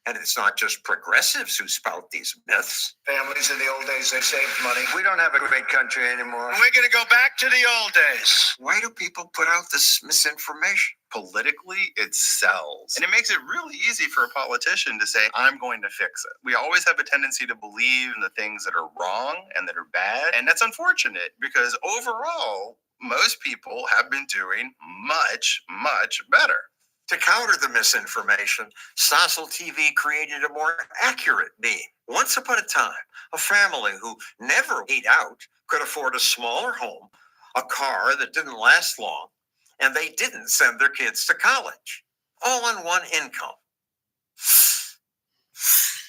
And it's not just progressives who spout these myths. Families in the old days, they saved money. We don't have a great country anymore. We're going to go back to the old days. Why do people put out this misinformation? Politically, it sells. And it makes it really easy for a politician to say, I'm going to fix it. We always have a tendency to believe in the things that are wrong and that are bad. And that's unfortunate because overall, most people have been doing much, much better. To counter the misinformation, Stossel TV created a more accurate meme. Once upon a time, a family who never ate out could afford a smaller home, a car that didn't last long, and they didn't send their kids to college, all on one income.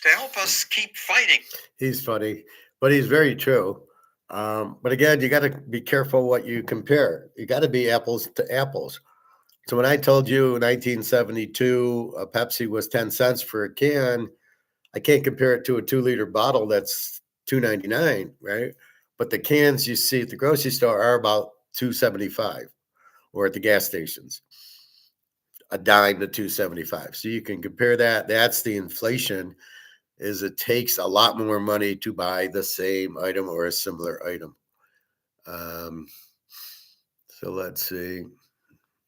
To help us keep fighting. He's funny, but he's very true. But again, you got to be careful what you compare. You got to be apples to apples. So when I told you in 1972, a Pepsi was 10 cents for a can, I can't compare it to a 2-liter bottle that's $2.99, right? But the cans you see at the grocery store are about $2.75, or at the gas stations, a dime to $2.75. So you can compare that. That's the inflation, is it takes a lot more money to buy the same item or a similar item. So let's see.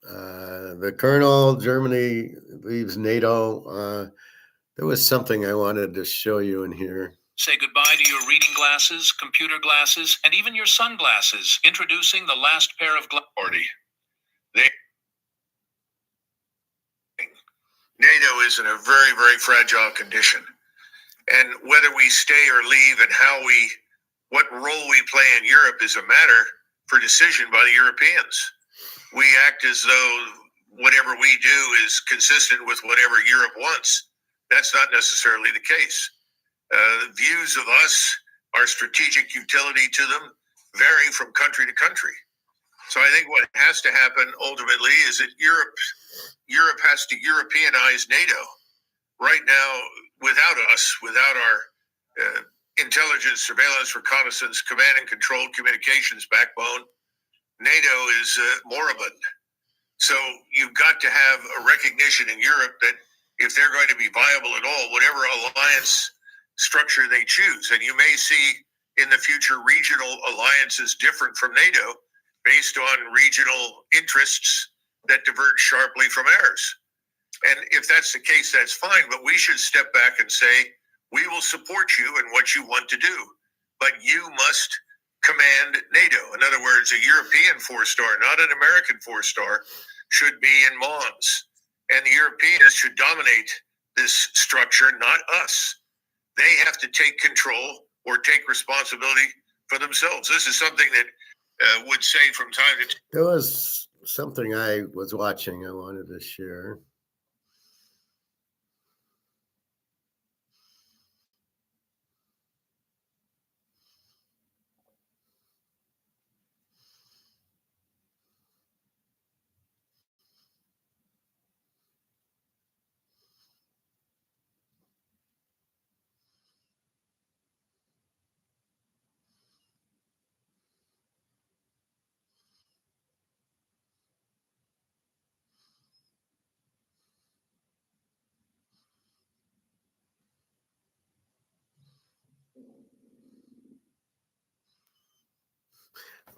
The Colonel, Germany leaves NATO. There was something I wanted to show you in here. Say goodbye to your reading glasses, computer glasses, and even your sunglasses. Introducing the last pair of glasses. NATO is in a very, very fragile condition. And whether we stay or leave and what role we play in Europe is a matter for decision by the Europeans. We act as though whatever we do is consistent with whatever Europe wants. That's not necessarily the case. The views of us, our strategic utility to them, vary from country to country. So I think what has to happen ultimately is that Europe has to Europeanize NATO. Right now, without us, without our intelligence, surveillance, reconnaissance, command and control, communications backbone, NATO is moribund. So you've got to have a recognition in Europe that if they're going to be viable at all, whatever alliance structure they choose, and you may see in the future regional alliances different from NATO based on regional interests that diverge sharply from ours. And if that's the case, that's fine, but we should step back and say, we will support you in what you want to do, but you must command NATO. In other words, a European four-star, not an American four-star, should be in Mons. And the Europeans should dominate this structure, not us. They have to take control or take responsibility for themselves. This is something that would say from time to time. There was something I was watching I wanted to share.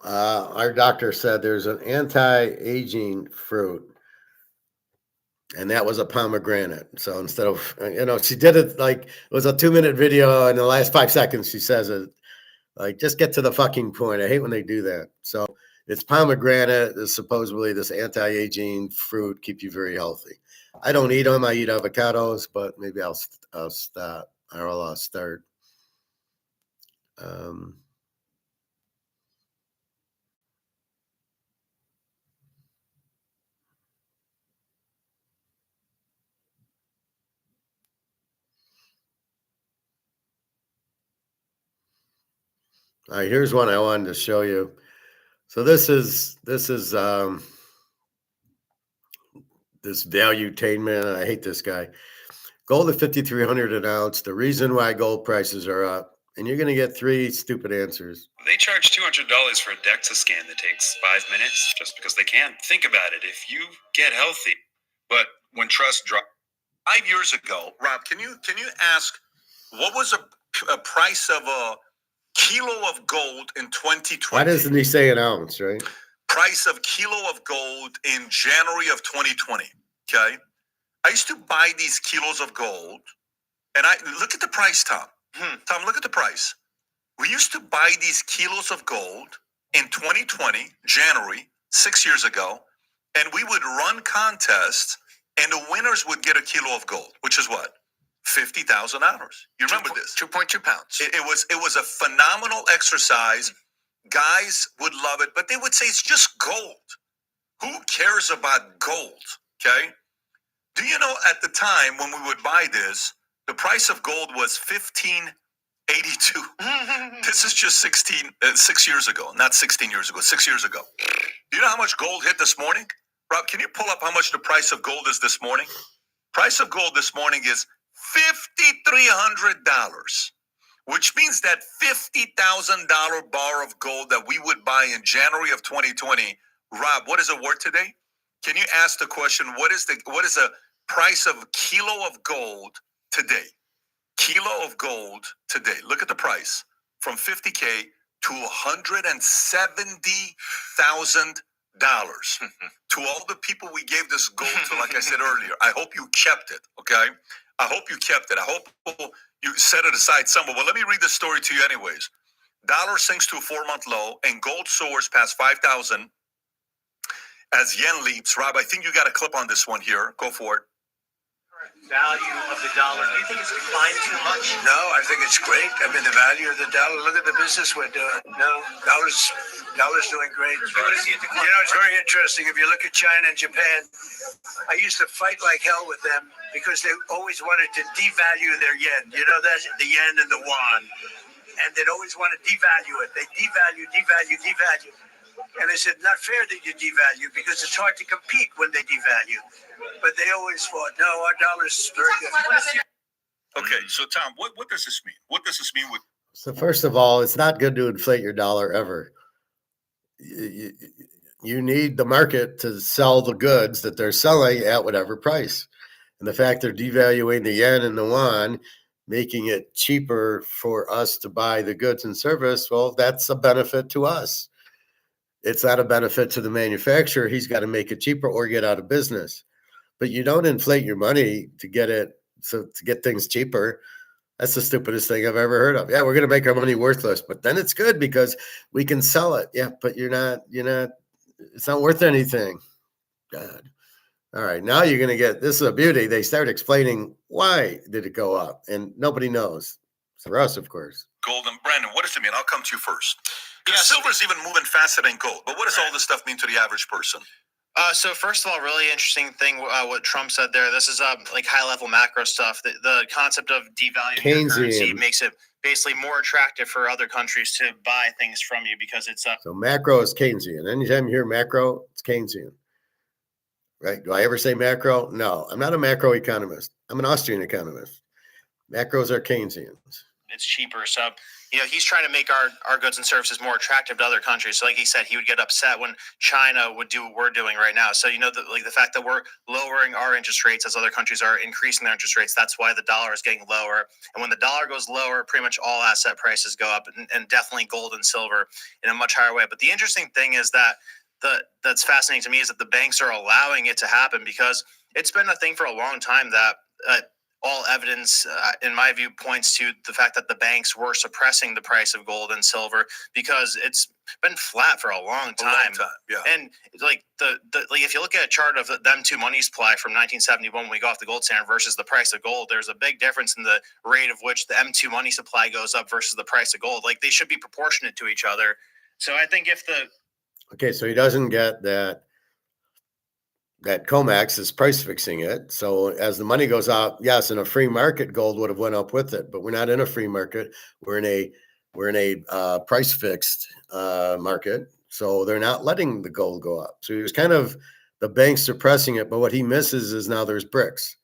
Our doctor said there's an anti-aging fruit, and that was a pomegranate. So instead of, she did it like it was a 2-minute video. In the last 5 seconds, she says it like, just get to the fucking point. I hate when they do that. So it's pomegranate is supposedly this anti-aging fruit, keep you very healthy. I don't eat them. I eat avocados, but maybe I'll stop or I'll start. All right, here's one I wanted to show you. So this is this valuetainment. I hate this guy. Gold at 5,300 an ounce. The reason why gold prices are up, and you're going to get 3 stupid answers. They charge $200 for a DEXA scan that takes 5 minutes just because they can. Think about it. If you get healthy, but when trust dropped 5 years ago, Rob, can you ask what was a price of a kilo of gold in 2020? Why doesn't he say an ounce, right? Price of kilo of gold in January of 2020. Okay. I used to buy these kilos of gold, and I look at the price, Tom. Tom, look at the price. We used to buy these kilos of gold in 2020, January, 6 years ago, and we would run contests, and the winners would get a kilo of gold, which is what? $50,000. You remember this? 2.2 pounds. It was a phenomenal exercise. Guys would love it, but they would say it's just gold. Who cares about gold? Okay. Do you know at the time when we would buy this, the price of gold was $15.82. This is just 6 years ago, not 16 years ago, 6 years ago. Do you know how much gold hit this morning? Rob, can you pull up how much the price of gold is this morning? Price of gold this morning is $5,300, which means that $50,000 bar of gold that we would buy in January of 2020. Rob, what is it worth today? Can you ask the question, what is the price of a kilo of gold today? Kilo of gold today. Look at the price from $50K to $170,000. To all the people we gave this gold to, like I said earlier, I hope you kept it. Okay. I hope you kept it. I hope you set it aside somewhere. Well, let me read the story to you anyways. Dollar sinks to a 4-month low and gold soars past 5,000 as yen leaps. Rob, I think you got a clip on this one here. Go for it. value of the dollar, do you think it's declined too much? No, I think it's great. I mean, the value of the dollar. Look at the business we're doing. No, dollar's doing great. You want to see it decline? You know, it's very interesting. If you look at China and Japan, I used to fight like hell with them because they always wanted to devalue their yen. You know, that's the yen and the yuan. And they'd always want to devalue it. They devalue. And I said, not fair that you devalue because it's hard to compete when they devalue. But they always fought, no, our dollar's very good. Okay, so Tom, what does this mean? What does this mean with? So first of all, it's not good to inflate your dollar ever. You need the market to sell the goods that they're selling at whatever price. And the fact they're devaluing the yen and the yuan, making it cheaper for us to buy the goods and service, well, that's a benefit to us. It's not a benefit to the manufacturer. He's got to make it cheaper or get out of business. But you don't inflate your money to get things cheaper. That's the stupidest thing I've ever heard of. Yeah, we're going to make our money worthless, but then it's good because we can sell it. Yeah, but it's not worth anything. God. All right, now you're going to get, this is a beauty. They start explaining why did it go up, and nobody knows. For us, of course. Gold and Brandon, what does it mean? I'll come to you first. Because silver's even moving faster than gold. But what does all this stuff mean to the average person? So first of all, really interesting thing what Trump said there. This is like high level macro stuff. The concept of devaluing your currency makes it basically more attractive for other countries to buy things from you because it's So macro is Keynesian. Anytime you hear macro, it's Keynesian. Right? Do I ever say macro? No, I'm not a macro economist. I'm an Austrian economist. Macros are Keynesians. It's cheaper. So, he's trying to make our goods and services more attractive to other countries. So like he said, he would get upset when China would do what we're doing right now. So, the fact that we're lowering our interest rates as other countries are increasing their interest rates, that's why the dollar is getting lower. And when the dollar goes lower, pretty much all asset prices go up and definitely gold and silver in a much higher way. But the interesting thing is that that's fascinating to me is that the banks are allowing it to happen because it's been a thing for a long time that all evidence, in my view, points to the fact that the banks were suppressing the price of gold and silver because it's been flat for a long time. Yeah. And like if you look at a chart of them two money supply from 1971 when we got off the gold standard versus the price of gold, there's a big difference in the rate of which the M2 money supply goes up versus the price of gold. Like they should be proportionate to each other. So I think okay, so he doesn't get that COMEX is price fixing it. So as the money goes up, yes, in a free market, gold would have went up with it, but we're not in a free market. We're in a price fixed market. So they're not letting the gold go up. So he was kind of the banks suppressing it. But what he misses is now there's BRICS.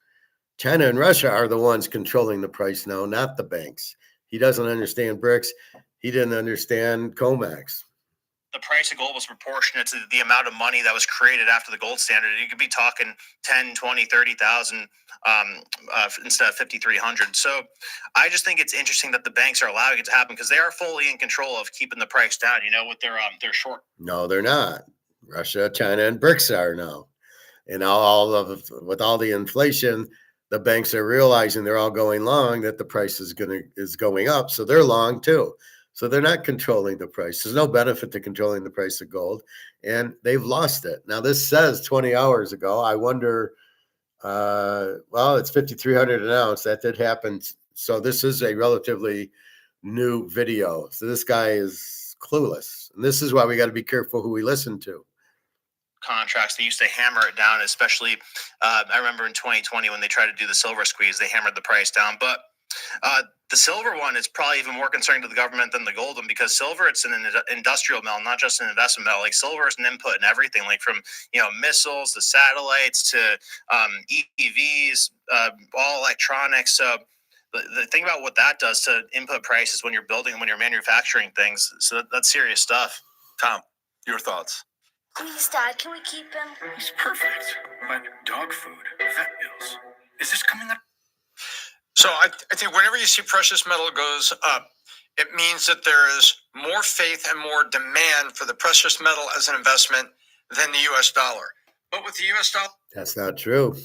China and Russia are the ones controlling the price now, not the banks. He doesn't understand BRICS. He didn't understand COMEX. The price of gold was proportionate to the amount of money that was created after the gold standard. You could be talking 10, 20, 30,000 instead of 5,300. So I just think it's interesting that the banks are allowing it to happen because they are fully in control of keeping the price down, with their short. No, they're not. Russia, China, and BRICS are now. And with all the inflation, the banks are realizing they're all going long that the price is going up. So they're long too. So they're not controlling the price. There's no benefit to controlling the price of gold, and they've lost it. Now, this says 20 hours ago. I wonder, it's 5,300 an ounce. That did happen. So this is a relatively new video. So this guy is clueless. And this is why we got to be careful who we listen to. Contracts, they used to hammer it down, especially I remember in 2020 when they tried to do the silver squeeze, they hammered the price down. But the silver one is probably even more concerning to the government than the gold one because silver, it's an industrial metal, not just an investment metal. Like silver is an input in everything, like from missiles to satellites to EVs, all electronics. So the thing about what that does to input prices when you're building, when you're manufacturing things, so that's serious stuff. Tom, your thoughts? Please, Dad, can we keep him? He's perfect. But dog food, vet bills. Is this coming up? So I think whenever you see precious metal goes up, it means that there is more faith and more demand for the precious metal as an investment than the U.S. dollar. But with the U.S. dollar, that's not true.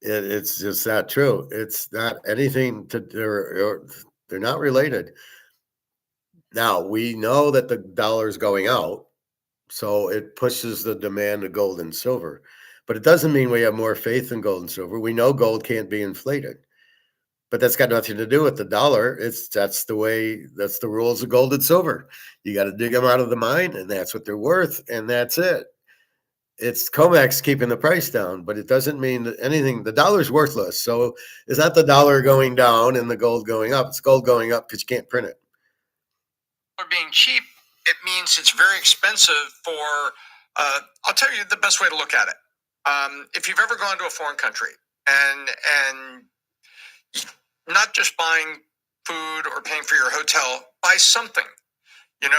It's just not true. It's not anything they're not related. Now we know that the dollar is going out, so it pushes the demand of gold and silver. But it doesn't mean we have more faith in gold and silver. We know gold can't be inflated, but that's got nothing to do with the dollar. That's the rules of gold and silver. You got to dig them out of the mine, and that's what they're worth, and that's it. It's COMEX keeping the price down, but it doesn't mean that anything. The dollar's worthless, so it's not the dollar going down and the gold going up. It's gold going up because you can't print it. Or being cheap, it means it's very expensive for. I'll tell you the best way to look at it. If you've ever gone to a foreign country and not just buying food or paying for your hotel, buy something. You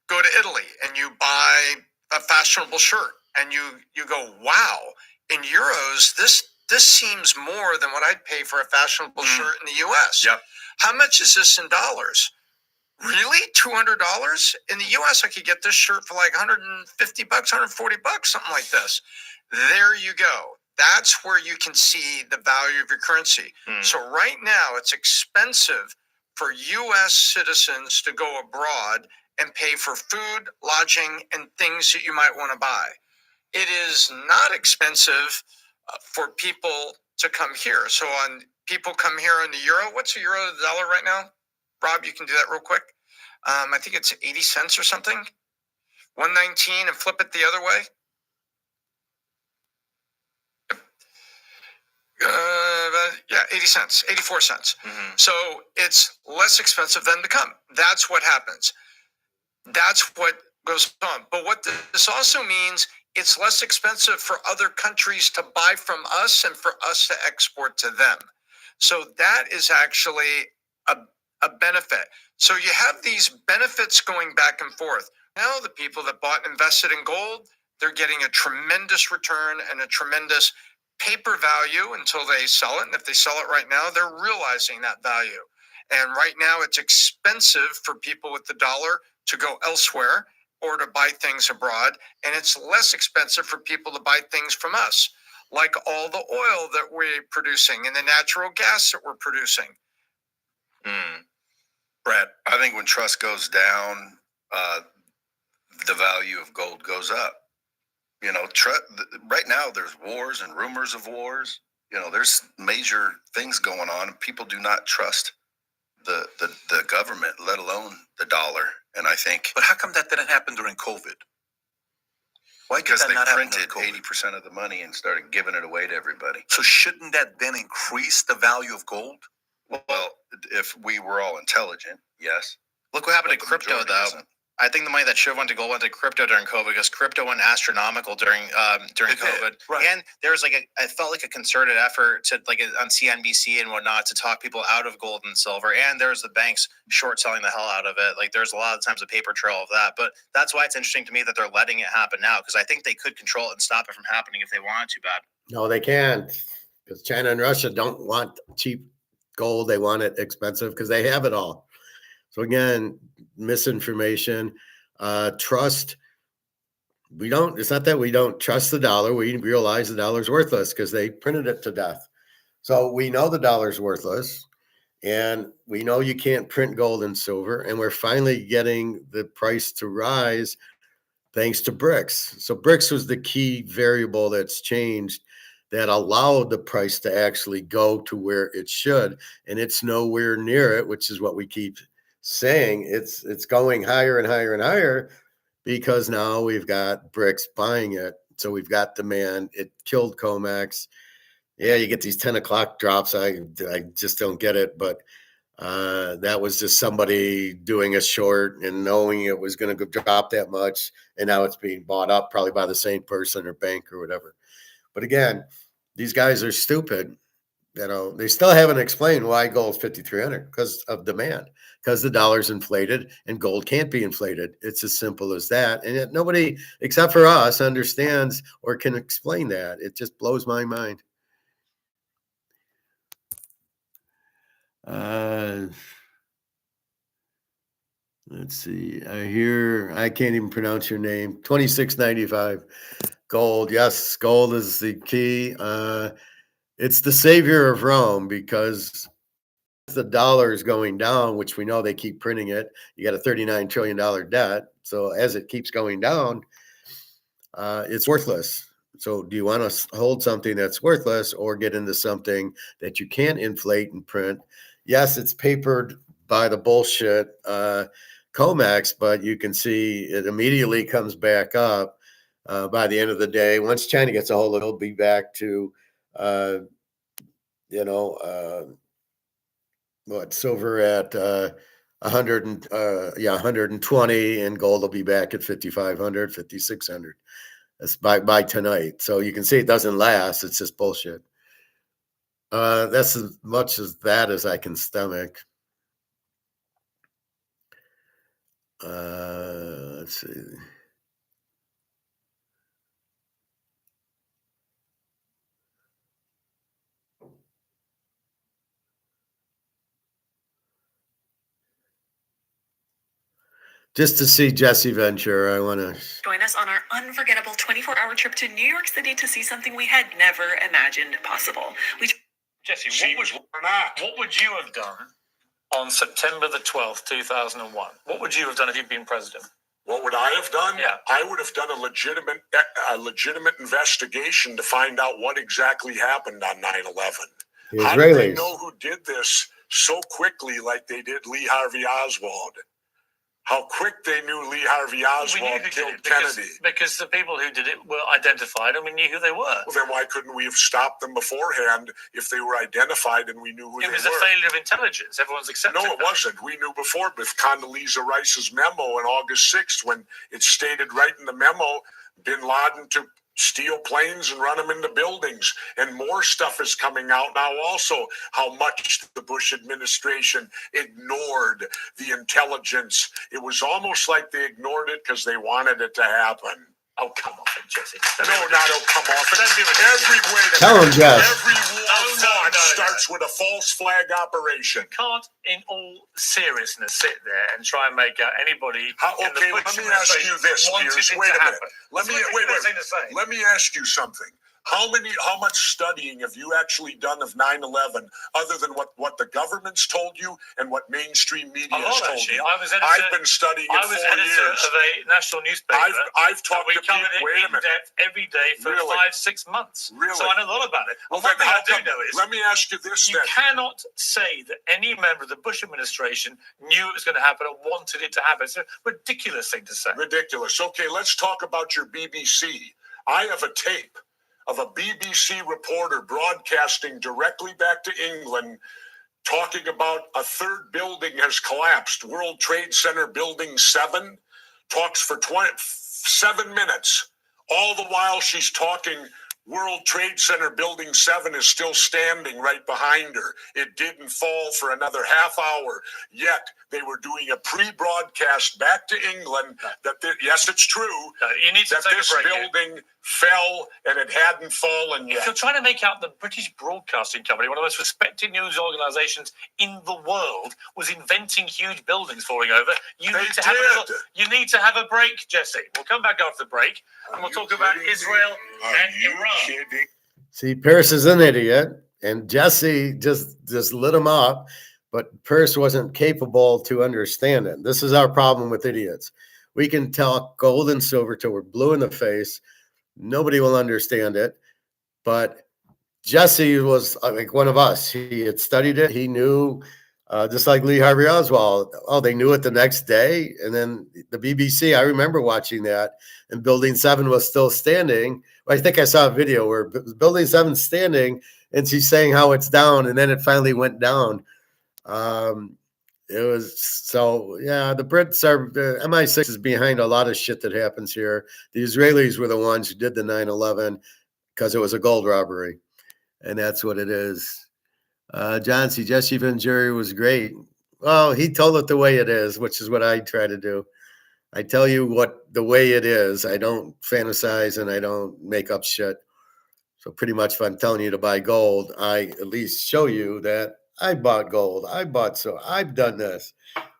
go to Italy and you buy a fashionable shirt and you go, wow, in euros, this seems more than what I'd pay for a fashionable shirt in the US. Yep. How much is this in dollars? Really? $200? In the US, I could get this shirt for like $150, $140, something like this. There you go. That's where you can see the value of your currency. So right now, it's expensive for US citizens to go abroad and pay for food, lodging, and things that you might want to buy. It is not expensive for people to come here. So people come here on the euro. What's the euro to the dollar right now? Rob, you can do that real quick. I think it's 80 cents or something. 119 and flip it the other way. 80 cents, 84 cents. So it's less expensive than to come. That's what happens. That's what goes on. But what this also means, it's less expensive for other countries to buy from us and for us to export to them. So that is actually a benefit. So you have these benefits going back and forth. Now the people that bought and invested in gold, they're getting a tremendous return and a tremendous paper value until they sell it. And if they sell it right now, they're realizing that value. And right now it's expensive for people with the dollar to go elsewhere or to buy things abroad. And it's less expensive for people to buy things from us, like all the oil that we're producing and the natural gas that we're producing. Brad, I think when trust goes down, the value of gold goes up. Right now there's wars and rumors of wars. There's major things going on, and people do not trust the government, let alone the dollar. And I think, but how come that didn't happen during COVID? Why? Because they printed 80% of the money and started giving it away to everybody. So shouldn't that then increase the value of gold? Well, if we were all intelligent, yes. Look what happened to crypto, though. Isn't. I think the money that should have went to gold went to crypto during COVID, because crypto went astronomical during COVID. Right. And there was I felt like a concerted effort to on CNBC and whatnot to talk people out of gold and silver. And there's the banks short selling the hell out of it. There's a lot of times a paper trail of that. But that's why it's interesting to me that they're letting it happen now, because I think they could control it and stop it from happening if they wanted to bad. No, they can't, because China and Russia don't want cheap gold. They want it expensive because they have it all. So again, misinformation, trust. It's not that we don't trust the dollar. We realize the dollar's worthless because they printed it to death. So we know the dollar's worthless, and we know you can't print gold and silver. And we're finally getting the price to rise thanks to BRICS. So BRICS was the key variable that's changed, that allowed the price to actually go to where it should. And it's nowhere near it, which is what we keep saying. It's going higher and higher and higher because now we've got BRICS buying it. So we've got demand. It killed COMEX. Yeah, you get these 10 o'clock drops. I just don't get it. But that was just somebody doing a short and knowing it was going to drop that much. And now it's being bought up probably by the same person or bank or whatever. But again, these guys are stupid. They still haven't explained why gold's 5,300, because of demand, because the dollar's inflated and gold can't be inflated. It's as simple as that. And yet nobody except for us understands or can explain that. It just blows my mind. Let's see. I can't even pronounce your name. 2695. Gold. Yes, gold is the key. It's the savior of Rome, because the dollar is going down, which we know they keep printing it. You got a $39 trillion debt. So as it keeps going down, it's worthless. So do you want to hold something that's worthless or get into something that you can inflate and print? Yes, it's papered by the bullshit COMEX, but you can see it immediately comes back up by the end of the day. Once China gets a hold of it, it'll be back to, uh, you know, silver at 100 and 120, and gold will be back at 5,500, 5,600. That's by tonight. So you can see it doesn't last. It's just bullshit. That's as much as that as I can stomach. Let's see. Just to see Jesse Ventura, I want to Join us on our unforgettable 24-hour trip to New York City to see something we had never imagined possible. Jesse, what would you have done on September the 12th, 2001? What would you have done if you'd been president? What would I have done? Yeah. I would have done a legitimate investigation to find out what exactly happened on 9/11. The How did they Israelis. know who did this so quickly like they did Lee Harvey Oswald? How quick they knew Lee Harvey Oswald killed Kennedy. Because the people who did it were identified and we knew who they were. Well, then why couldn't we have stopped them beforehand if they were identified and we knew who they were? It was a failure of intelligence. Everyone's accepted No, it wasn't. We knew before with Condoleezza Rice's memo on August 6th when it stated right in the memo, bin Laden to steal planes and run them into buildings. And more stuff is coming out now also, how much the Bush administration ignored the intelligence. It was almost like they ignored it because they wanted it to happen. Oh, come off it, Jesse. No, not come off it. Every way to Tell him, Jeff. Every war fought starts with a false flag operation. You can't, in all seriousness, sit there and try and make out anybody. Okay, let me ask you this, Piers. Wait a minute. Let me ask you something. How much studying have you actually done of 9/11 other than what the government's told you and what mainstream media has told you? I've been studying it 4 years. I was editor of a national newspaper. I've talked to people. Wait a minute. Depth every day for 5-6 months. Really? So I know a lot about it. Well, one thing I do know is, let me ask you this: you cannot say that any member of the Bush administration knew it was going to happen or wanted it to happen. It's a ridiculous thing to say. Ridiculous. Okay, let's talk about your BBC. I have a tape of a BBC reporter broadcasting directly back to England talking about a third building has collapsed. World Trade Center Building 7 talks for 7 minutes. All the while she's talking, World Trade Center Building 7 is still standing right behind her. It didn't fall for another half hour. Yet they were doing a pre-broadcast back to England that yes, it's true. You need to that take this a break building fell and it hadn't fallen yet. If you're trying to make out the British Broadcasting Company, one of the most respected news organisations in the world, was inventing huge buildings falling over, you need to have a break, Jesse. We'll come back after the break and we'll talk about Israel and Iran. See, Pierce is an idiot, and Jesse just lit him up, but Pierce wasn't capable to understand it. This is our problem with idiots. We can talk gold and silver till we're blue in the face. Nobody will understand it, but Jesse was like one of us. He had studied it. He knew, just like Lee Harvey Oswald. Oh, they knew it the next day. And then the BBC, I remember watching that, and Building 7 was still standing. I think I saw a video where Building 7's standing, and she's saying how it's down, and then it finally went down. It was so, yeah, the Brits are, the MI6 is behind a lot of shit that happens here. The Israelis were the ones who did the 9/11 because it was a gold robbery. And that's what it is. John C. Jesse Ventura was great. Well, he told it the way it is, which is what I try to do. I tell you what the way it is. I don't fantasize and I don't make up shit. So pretty much if I'm telling you to buy gold, I at least show you that I bought gold. I've done this.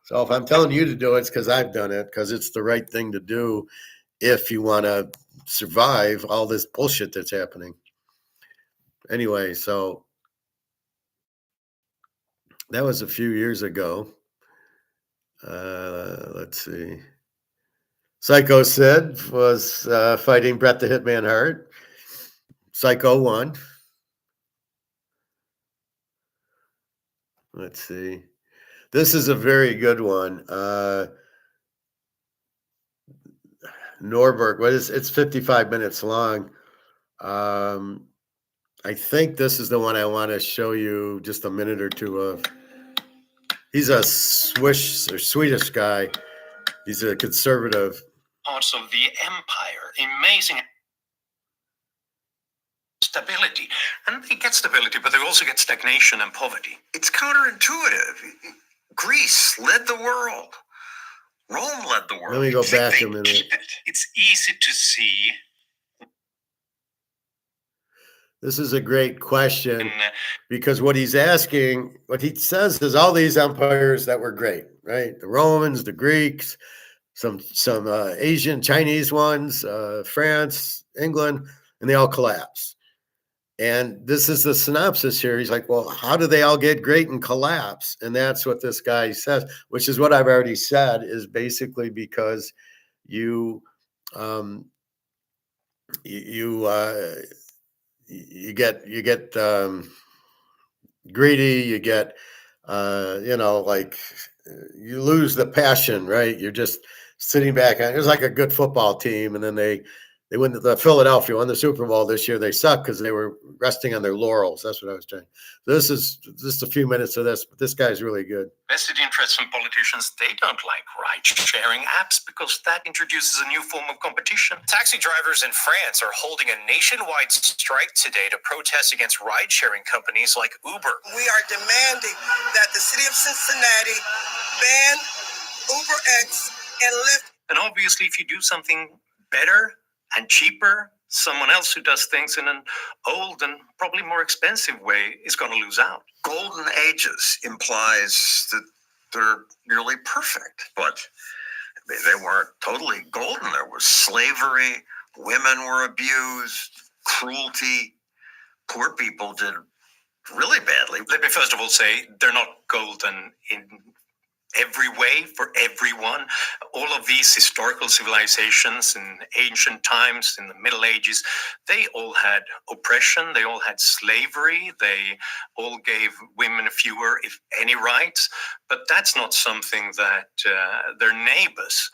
So if I'm telling you to do it, it's because I've done it, because it's the right thing to do if you want to survive all this bullshit that's happening. Anyway, so that was a few years ago. Let's see. Psycho Sid was fighting Bret the Hitman Hart. Psycho 1. Let's see. This is a very good one. Norberg, it's 55 minutes long. I think this is the one I want to show you just a minute or two of. He's a Swiss or Swedish guy. He's a conservative. Parts of the empire, amazing stability. And they get stability, but they also get stagnation and poverty. It's counterintuitive. Greece led the world. Rome led the world. Let me go back a minute. Keep it. It's easy to see. This is a great question because what he's asking, what he says is all these empires that were great, right? The Romans, the Greeks, some Asian, Chinese ones, France, England, and they all collapse. And this is the synopsis here. He's like, well, how do they all get great and collapse? And that's what this guy says, which is what I've already said, is basically because you get greedy, you get like you lose the passion, right? You're just sitting back. It was like a good football team, and then they win the Philadelphia won the Super Bowl this year. They suck because they were resting on their laurels. That's what I was trying. This is just a few minutes of this, but this guy's really good. Vested interests from politicians, they don't like ride-sharing apps because that introduces a new form of competition. Taxi drivers in France are holding a nationwide strike today to protest against ride-sharing companies like Uber. We are demanding that the city of Cincinnati ban UberX and Lyft. And obviously, if you do something better and cheaper, someone else who does things in an old and probably more expensive way is going to lose out. Golden ages implies that they're nearly perfect, but they weren't totally golden. There was slavery, women were abused, cruelty. Poor people did really badly. Let me first of all say they're not golden in every way for everyone. All of these historical civilizations in ancient times, in the Middle Ages, they all had oppression, they all had slavery, they all gave women fewer, if any, rights. But that's not something that their neighbors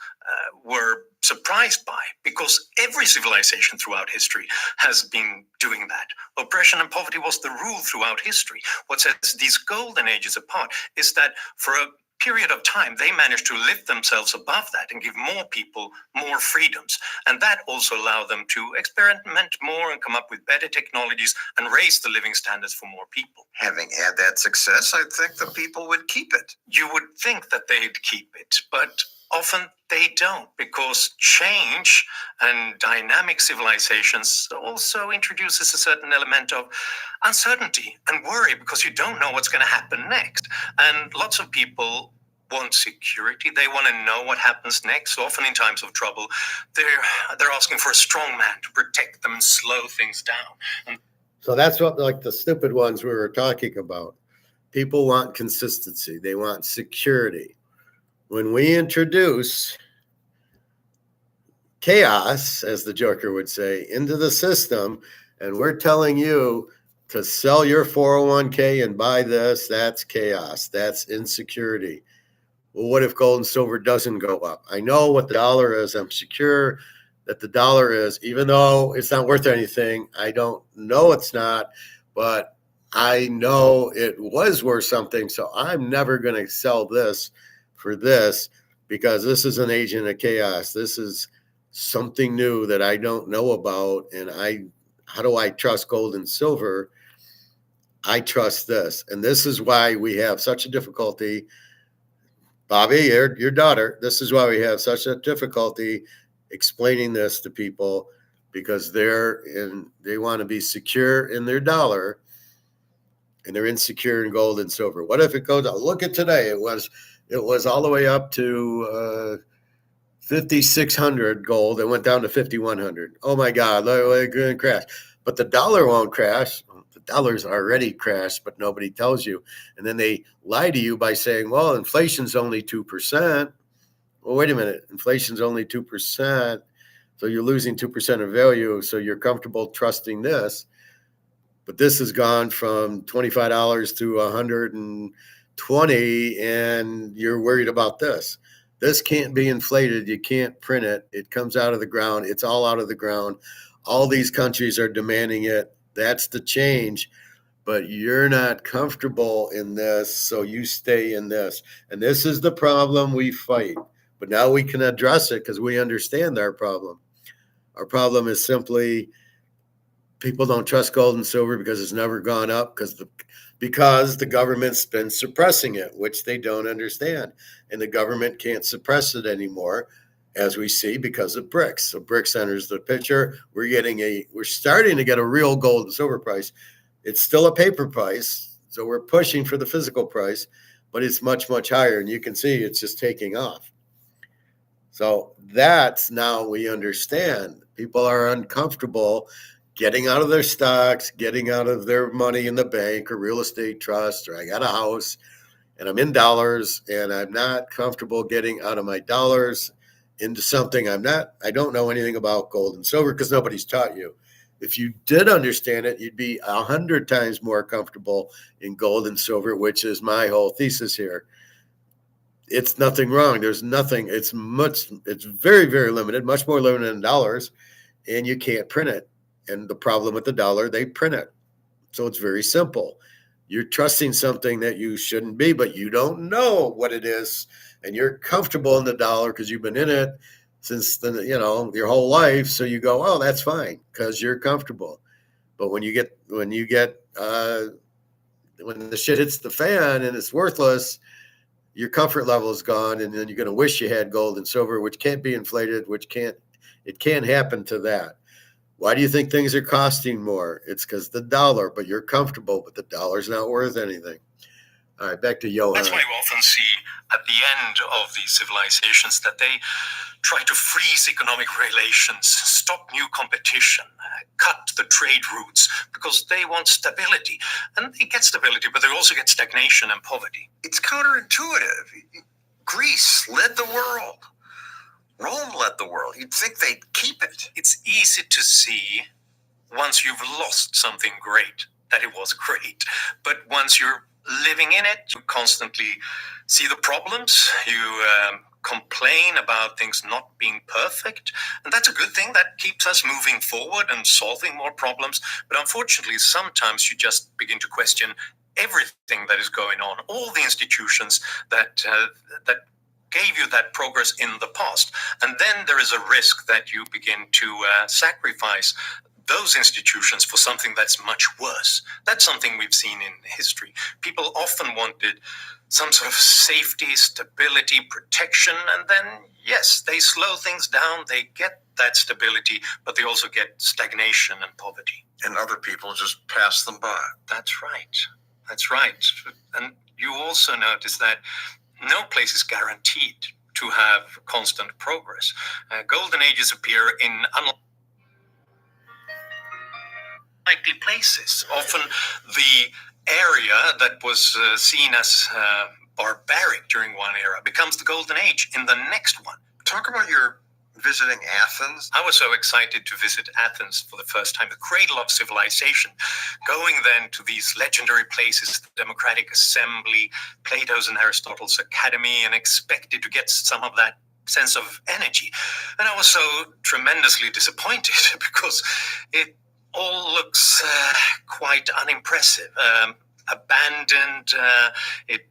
were surprised by, because every civilization throughout history has been doing that. Oppression and poverty was the rule throughout history. What sets these golden ages apart is that for a period of time, they managed to lift themselves above that and give more people more freedoms. And that also allowed them to experiment more and come up with better technologies and raise the living standards for more people. Having had that success, I think the people would keep it. You would think that they'd keep it, but often they don't, because change and dynamic civilizations also introduces a certain element of uncertainty and worry, because you don't know what's going to happen next. And lots of people want security. They want to know what happens next. So often in times of trouble, they're asking for a strong man to protect them and slow things down. And so that's what, like the stupid ones we were talking about. People want consistency. They want security. When we introduce chaos, as the Joker would say, into the system, and we're telling you to sell your 401k and buy this, that's chaos. That's insecurity. Well, what if gold and silver doesn't go up? I know what the dollar is. I'm secure that the dollar is, even though it's not worth anything. I don't know it's not, but I know it was worth something. So I'm never going to sell this for this, because this is an agent of chaos. This is something new that I don't know about. And how do I trust gold and silver? I trust this. And this is why we have such a difficulty. Bobby, your daughter, this is why we have such a difficulty explaining this to people, because they want to be secure in their dollar and they're insecure in gold and silver. What if it goes, look at today, it was all the way up to 5,600 gold and went down to 5,100. Oh my God, it's going to crash. But the dollar won't crash. The dollar's already crashed, but nobody tells you. And then they lie to you by saying, well, inflation's only 2%. Well, wait a minute. Inflation's only 2%. So you're losing 2% of value. So you're comfortable trusting this. But this has gone from $25 to $120, and you're worried about this. This can't be inflated. You can't print it. It comes out of the ground. It's all out of the ground. All these countries are demanding it. That's the change. But you're not comfortable in this, so you stay in this. And this is the problem we fight. But now we can address it because we understand our problem. Our problem is simply people don't trust gold and silver because it's never gone up because the government's been suppressing it, which they don't understand. And the government can't suppress it anymore, as we see, because of BRICS. So BRICS enters the picture. We're starting to get a real gold and silver price. It's still a paper price, so we're pushing for the physical price, but it's much, much higher. And you can see it's just taking off. So that's now we understand. People are uncomfortable getting out of their stocks, getting out of their money in the bank or real estate trust, or I got a house and I'm in dollars and I'm not comfortable getting out of my dollars into something I don't know anything about gold and silver because nobody's taught you. If you did understand it, you'd be 100 times more comfortable in gold and silver, which is my whole thesis here. It's nothing wrong. There's nothing. It's very, very limited, much more limited than dollars, and you can't print it. And the problem with the dollar, they print it. So it's very simple. You're trusting something that you shouldn't be, but you don't know what it is, and you're comfortable in the dollar because you've been in it since your whole life. So you go, oh, that's fine because you're comfortable. But when the shit hits the fan and it's worthless, your comfort level is gone, and then you're going to wish you had gold and silver, which can't be inflated, it can't happen to that. Why do you think things are costing more? It's because the dollar, but you're comfortable, but the dollar's not worth anything. All right, back to Johan. That's why we often see at the end of these civilizations that they try to freeze economic relations, stop new competition, cut the trade routes, because they want stability. And they get stability, but they also get stagnation and poverty. It's counterintuitive. Greece led the world. Rome led the world. You'd think they'd keep it. It's easy to see once you've lost something great that it was great. But once you're living in it, you constantly see the problems. You complain about things not being perfect. And that's a good thing. That keeps us moving forward and solving more problems. But unfortunately, sometimes you just begin to question everything that is going on, all the institutions that gave you that progress in the past. And then there is a risk that you begin to sacrifice those institutions for something that's much worse. That's something we've seen in history. People often wanted some sort of safety, stability, protection, and then, yes, they slow things down, they get that stability, but they also get stagnation and poverty. And other people just pass them by. That's right. That's right. And you also notice that no place is guaranteed to have constant progress. Golden ages appear in unlikely places. Often the area that was seen as barbaric during one era becomes the golden age in the next one. Talk about your visiting Athens. I was so excited to visit Athens for the first time, the cradle of civilization. Going then to these legendary places, the Democratic Assembly, Plato's and Aristotle's Academy, and expected to get some of that sense of energy. And I was so tremendously disappointed because it all looks quite unimpressive, abandoned. It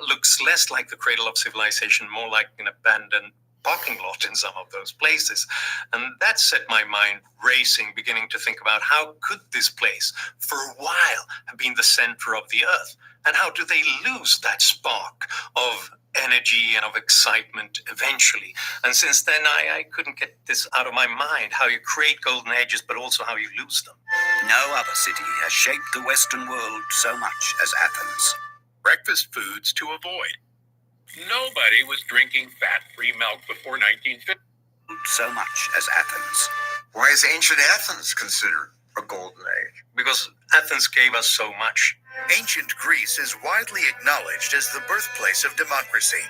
looks less like the cradle of civilization, more like an abandoned parking lot in some of those places. And that set my mind racing, beginning to think about how could this place for a while have been the center of the earth? And how do they lose that spark of energy and of excitement eventually? And since then, I couldn't get this out of my mind, how you create golden ages, but also how you lose them. No other city has shaped the Western world so much as Athens. Breakfast foods to avoid. Nobody was drinking fat-free milk before 1950. So much as Athens. Why is ancient Athens considered a golden age? Because Athens gave us so much. Ancient Greece is widely acknowledged as the birthplace of democracy.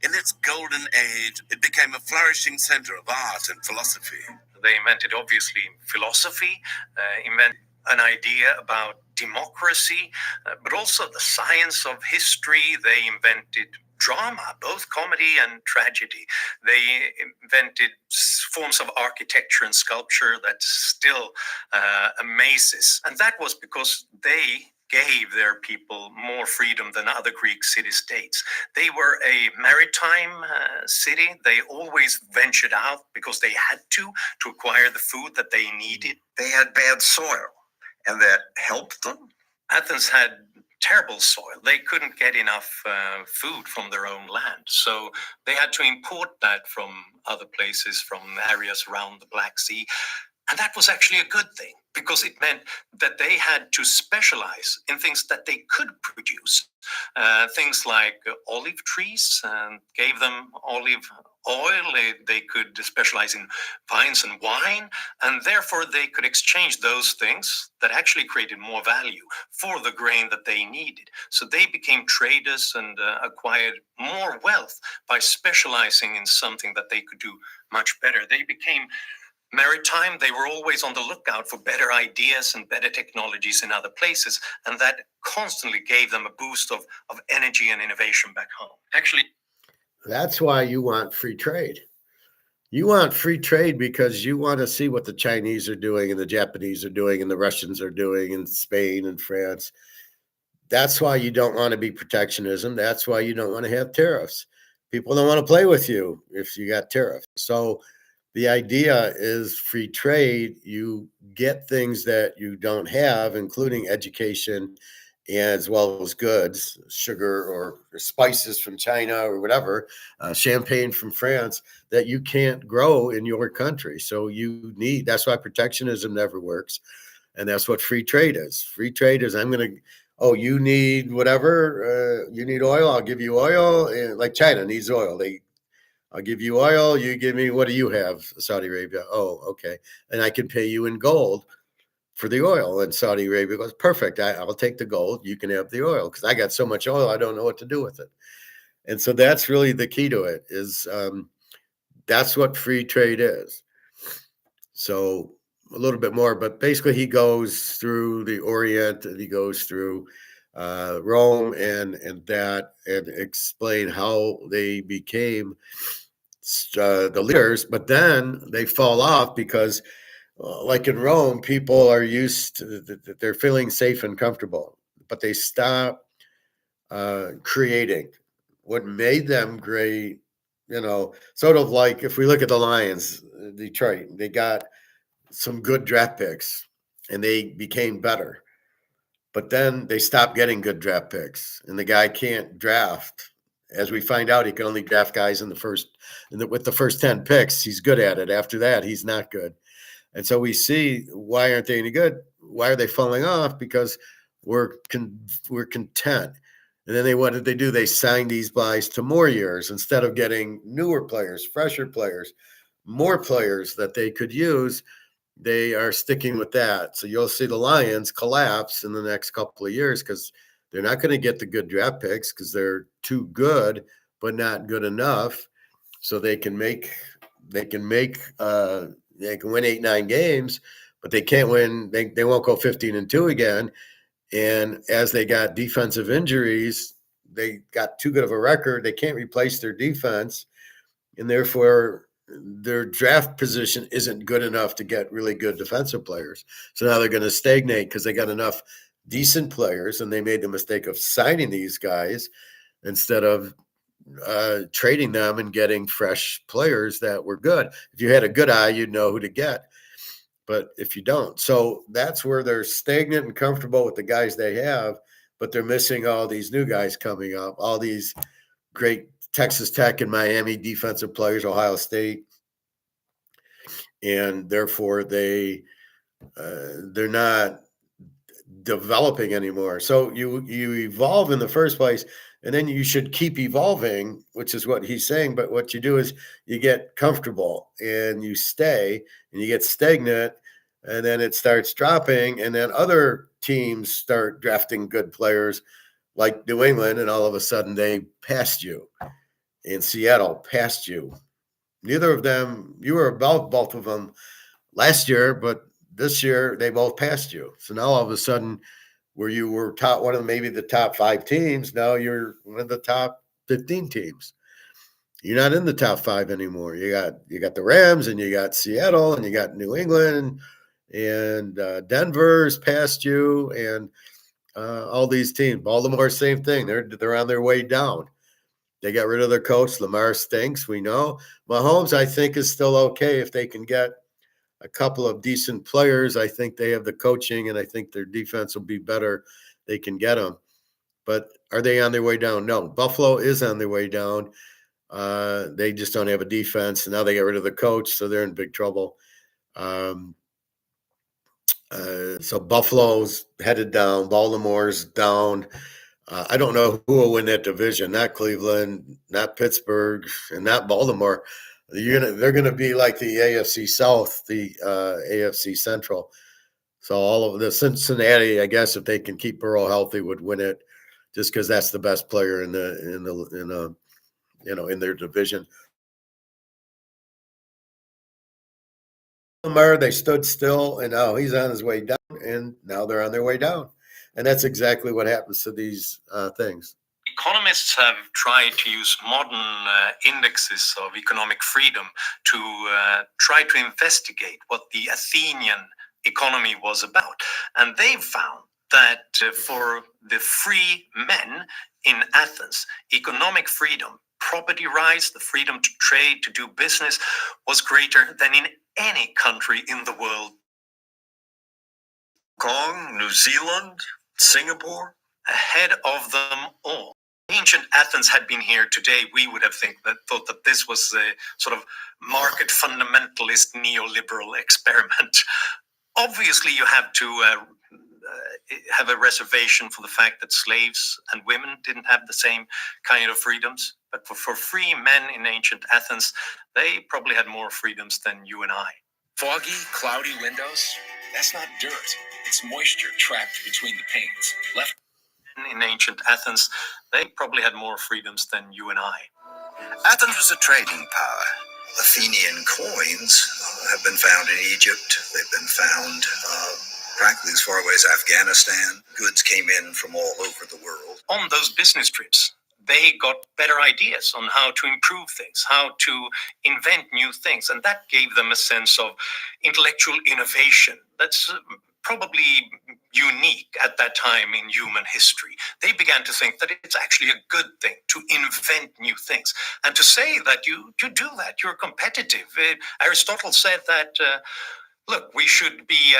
In its golden age, it became a flourishing center of art and philosophy. They invented, obviously, philosophy, an idea about democracy, but also the science of history. They invented drama, both comedy and tragedy. They invented forms of architecture and sculpture that still amazes. And that was because they gave their people more freedom than other Greek city-states. They were a maritime city. They always ventured out because they had to acquire the food that they needed. They had bad soil, and that helped them. Athens had terrible soil. They couldn't get enough food from their own land. So they had to import that from other places, from areas around the Black Sea. And that was actually a good thing, because it meant that they had to specialize in things that they could produce. Things like olive trees, gave them olive oil. They could specialize in vines and wine, and therefore they could exchange those things that actually created more value for the grain that they needed. So they became traders and acquired more wealth by specializing in something that they could do much better. They became maritime. They were always on the lookout for better ideas and better technologies in other places, and that constantly gave them a boost of energy and innovation back home. Actually, that's why you want free trade. You want free trade because you want to see what the Chinese are doing and the Japanese are doing and the Russians are doing in Spain and France. That's why you don't want to be protectionism. That's why you don't want to have tariffs. People don't want to play with you if you got tariffs. So the idea is free trade. You get things that you don't have, including education, as well as goods, sugar or spices from China or whatever, champagne from France, that you can't grow in your country. So you need, that's why protectionism never works. And that's what free trade is. Free trade is, I'm going to, oh, you need whatever, you need oil, I'll give you oil. Like China needs oil. I'll give you oil, you give me, what do you have, Saudi Arabia? Oh, okay. And I can pay you in gold for the oil. And Saudi Arabia goes, perfect. I'll take the gold. You can have the oil because I got so much oil, I don't know what to do with it. And so that's really the key to it is that's what free trade is. So a little bit more, but basically he goes through the Orient and he goes through Rome and explain how they became the leaders, but then they fall off because like in Rome, people are used to they're feeling safe and comfortable, but they stop creating what made them great. Sort of like if we look at the Lions, Detroit, they got some good draft picks and they became better, but then they stopped getting good draft picks, and the guy can't draft. As we find out, he can only draft guys in the first, with the first 10 picks. He's good at it. After that, he's not good. And so we see, why aren't they any good? Why are they falling off? Because we're content. And then what did they do? They signed these guys to more years instead of getting newer players, fresher players, more players that they could use. They are sticking with that. So you'll see the Lions collapse in the next couple of years because they're not going to get the good draft picks because they're too good, but not good enough. So they can win 8-9 games, but they can't win. They won't go 15-2 again. And as they got defensive injuries, they got too good of a record. They can't replace their defense, and therefore their draft position isn't good enough to get really good defensive players. So now they're going to stagnate because they got enough decent players, and they made the mistake of signing these guys instead of trading them and getting fresh players that were good. If you had a good eye, you'd know who to get. But if you don't, so that's where they're stagnant and comfortable with the guys they have, but they're missing all these new guys coming up, all these great Texas Tech and Miami defensive players, Ohio State, and therefore they're not developing anymore. So you evolve in the first place, and then you should keep evolving, which is what he's saying. But what you do is you get comfortable and you stay and you get stagnant, and then it starts dropping, and then other teams start drafting good players like New England, and all of a sudden they passed you. And Seattle passed you. Neither of them, you were above both of them last year, but this year they both passed you. So now all of a sudden, where you were top one of maybe the top 5 teams, now you're one of the top 15 teams. You're not in the top 5 anymore. You got the Rams, and you got Seattle, and you got New England, and Denver's past you, and all these teams. Baltimore, same thing. They're on their way down. They got rid of their coach. Lamar stinks, we know. Mahomes, I think, is still okay if they can get a couple of decent players. I think they have the coaching, and I think their defense will be better. They can get them. But are they on their way down? No. Buffalo is on their way down. They just don't have a defense, and now they got rid of the coach, so they're in big trouble. So Buffalo's headed down. Baltimore's down. I don't know who will win that division. Not Cleveland, not Pittsburgh, and not Baltimore. They're gonna be like the AFC South, the AFC Central. So all of the Cincinnati, I guess, if they can keep Burrow healthy, would win it, just because that's the best player in their division. Lamar, they stood still, and now he's on his way down, and now they're on their way down. And that's exactly what happens to these things. Economists have tried to use modern indexes of economic freedom to try to investigate what the Athenian economy was about. And they've found that for the free men in Athens, economic freedom, property rights, the freedom to trade, to do business, was greater than in any country in the world. Kong, New Zealand, Singapore, ahead of them all. Ancient Athens had been here today, we would have thought that this was a sort of market fundamentalist neoliberal experiment. Obviously, you have to have a reservation for the fact that slaves and women didn't have the same kind of freedoms. But for free men in ancient Athens, they probably had more freedoms than you and I. Foggy, cloudy windows? That's not dirt. It's moisture trapped between the panes. Left in ancient Athens, they probably had more freedoms than you and I. Athens was a trading power. Athenian coins have been found in Egypt. They've been found practically as far away as Afghanistan. Goods came in from all over the world. On those business trips, they got better ideas on how to improve things, how to invent new things. And that gave them a sense of intellectual innovation that's probably unique at that time in human history. They began to think that it's actually a good thing to invent new things and to say that you do that, you're competitive. Aristotle said that, look, we should be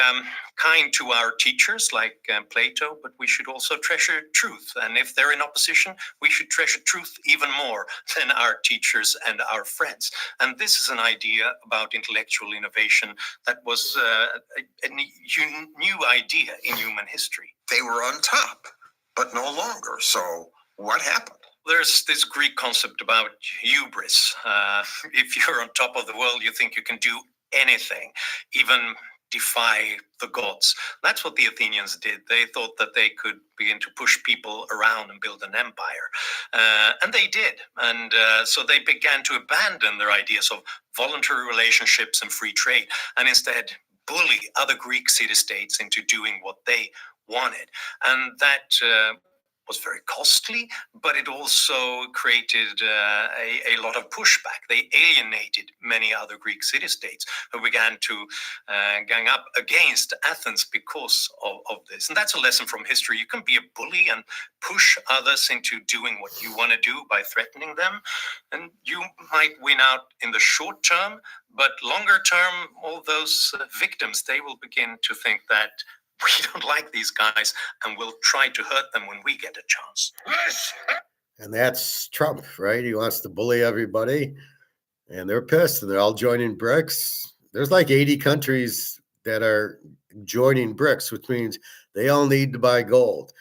kind to our teachers like Plato, but we should also treasure truth. And if they're in opposition, we should treasure truth even more than our teachers and our friends. And this is an idea about intellectual innovation that was a new idea in human history. They were on top, but no longer. So what happened? There's this Greek concept about hubris. If you're on top of the world, you think you can do anything, even defy the gods. That's what the Athenians did. They thought that they could begin to push people around and build an empire. And they did. And so they began to abandon their ideas of voluntary relationships and free trade, and instead bully other Greek city-states into doing what they wanted. And that was very costly, but it also created a lot of pushback. They alienated many other Greek city-states who began to gang up against Athens because of this. And that's a lesson from history. You can be a bully and push others into doing what you want to do by threatening them, and you might win out in the short term, but longer term, all those victims, they will begin to think that we don't like these guys, and we'll try to hurt them when we get a chance. And that's Trump, right? He wants to bully everybody, and they're pissed, and they're all joining BRICS. There's like 80 countries that are joining BRICS, which means they all need to buy gold.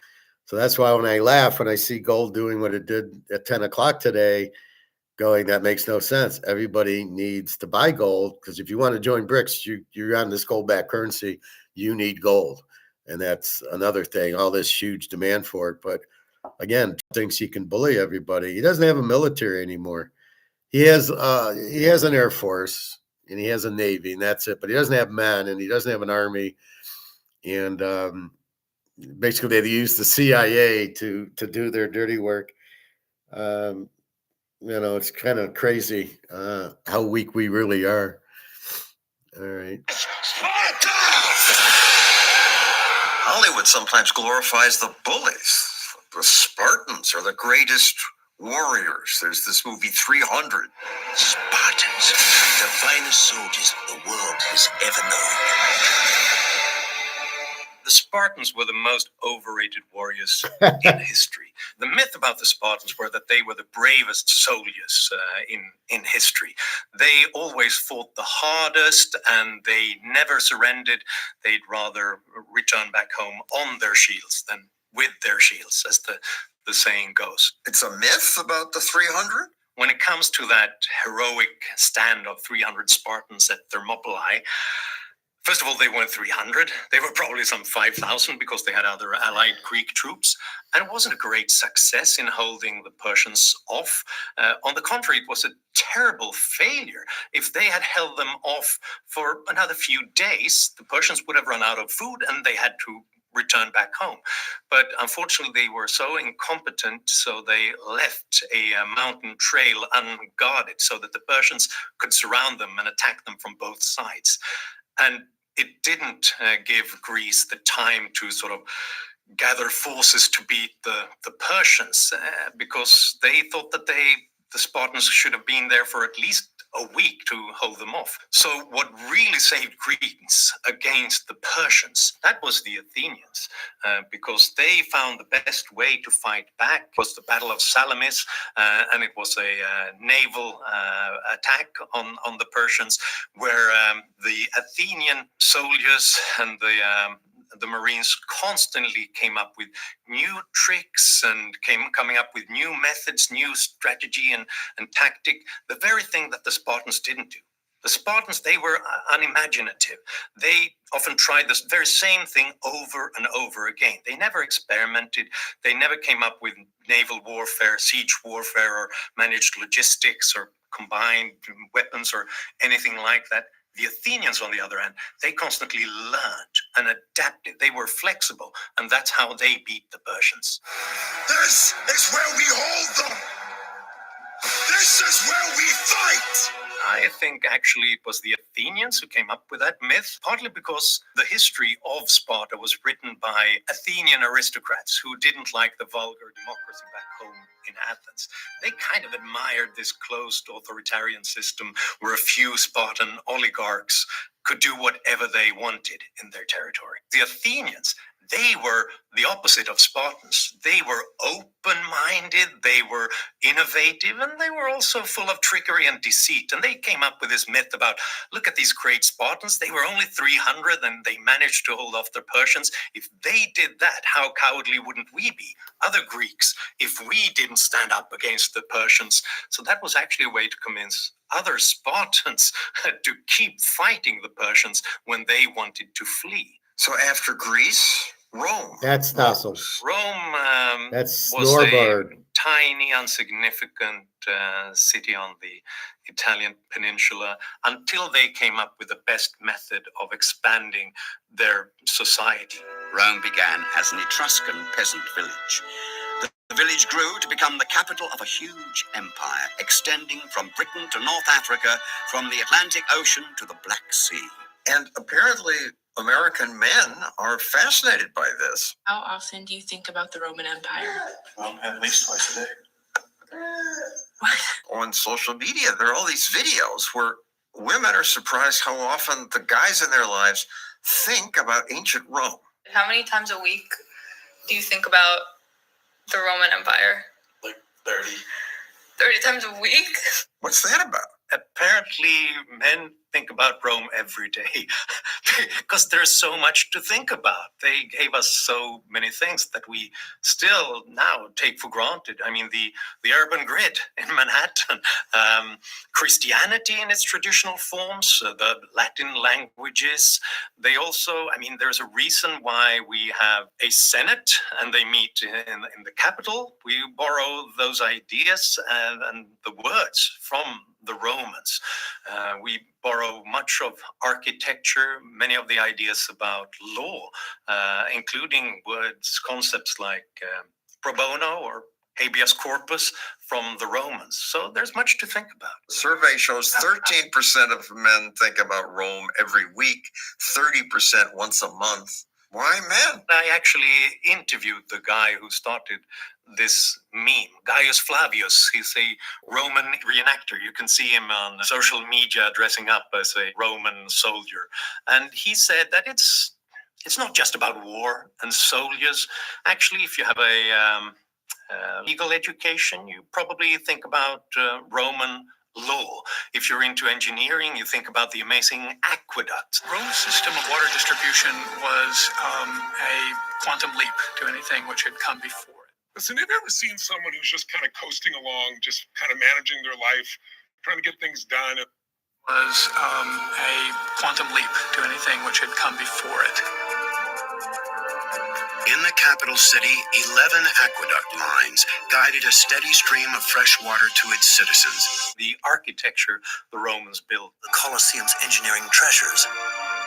So that's why when I laugh when I see gold doing what it did at 10 o'clock today, going, that makes no sense. Everybody needs to buy gold, because if you want to join BRICS, you're on this gold-backed currency. You need gold. And that's another thing, all this huge demand for it. But again, thinks he can bully everybody. He doesn't have a military anymore. He has an Air Force. and he has a navy, and that's it. But he doesn't have men, and he doesn't have an army, and basically they use the CIA to do their dirty work. It's kind of crazy how weak we really are. All right. Hollywood sometimes glorifies the bullies. The Spartans are the greatest warriors. There's this movie 300. Spartans, the finest soldiers the world has ever known. The Spartans were the most overrated warriors in history. The myth about the Spartans were that they were the bravest soldiers in history. They always fought the hardest and they never surrendered. They'd rather return back home on their shields than with their shields, as the saying goes. It's a myth about the 300? When it comes to that heroic stand of 300 Spartans at Thermopylae, first of all, they weren't 300. They were probably some 5,000 because they had other allied Greek troops. And it wasn't a great success in holding the Persians off. On the contrary, it was a terrible failure. If they had held them off for another few days, the Persians would have run out of food and they had to return back home. But unfortunately, they were so incompetent, so they left a mountain trail unguarded so that the Persians could surround them and attack them from both sides. And it didn't give Greece the time to sort of gather forces to beat the Persians because they thought that the Spartans should have been there for at least a week to hold them off. So what really saved Greece against the Persians, that was the Athenians, because they found the best way to fight back was the Battle of Salamis, and it was a naval attack on the Persians, where the Athenian soldiers and the Marines constantly came up with new tricks and coming up with new methods, new strategy and tactic, the very thing that the Spartans didn't do. The Spartans, they were unimaginative. They often tried this very same thing over and over again. They never experimented. They never came up with naval warfare, siege warfare, or managed logistics or combined weapons or anything like that. The Athenians, on the other hand, they constantly learned and adapted. They were flexible, and that's how they beat the Persians. This is where we hold them. This is where we fight. I think actually it was the Athenians who came up with that myth, partly because the history of Sparta was written by Athenian aristocrats who didn't like the vulgar democracy back home in Athens. They kind of admired this closed authoritarian system where a few Spartan oligarchs could do whatever they wanted in their territory. The Athenians, they were the opposite of Spartans. They were open-minded, they were innovative, and they were also full of trickery and deceit. And they came up with this myth about, look at these great Spartans, they were only 300 and they managed to hold off the Persians. If they did that, how cowardly wouldn't we be? Other Greeks, if we didn't stand up against the Persians. So that was actually a way to convince other Spartans to keep fighting the Persians when they wanted to flee. So after Greece, Rome. That's Tassel. Rome That's was Snorbard. a tiny, insignificant city on the Italian peninsula until they came up with the best method of expanding their society. Rome began as an Etruscan peasant village. The village grew to become the capital of a huge empire, extending from Britain to North Africa, from the Atlantic Ocean to the Black Sea. And apparently American men are fascinated by this. How often do you think about the Roman Empire? At least twice a day. On social media, there are all these videos where women are surprised how often the guys in their lives think about ancient Rome. How many times a week do you think about the Roman Empire? Like 30. 30 times a week? What's that about? Apparently, men think about Rome every day because there's so much to think about. They gave us so many things that we still now take for granted. I mean, the urban grid in Manhattan, Christianity in its traditional forms, the Latin languages. They also, I mean, there's a reason why we have a Senate and they meet in the Capitol. We borrow those ideas and the words from the Romans. We borrow much of architecture, many of the ideas about law, including words, concepts like pro bono or habeas corpus from the Romans. So there's much to think about. Survey shows 13% of men think about Rome every week, 30% once a month. Why men? I actually interviewed the guy who started this meme, Gaius Flavius. He's a Roman reenactor. You can see him on social media dressing up as a Roman soldier. And he said that it's not just about war and soldiers. Actually, if you have a legal education, you probably think about Roman law. If you're into engineering, you think about the amazing aqueducts. Rome's system of water distribution was a quantum leap to anything which had come before it. Listen, have you ever seen someone who's just kind of coasting along, just kind of managing their life, trying to get things done? Was a quantum leap to anything which had come before it. In the capital city, 11 aqueduct lines guided a steady stream of fresh water to its citizens. The architecture the Romans built. The Colosseum's engineering treasures.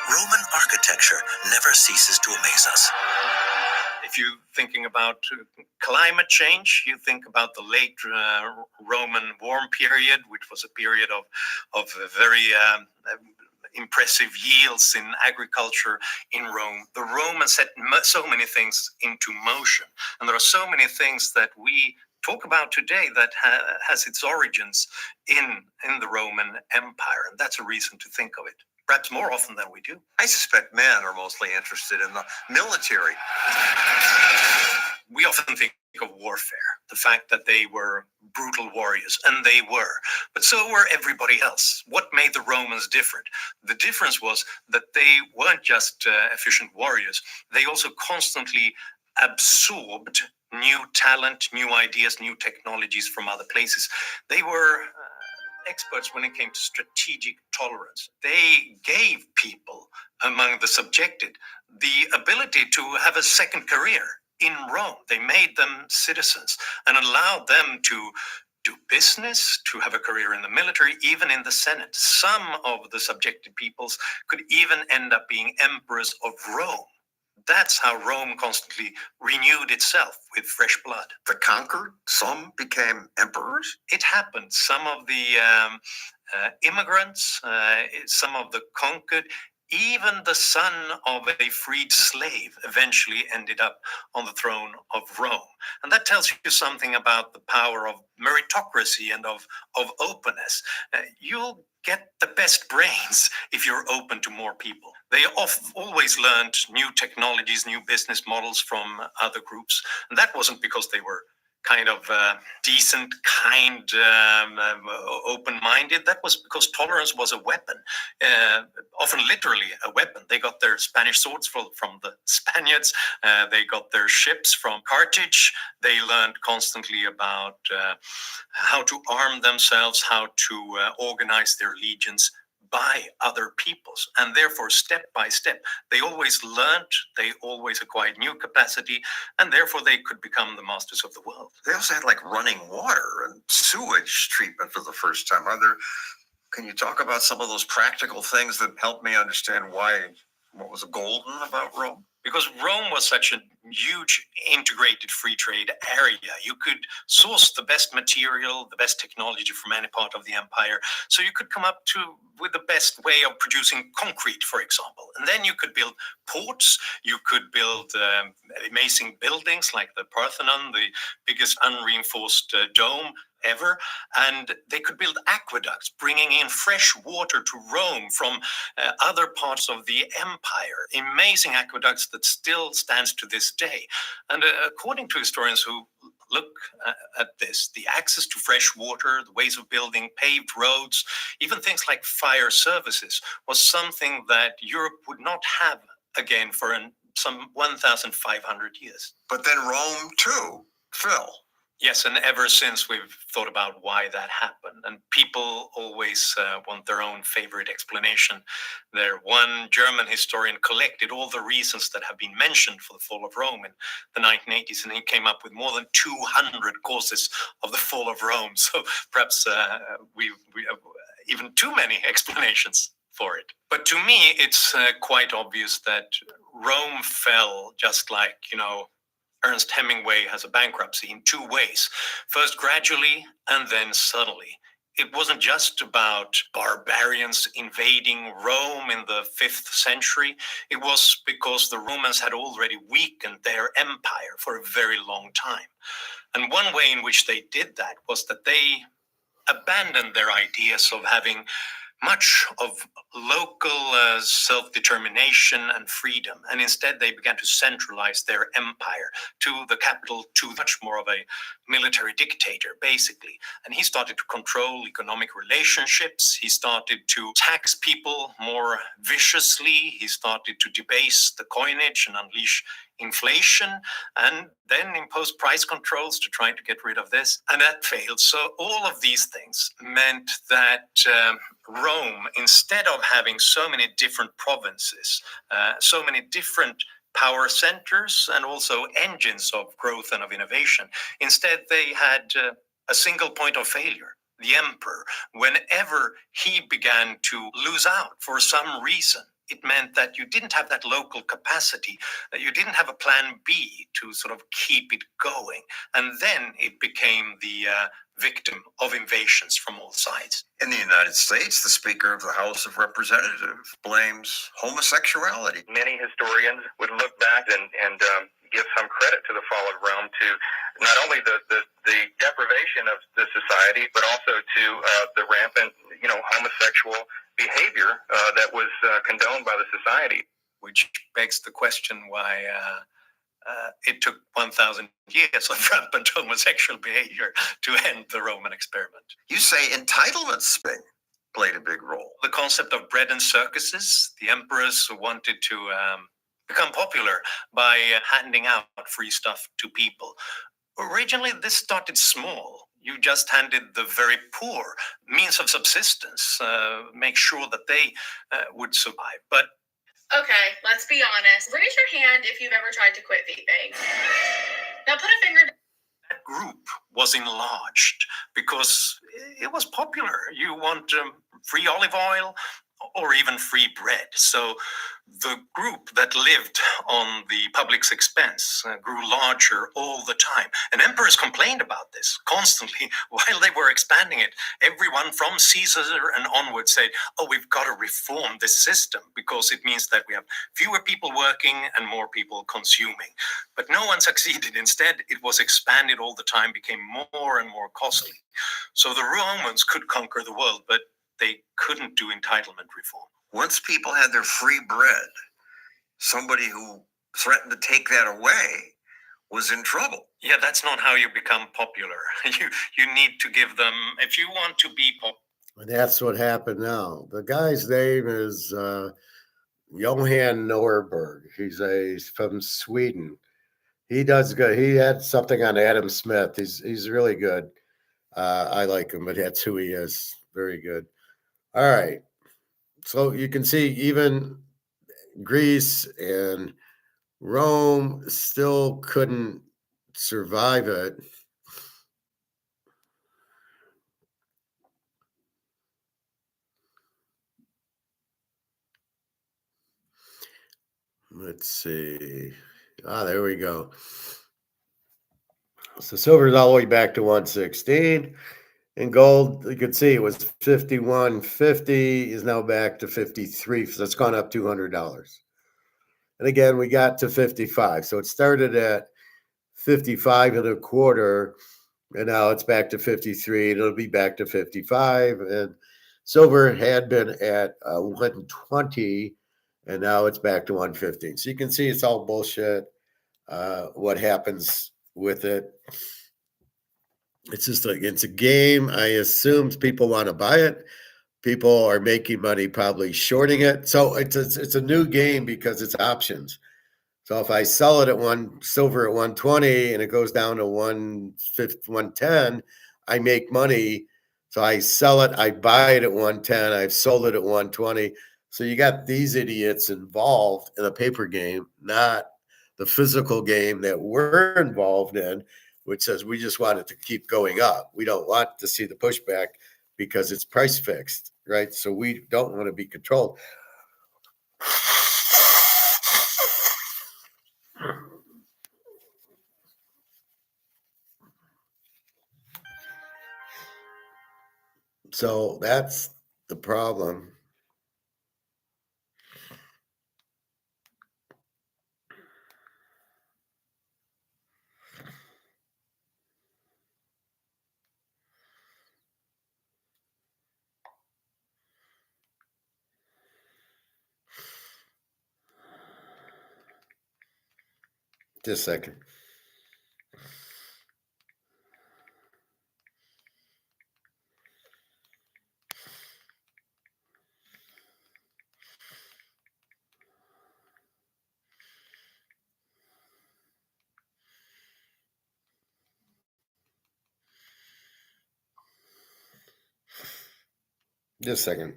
Roman architecture never ceases to amaze us. If you're thinking about climate change, you think about the late Roman warm period, which was a period of very impressive yields in agriculture in Rome. The Romans set so many things into motion. And there are so many things that we talk about today that has its origins in the Roman Empire. And that's a reason to think of it, perhaps more often than we do. I suspect men are mostly interested in the military. We often think of warfare, the fact that they were brutal warriors, and they were, but so were everybody else. What made the Romans different? The difference was that they weren't just efficient warriors, they also constantly absorbed new talent, new ideas, new technologies from other places. They were experts when it came to strategic tolerance. They gave people among the subjected the ability to have a second career in Rome. They made them citizens and allowed them to do business, to have a career in the military, even in the Senate. Some of the subjected peoples could even end up being emperors of Rome. That's how Rome constantly renewed itself with fresh blood. The conquered, some became emperors? It happened. Some of the immigrants, some of the conquered, even the son of a freed slave eventually ended up on the throne of Rome. And that tells you something about the power of meritocracy and of openness. You'll get the best brains if you're open to more people. They always learned new technologies, new business models from other groups. And that wasn't because they were kind of decent, kind, open-minded. That was because tolerance was a weapon, often literally a weapon. They got their Spanish swords from the Spaniards. They got their ships from Carthage. They learned constantly about how to arm themselves, how to organize their legions by other peoples. And therefore, step by step, they always learned, they always acquired new capacity, and therefore they could become the masters of the world. They also had like running water and sewage treatment for the first time. Can you talk about some of those practical things that help me understand what was golden about Rome? Because Rome was such a huge integrated free trade area. You could source the best material, the best technology from any part of the empire. So you could come up with the best way of producing concrete, for example. And then you could build ports. You could build amazing buildings like the Parthenon, the biggest unreinforced dome ever. And they could build aqueducts, bringing in fresh water to Rome from other parts of the empire. Amazing aqueducts that still stands to this day. And according to historians who look at this, the access to fresh water, the ways of building paved roads, even things like fire services, was something that Europe would not have again for some 1,500 years. But then Rome too fell. Yes, and ever since we've thought about why that happened, and people always want their own favorite explanation. One German historian collected all the reasons that have been mentioned for the fall of Rome in the 1980s, and he came up with more than 200 causes of the fall of Rome. So perhaps we have even too many explanations for it. But to me, it's quite obvious that Rome fell just like, Ernest Hemingway has a bankruptcy in two ways. First, gradually, and then suddenly. It wasn't just about barbarians invading Rome in the 5th century. It was because the Romans had already weakened their empire for a very long time. And one way in which they did that was that they abandoned their ideas of having much of local self-determination and freedom, and instead they began to centralize their empire to the capital, to much more of a military dictator, basically. And he started to control economic relationships. He started to tax people more viciously. He started to debase the coinage and unleash inflation, and then impose price controls to try to get rid of this, and that failed. So all of these things meant that Rome, instead of having so many different provinces, so many different power centers, and also engines of growth and of innovation, instead they had a single point of failure. The emperor. Whenever he began to lose out for some reason, it meant that you didn't have that local capacity, that you didn't have a plan B to sort of keep it going. And then it became the victim of invasions from all sides. In the United States, the Speaker of the House of Representatives blames homosexuality. Many historians would look back and give some credit to the fall of Rome to not only the deprivation of the society, but also to the rampant, homosexual behavior that was condoned by the society. Which begs the question why it took 1,000 years of rampant homosexual behavior to end the Roman experiment. You say entitlements played a big role. The concept of bread and circuses, the emperors wanted to become popular by handing out free stuff to people. Originally, this started small. You just handed the very poor means of subsistence, make sure that they would survive. But Okay, let's be honest. Raise your hand if you've ever tried to quit vaping. Now put a finger. That group was enlarged because it was popular. You want free olive oil or even free bread. So the group that lived on the public's expense grew larger all the time. And emperors complained about this constantly while they were expanding it. Everyone from Caesar and onward said, oh, we've got to reform this system because it means that we have fewer people working and more people consuming. But no one succeeded. Instead, it was expanded all the time, became more and more costly. So the Romans could conquer the world, but they couldn't do entitlement reform. Once people had their free bread, somebody who threatened to take that away was in trouble. Yeah, that's not how you become popular. You need to give them, if you want to be popular. And that's what happened now. The guy's name is Johan Norberg. He's from Sweden. He does good. He had something on Adam Smith. He's really good. I like him, but that's who he is. Very good. All right. So you can see even Greece and Rome still couldn't survive it. Let's see. There we go. So silver's all the way back to 116. And gold, you can see it was 51.50, is now back to 53. So it's gone up $200. And again, we got to 55. So it started at 55 and a quarter, and now it's back to 53. And it'll be back to 55. And silver had been at 120, and now it's back to 115. So you can see it's all bullshit. What happens with it? It's just like it's a game. I assume people want to buy it. People are making money probably shorting it. So it's a new game because it's options. So if I sell it at silver at 120 and it goes down to 110, I make money. So I sell it, I buy it at 110, I've sold it at 120. So you got these idiots involved in a paper game, not the physical game that we're involved in, which says we just want it to keep going up. We don't want to see the pushback because it's price fixed, right? So we don't want to be controlled. So that's the problem. Just a second. Just a second.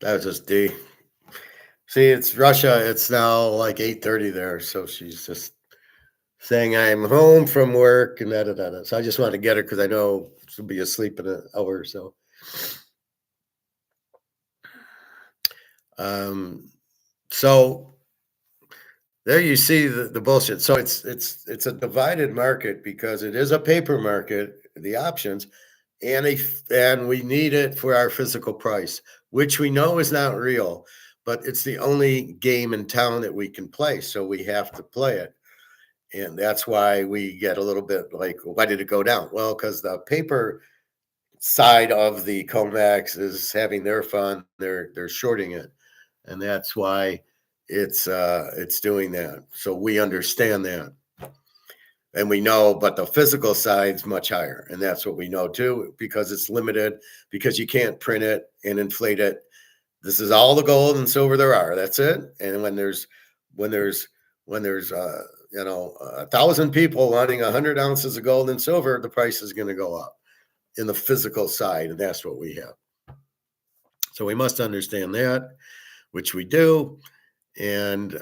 That was just D. See, it's Russia. It's now like 8:30 there, so she's just saying I'm home from work and da. So I just wanted to get her because I know she'll be asleep in an hour or so. So there you see the bullshit. So it's a divided market because it is a paper market, the options, and we need it for our physical price, which we know is not real, but it's the only game in town that we can play. So we have to play it. And that's why we get a little bit like, why did it go down? Well, because the paper side of the Comex is having their fun. They're shorting it. And that's why it's doing that. So we understand that. And we know, but the physical side's much higher. And that's what we know too, because it's limited, because you can't print it and inflate it. This is all the gold and silver there are. That's it. And when there's 1,000 people wanting 100 ounces of gold and silver, the price is going to go up in the physical side. And that's what we have. So we must understand that, which we do. And,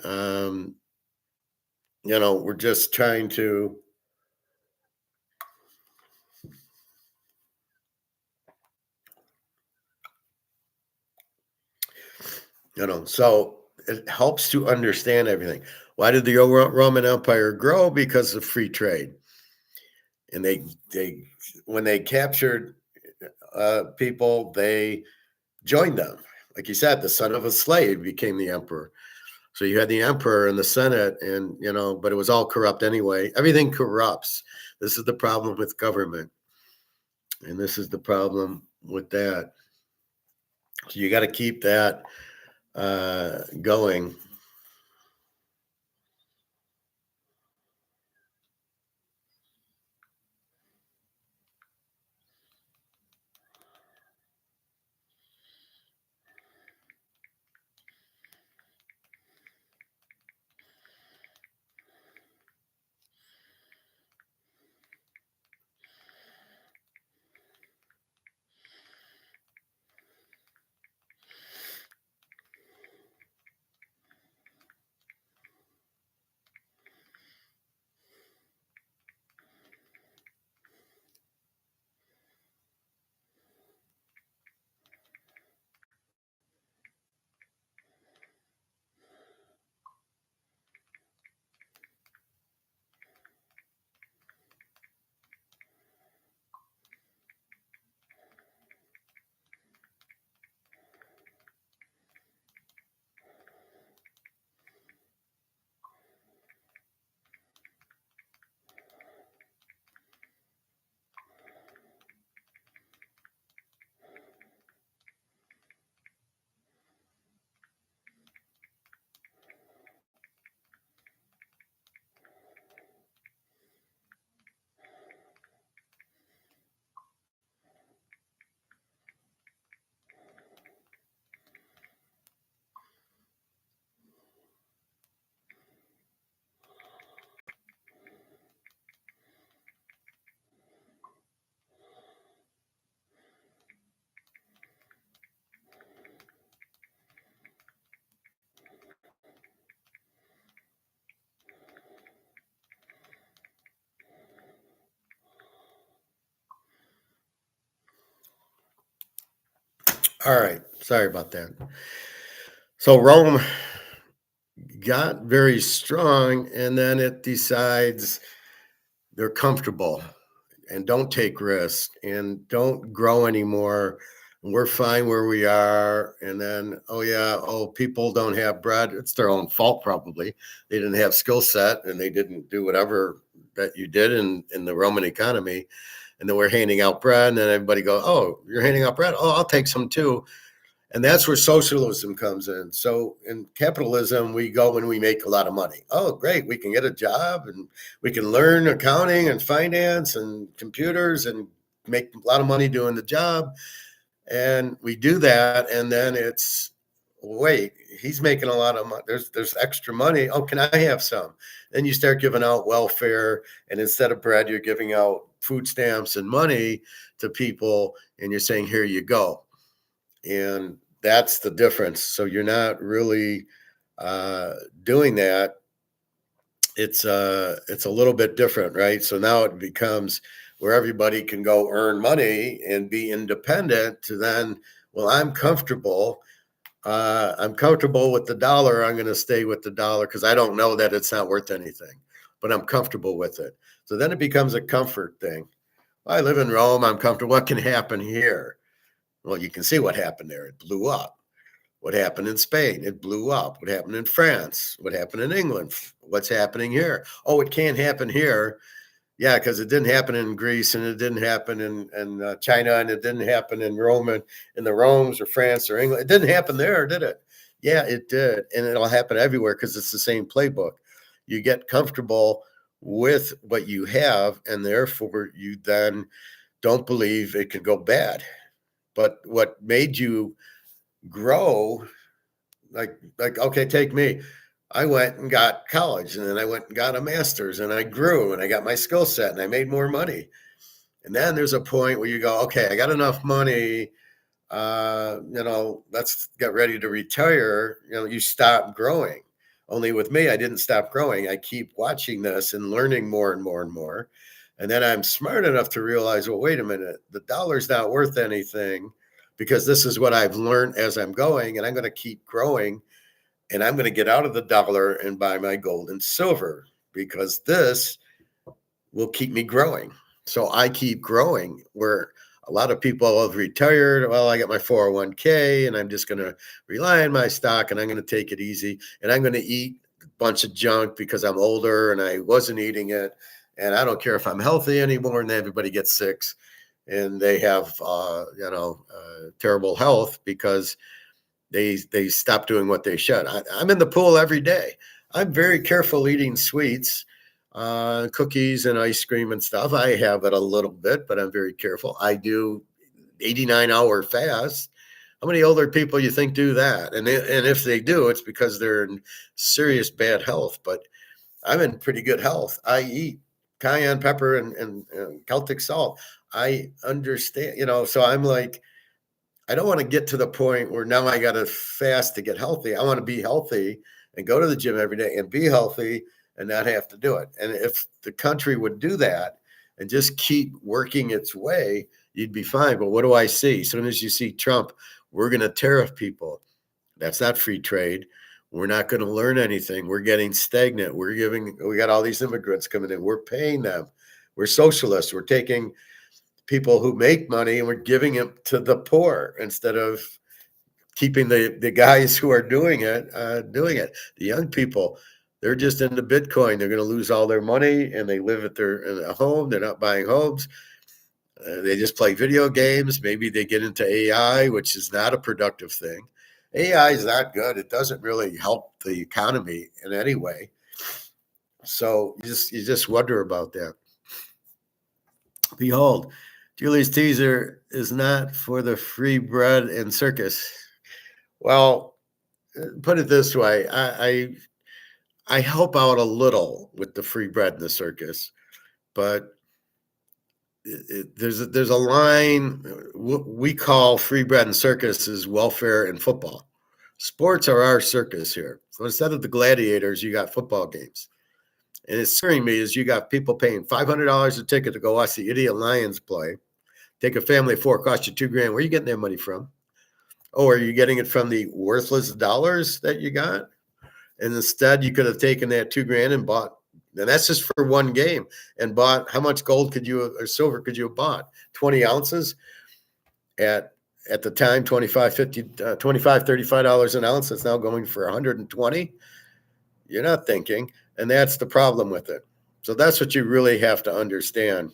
we're just trying to, so it helps to understand everything. Why did the Roman Empire grow? Because of free trade. And when they captured people, they joined them. Like you said, the son of a slave became the emperor. So you had the emperor and the Senate, and but it was all corrupt anyway. Everything corrupts. This is the problem with government, and this is the problem with that. So you got to keep that going. All right. Sorry about that. So Rome got very strong, and then it decides they're comfortable and don't take risks and don't grow anymore. We're fine where we are. And then, oh yeah, oh, people don't have bread. It's their own fault, probably. They didn't have skill set and they didn't do whatever that you did in the Roman economy. And then we're handing out bread, and then everybody goes, oh, you're handing out bread? Oh, I'll take some too. And that's where socialism comes in. So in capitalism, we go when we make a lot of money. Oh, great. We can get a job and we can learn accounting and finance and computers and make a lot of money doing the job. And we do that. And then it's, wait, he's making a lot of money. There's extra money. Oh, can I have some? Then you start giving out welfare. And instead of bread, you're giving out food stamps and money to people. And you're saying, here you go. And that's the difference. So you're not really doing that. It's a little bit different, right? So now it becomes where everybody can go earn money and be independent. To then, well, I'm comfortable. I'm comfortable with the dollar. I'm going to stay with the dollar because I don't know that it's not worth anything, but I'm comfortable with it. So then it becomes a comfort thing. I live in Rome. I'm comfortable. What can happen here? Well, you can see what happened there. It blew up. What happened in Spain? It blew up. What happened in France? What happened in England? What's happening here? Oh, it can't happen here. Yeah, because it didn't happen in Greece, and it didn't happen in China, and it didn't happen in Rome, and in the Romes or France or England. It didn't happen there, did it? Yeah, it did. And it'll happen everywhere because it's the same playbook. You get comfortable with what you have, and therefore you then don't believe it can go bad. But what made you grow, like okay, take me. I went and got college, and then I went and got a master's, and I grew and I got my skill set and I made more money. And then there's a point where you go, okay, I got enough money, let's get ready to retire. You stop growing. Only with me, I didn't stop growing. I keep watching this and learning more and more and more. And then I'm smart enough to realize, well, wait a minute, the dollar's not worth anything because this is what I've learned as I'm going, and I'm going to keep growing, and I'm going to get out of the dollar and buy my gold and silver because this will keep me growing. So I keep growing where a lot of people have retired. Well, I got my 401k and I'm just going to rely on my stock and I'm going to take it easy and I'm going to eat a bunch of junk because I'm older and I wasn't eating it. And I don't care if I'm healthy anymore, and everybody gets sick and they have, terrible health because they stop doing what they should. I'm in the pool every day. I'm very careful eating sweets, cookies and ice cream and stuff. I have it a little bit, but I'm very careful. I do 89-hour fast. How many older people you think do that? And if they do, it's because they're in serious bad health. But I'm in pretty good health. I eat cayenne pepper and Celtic salt. I understand, so I'm like, I don't want to get to the point where now I got to fast to get healthy. I want to be healthy and go to the gym every day and be healthy and not have to do it. And if the country would do that and just keep working its way, you'd be fine. But what do I see? As soon as you see Trump, we're going to tariff people. That's not free trade. We're not going to learn anything. We're getting stagnant. We got all these immigrants coming in. We're paying them. We're socialists. We're taking people who make money and we're giving it to the poor instead of keeping the guys who are doing it. The young people, they're just into Bitcoin. They're going to lose all their money and they live in a home. They're not buying homes. They just play video games. Maybe they get into AI, which is not a productive thing. AI is not good. It doesn't really help the economy in any way. So you just wonder about that. Behold, Julius Caesar is not for the free bread and circus. Well, put it this way, I help out a little with the free bread and the circus, but there's a line we call free bread and circus is welfare and football. Sports are our circus here. So instead of the gladiators, you got football games. And it's scaring me is you got people paying $500 a ticket to go watch the idiot Lions play. Take a family of four, cost you $2,000. Where are you getting that money from? Oh, are you getting it from the worthless dollars that you got? And instead, you could have taken that $2,000 and bought, and that's just for one game, and bought, how much gold could you, or silver could you have bought? 20 ounces at the time, $25, $50, $25, $35 an ounce. It's now going for 120. You're not thinking, and that's the problem with it. So that's what you really have to understand.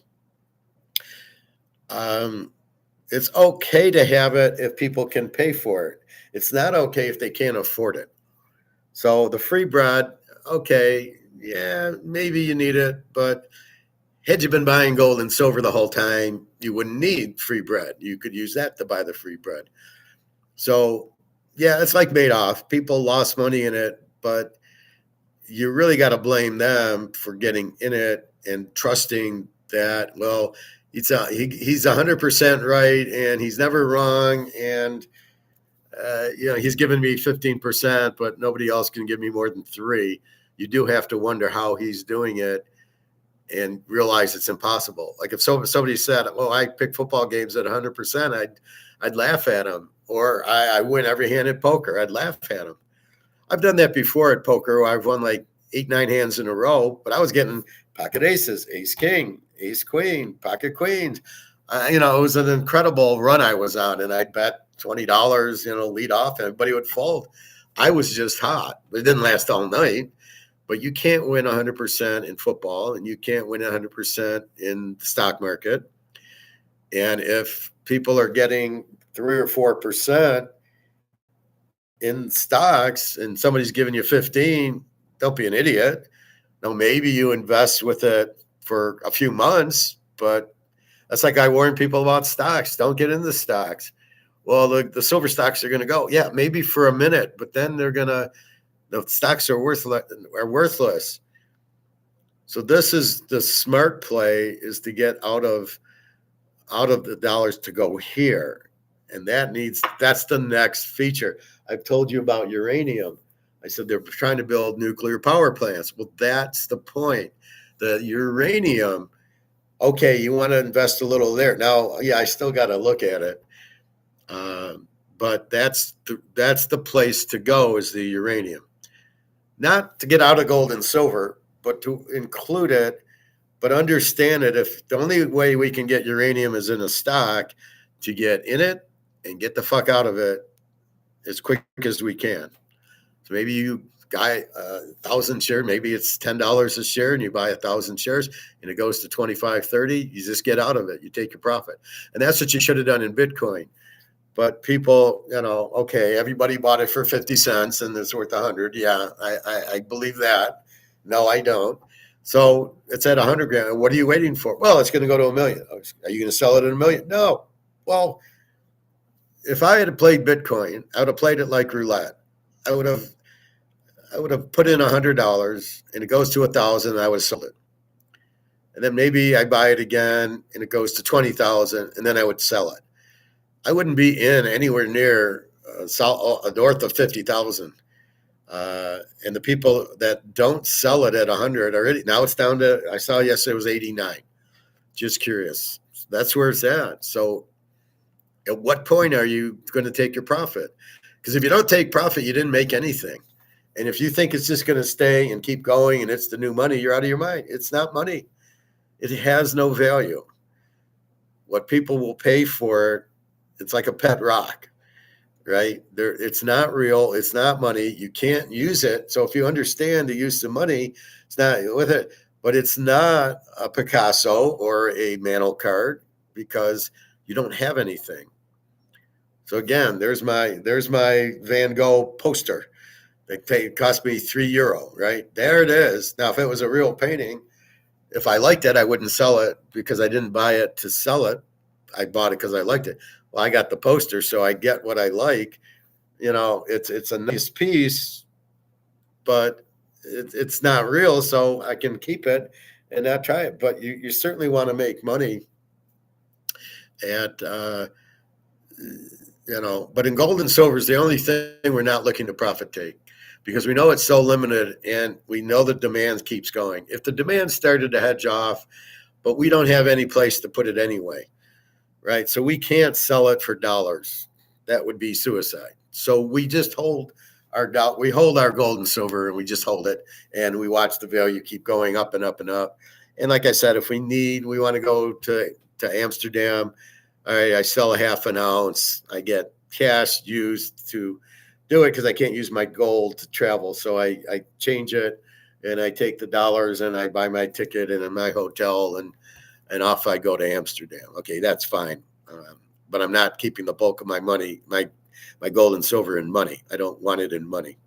It's okay to have it if people can pay for it. It's not okay if they can't afford it. So the free bread, okay, yeah, maybe you need it, but had you been buying gold and silver the whole time, you wouldn't need free bread. You could use that to buy the free bread. So yeah, it's like Madoff. People lost money in it, but you really got to blame them for getting in it and trusting that, well, he's 100% right and he's never wrong. And, he's giving me 15%, but nobody else can give me more than 3. You do have to wonder how he's doing it and realize it's impossible. Like if somebody said, "Oh, I pick football games at 100%," I'd laugh at him. Or I win every hand at poker. I'd laugh at him. I've done that before at poker. I've won like 8, 9 hands in a row, but I was getting pocket aces, ace king, ace queen, pocket queens. It was an incredible run I was on, and I'd bet $20, lead off, and everybody would fold. I was just hot. It didn't last all night, but you can't win 100% in football, and you can't win 100% in the stock market. And if people are getting 3 or 4% in stocks and somebody's giving you 15, don't be an idiot. Now, maybe you invest with it for a few months, but that's like I warn people about stocks. Don't get into stocks. Well, the silver stocks are going to go. Yeah, maybe for a minute, but then the stocks are worthless. So this is the smart play, is to get out of the dollars to go here. And that's the next feature. I've told you about uranium. I said they're trying to build nuclear power plants. Well, that's the point. The uranium, okay, you want to invest a little there. Now, yeah, I still got to look at it. But that's the place to go, is the uranium. Not to get out of gold and silver, but to include it, but understand it. If the only way we can get uranium is in a stock, to get in it and get the fuck out of it as quick as we can. So maybe you buy 1,000 shares, maybe it's $10 a share and you buy 1,000 shares and it goes to 25, 30, you just get out of it. You take your profit. And that's what you should have done in Bitcoin. But people, okay, everybody bought it for 50 cents and it's worth 100. Yeah, I believe that. No, I don't. So it's at 100 grand. What are you waiting for? Well, it's going to go to $1 million. Are you going to sell it at $1 million? No. Well, if I had played Bitcoin, I would have played it like roulette. I would have put in $100 and it goes to 1,000 and I would have sold it. And then maybe I buy it again and it goes to 20,000 and then I would sell it. I wouldn't be in anywhere near north of 50,000. And the people that don't sell it at 100 already, now it's down to, I saw yesterday it was 89. Just curious. That's where it's at. So at what point are you going to take your profit? Because if you don't take profit, you didn't make anything. And if you think it's just going to stay and keep going and it's the new money, you're out of your mind. It's not money. It has no value. What people will pay for it, it's like a pet rock, right? It's not real. It's not money. You can't use it. So if you understand the use of money, it's not with it. But it's not a Picasso or a Mantle card, because you don't have anything. So again, there's my Van Gogh poster. It cost me €3, right? There it is. Now, if it was a real painting, if I liked it, I wouldn't sell it because I didn't buy it to sell it. I bought it because I liked it. Well, I got the poster, so I get what I like. It's a nice piece, but it's not real, so I can keep it and not try it. But you certainly want to make money at but in gold and silver is the only thing we're not looking to profit take, because we know it's so limited and we know the demand keeps going. If the demand started to hedge off, but we don't have any place to put it anyway, right? So we can't sell it for dollars. that would be suicide. So we just hold our doubt. We hold our gold and silver, and we just hold it, and we watch the value keep going up and up and up. And like I said, if we want to go to Amsterdam. All right, I sell a half an ounce. I get cash used to do it because I can't use my gold to travel. So I change it, and I take the dollars and I buy my ticket and my hotel, and off I go to Amsterdam. Okay, that's fine. But I'm not keeping the bulk of my money, my gold and silver in money. I don't want it in money.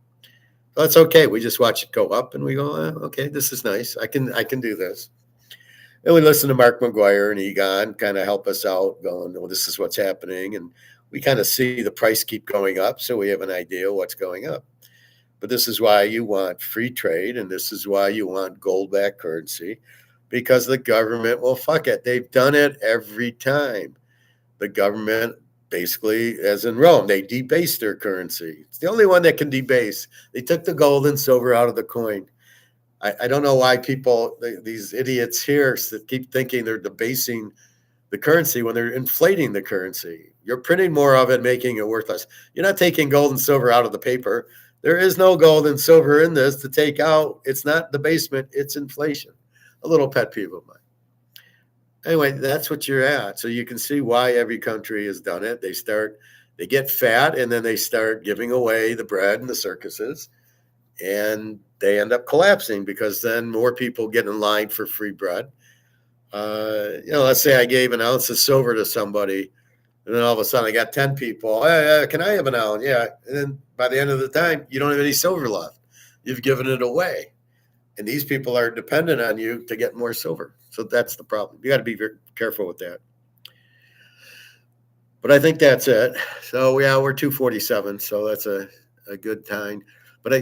So that's okay. We just watch it go up, and we go, okay, this is nice. I can do this. And we listen to Mark McGuire and Egon kind of help us out, going, well, this is what's happening. And we kind of see the price keep going up, so we have an idea what's going up. But this is why you want free trade, and this is why you want gold-backed currency, because the government will fuck it. They've done it every time. The government basically, as in Rome, they debased their currency. It's the only one that can debase. They took the gold and silver out of the coin. I don't know why people, these idiots here, that keep thinking they're debasing the currency when they're inflating the currency. You're printing more of it, making it worthless. You're not taking gold and silver out of the paper. There is no gold and silver in this to take out. It's not debasement, it's inflation. A little pet peeve of mine. Anyway, that's what you're at. So you can see why every country has done it. They get fat, and then they start giving away the bread and the circuses. And they end up collapsing because then more people get in line for free bread. Let's say I gave an ounce of silver to somebody, and then all of a sudden I got 10 people. Hey, can I have an ounce? Yeah. And then by the end of the time, you don't have any silver left. You've given it away. And these people are dependent on you to get more silver. So that's the problem. You got to be very careful with that. But I think that's it. So, yeah, we're 247. So that's a good time. But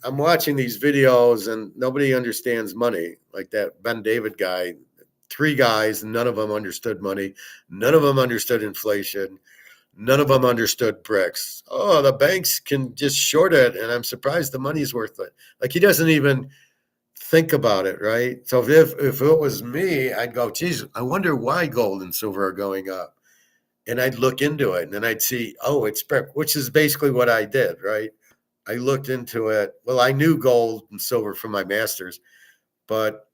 I'm watching these videos and nobody understands money. Like that Ben David guy, 3 guys, none of them understood money. None of them understood inflation. None of them understood bricks. Oh, the banks can just short it. And I'm surprised the money's worth it. Like he doesn't even think about it, right? So if it was me, I'd go, geez, I wonder why gold and silver are going up. And I'd look into it and then I'd see, oh, it's brick, which is basically what I did, right? I looked into it. Well, I knew gold and silver from my master's, but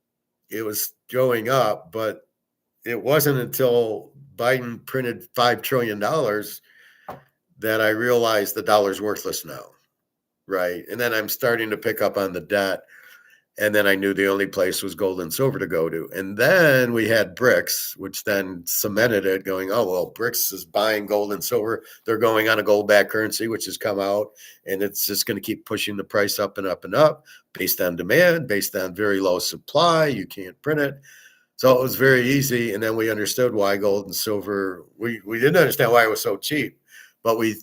it was going up. But it wasn't until Biden printed $5 trillion that I realized the dollar's worthless now, right? And then I'm starting to pick up on the debt. And then I knew the only place was gold and silver to go to. And then we had BRICS, which then cemented it, going, oh, well, BRICS is buying gold and silver. They're going on a gold-backed currency, which has come out. And it's just going to keep pushing the price up and up and up based on demand, based on very low supply. You can't print it. So it was very easy. And then we understood why gold and silver, we didn't understand why it was so cheap, but we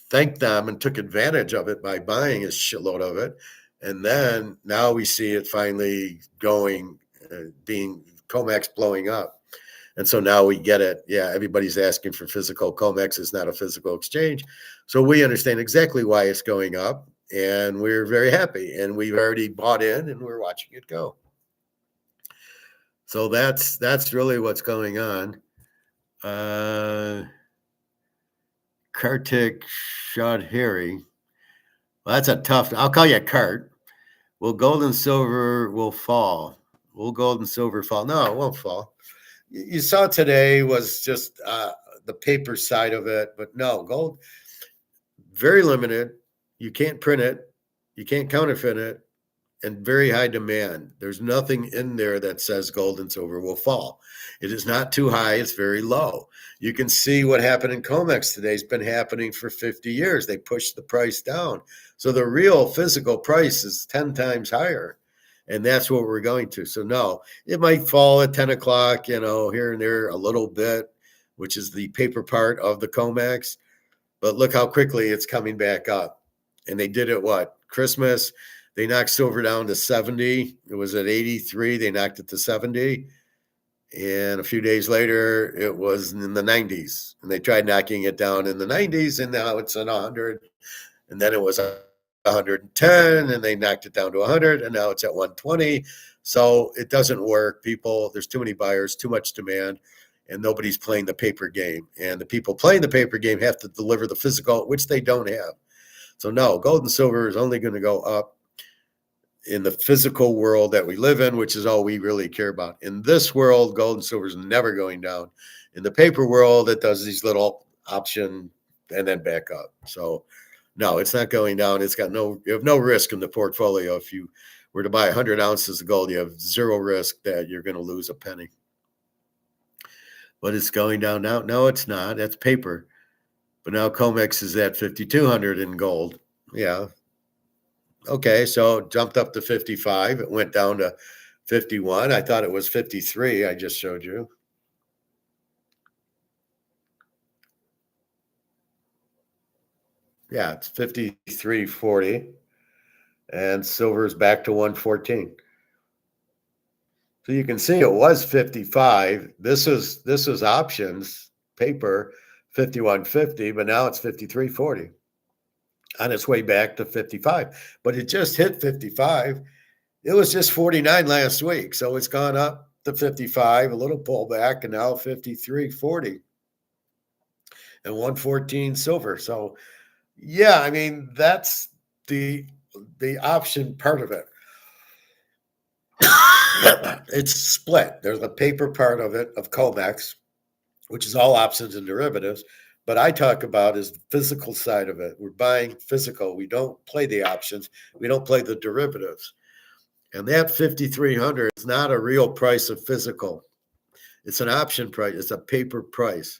thanked them and took advantage of it by buying a shitload of it. And then now we see it finally going, being COMEX blowing up. And so now we get it. Yeah, everybody's asking for physical. COMEX is not a physical exchange. So we understand exactly why it's going up. And we're very happy. And we've already bought in and we're watching it go. So that's really what's going on. Kartik Shadhari. Well, that's a tough. I'll call you Kurt. Will gold and silver will fall? Will gold and silver fall? No, it won't fall. You saw today was just the paper side of it, but no, gold, very limited. You can't print it. You can't counterfeit it. And very high demand. There's nothing in there that says gold and silver will fall. It is not too high. It's very low. You can see what happened in COMEX today. It's been happening for 50 years. They pushed the price down. So the real physical price is 10 times higher. And that's what we're going to. So no, it might fall at 10 o'clock, here and there a little bit, which is the paper part of the COMEX. But look how quickly it's coming back up. And they did it, Christmas. They knocked silver down to 70. It was at 83. They knocked it to 70. And a few days later, it was in the 90s. And they tried knocking it down in the 90s, and now it's at 100. And then it was 110, and they knocked it down to 100, and now it's at 120. So it doesn't work, people. There's too many buyers, too much demand. and nobody's playing the paper game. And the people playing the paper game have to deliver the physical, which they don't have. So no, gold and silver is only going to go up in the physical world that we live in, which is all we really care about. In this world, gold and silver is never going down. In the paper world, it does these little option and then back up. So no, it's not going down. You have no risk in the portfolio. If you were to buy 100 ounces of gold, you have zero risk that you're going to lose a penny. But it's going down now. No, it's not. That's paper. But now COMEX is at 5,200 in gold. Yeah. Okay, so it jumped up to 55. It went down to 51. I thought it was 53. I just showed you. Yeah, it's 53.40. And silver is back to 114. So you can see it was 55. This is options paper 51.50, but now it's 53.40 on its way back to 55. But it just hit 55. It was just 49 last week, so it's gone up to 55, a little pullback, and now 53.40 and 114 silver. So yeah, I mean that's the option part of it. It's split. There's the paper part of it, of COMEX, which is all options and derivatives. But I talk about is the physical side of it. We're buying physical. We don't play the options. We don't play the derivatives. And that 5,300 is not a real price of physical. It's an option price. It's a paper price.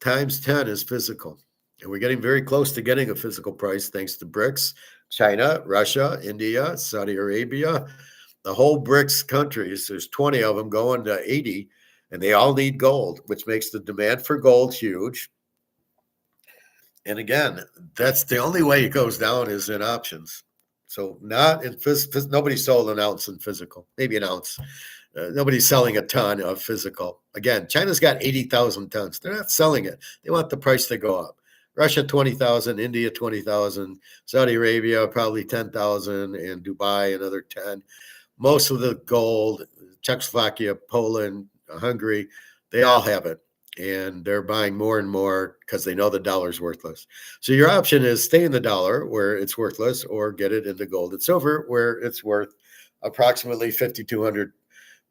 Times 10 is physical. And we're getting very close to getting a physical price thanks to BRICS, China, Russia, India, Saudi Arabia. The whole BRICS countries, there's 20 of them going to 80, and they all need gold, which makes the demand for gold huge. And again, that's the only way it goes down is in options. So not in nobody sold an ounce in physical, maybe an ounce. Nobody's selling a ton of physical. Again, China's got 80,000 tons. They're not selling it. They want the price to go up. Russia, 20,000, India, 20,000, Saudi Arabia, probably 10,000, and Dubai, another 10. Most of the gold, Czechoslovakia, Poland, Hungary, they all have it. And they're buying more and more because they know the dollar's worthless. So your option is stay in the dollar where it's worthless, or get it into gold and silver where it's worth approximately 5,200.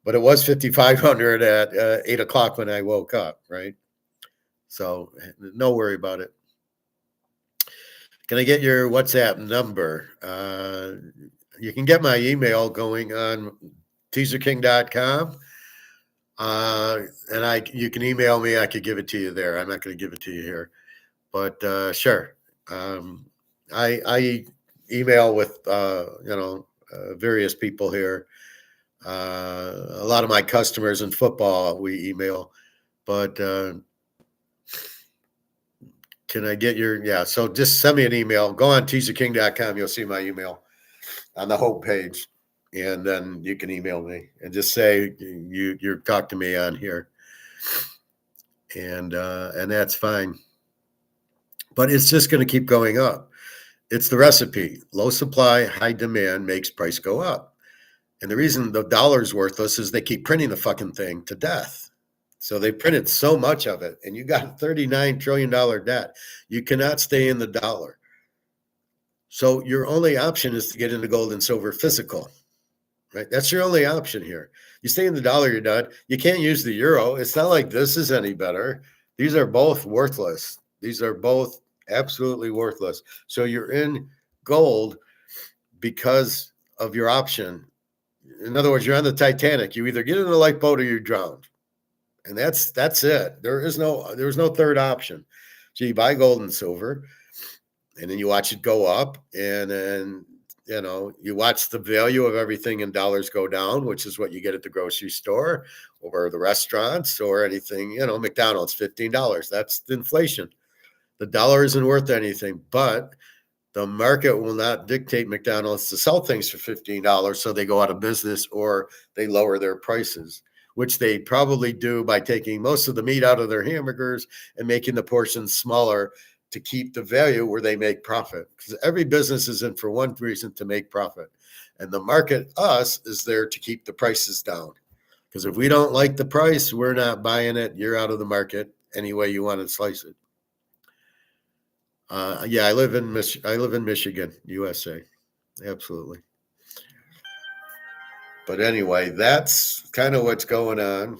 But it was 5,500 at 8 o'clock when I woke up, right? So no worry about it. Can I get your WhatsApp number? You can get my email going on teaserking.com. And you can email me. I could give it to you there. I'm not going to give it to you here, but sure. I email with various people here. A lot of my customers in football we email, but can I get your so just send me an email. Go on teaserking.com. You'll see my email on the home page. And then you can email me and just say you talk to me on here, and that's fine. But it's just going to keep going up. It's the recipe: low supply, high demand makes price go up. And the reason the dollar's worthless is they keep printing the fucking thing to death. So they printed so much of it, and you got a $39 trillion debt. You cannot stay in the dollar. So your only option is to get into gold and silver physical. Right, that's your only option here. You stay in the dollar, you're done. You can't use the euro. It's not like this is any better. These are both worthless. These are both absolutely worthless. So you're in gold because of your option. In other words, you're on the Titanic. You either get in the lifeboat or you're drowned, and that's it. There's no third option. So you buy gold and silver, and then you watch it go up, and then you watch the value of everything in dollars go down, which is what you get at the grocery store or the restaurants or anything, McDonald's, $15. That's the inflation. The dollar isn't worth anything, but the market will not dictate McDonald's to sell things for $15. So they go out of business or they lower their prices, which they probably do by taking most of the meat out of their hamburgers and making the portions smaller to keep the value where they make profit. Because every business is in for one reason, to make profit. And the market, us, is there to keep the prices down. Because if we don't like the price, we're not buying it. You're out of the market any way you want to slice it. Yeah, I live in Michigan, USA. Absolutely. But anyway, that's kind of what's going on.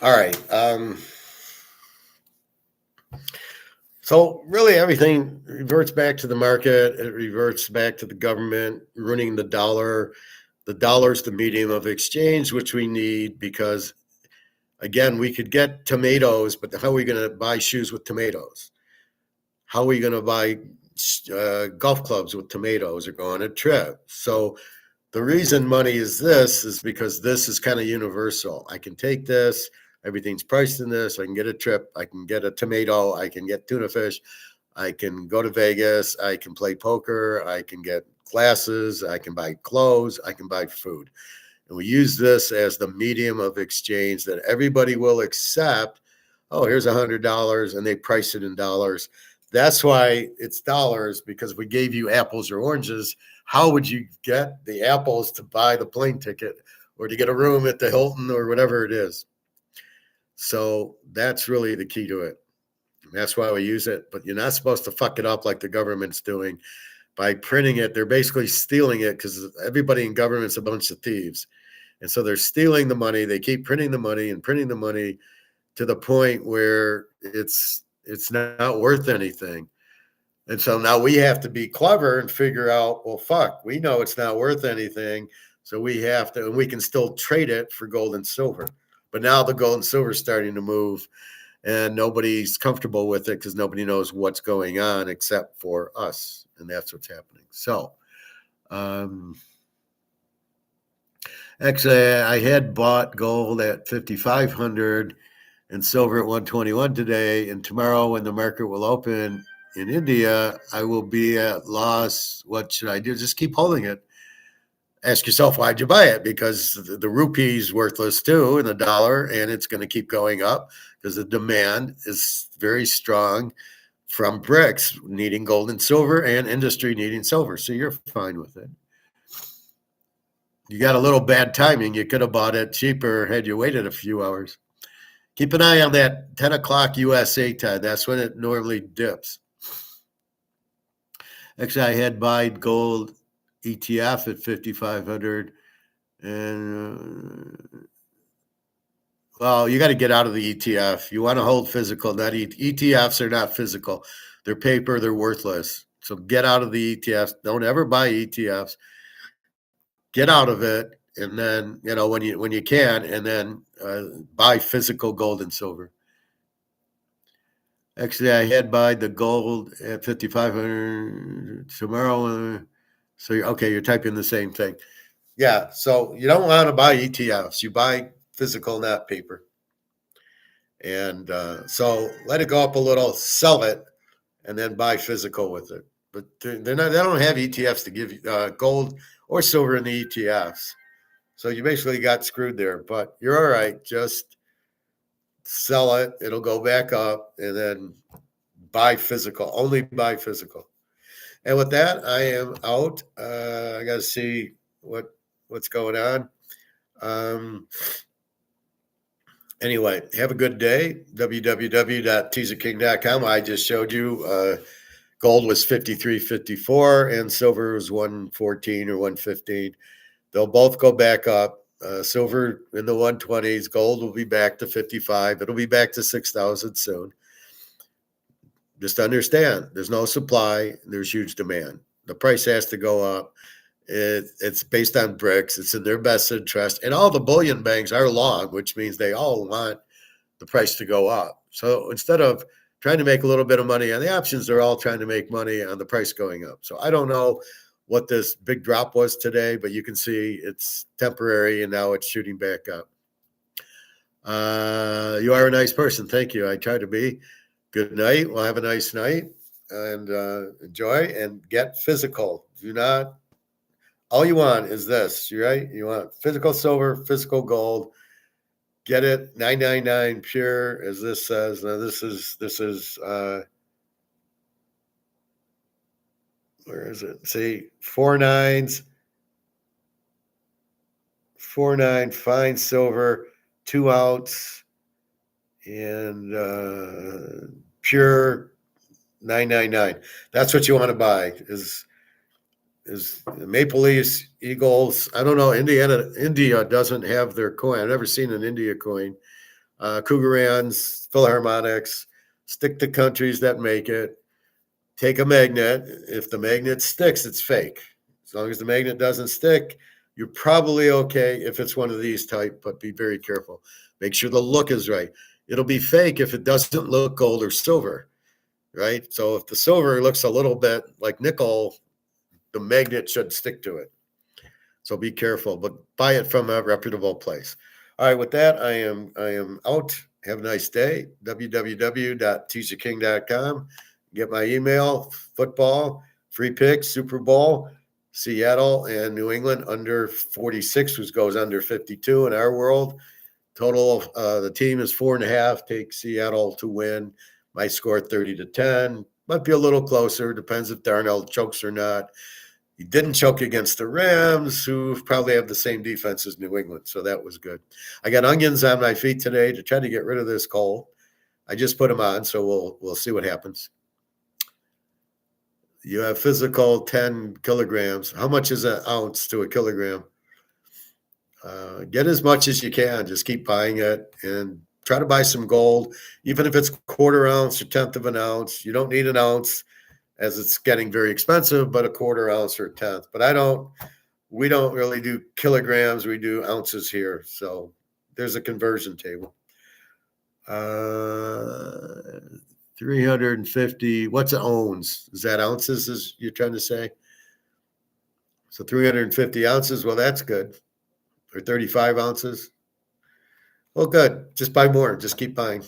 All right. So really everything reverts back to the market. It reverts back to the government running the dollar. The dollar's the medium of exchange, which we need because, again, we could get tomatoes, but how are we going to buy shoes with tomatoes? How are we going to buy golf clubs with tomatoes or go on a trip? So the reason money is because this is kind of universal. I can take this, everything's priced in this. I can get a trip, I can get a tomato, I can get tuna fish, I can go to Vegas, I can play poker, I can get glasses, I can buy clothes, I can buy food. And we use this as the medium of exchange that everybody will accept. Oh, here's $100, and they price it in dollars. That's why it's dollars, because if we gave you apples or oranges, how would you get the apples to buy the plane ticket or to get a room at the Hilton or whatever it is? So that's really the key to it. That's why we use it. But you're not supposed to fuck it up like the government's doing by printing it. They're basically stealing it because everybody in government's a bunch of thieves. And so they're stealing the money. They keep printing the money and printing the money to the point where it's not worth anything. And so now we have to be clever and figure out, well, fuck, we know it's not worth anything. So we have to, and we can still trade it for gold and silver. But now the gold and silver is starting to move and nobody's comfortable with it because nobody knows what's going on except for us. And that's what's happening. So, actually, I had bought gold at 5,500 and silver at 121 today. And tomorrow, when the market will open in India, I will be at loss. What should I do? Just keep holding it. Ask yourself, why'd you buy it? Because the rupee is worthless too, and the dollar, and it's going to keep going up because the demand is very strong from BRICS needing gold and silver and industry needing silver. So you're fine with it. You got a little bad timing. You could have bought it cheaper had you waited a few hours. Keep an eye on that 10 o'clock USA time. That's when it normally dips. Actually, I had bought gold ETF at 5,500. And, well, you got to get out of the ETF. You want to hold physical. Not ETFs are not physical. They're paper. They're worthless. So get out of the ETFs. Don't ever buy ETFs. Get out of it. And then, when you can, and then buy physical gold and silver. Actually, I had bought the gold at 5,500 tomorrow. So, you're typing the same thing. Yeah, so you don't want to buy ETFs. You buy physical, not paper. And so let it go up a little, sell it, and then buy physical with it. But they don't have ETFs to give you gold or silver in the ETFs. So you basically got screwed there. But you're all right. Just sell it. It'll go back up, and then buy physical. Only buy physical. And with that, I am out. I got to see what's going on. Anyway, have a good day. www.teaserking.com. I just showed you gold was 53.54 and silver was 114 or 115. They'll both go back up. Silver in the 120s. Gold will be back to 55. It'll be back to 6,000 soon. Just understand, there's no supply. There's huge demand. The price has to go up. It's based on bricks. It's in their best interest. And all the bullion banks are long, which means they all want the price to go up. So instead of trying to make a little bit of money on the options, they're all trying to make money on the price going up. So I don't know what this big drop was today, but you can see it's temporary and now it's shooting back up. You are a nice person. Thank you. I try to be. Good night. Well, have a nice night and enjoy and get physical. Do not. All you want is this, right? You want physical silver, physical gold. Get it 999 pure, as this says. Now this is where is it? See, 4 9 fine silver, 2 ounce, and pure 999. That's what you want to buy. Is Maple Leafs, Eagles. I don't know. India doesn't have their coin. I've never seen an India coin. Cougarans, Philharmonics. Stick to countries that make it. Take a magnet. If the magnet sticks, it's fake. As long as the magnet doesn't stick, you're probably okay if it's one of these type, but be very careful. Make sure the look is right. It'll be fake if it doesn't look gold or silver, right? So if the silver looks a little bit like nickel, the magnet should stick to it. So be careful, but buy it from a reputable place. All right, with that, I am out. Have a nice day. www.teaserking.com. Get my email, football, free picks, Super Bowl, Seattle and New England under 46, which goes under 52 in our world. Total, the team is 4.5. Take Seattle to win. Might score 30-10. Might be a little closer. Depends if Darnold chokes or not. He didn't choke against the Rams, who probably have the same defense as New England, so that was good. I got onions on my feet today to try to get rid of this cold. I just put them on, so we'll see what happens. You have physical 10 kilograms. How much is an ounce to a kilogram? Get as much as you can. Just keep buying it and try to buy some gold, even if it's 1/4 ounce or 1/10 of an ounce. You don't need an ounce, as it's getting very expensive, but a 1/4 ounce or 1/10. But we don't really do kilograms. We do ounces here. So there's a conversion table. 350. What's an ounce? Is that ounces, as you're trying to say? So 350 ounces. Well, that's good. Or 35 ounces. Well, good. Just buy more. Just keep buying.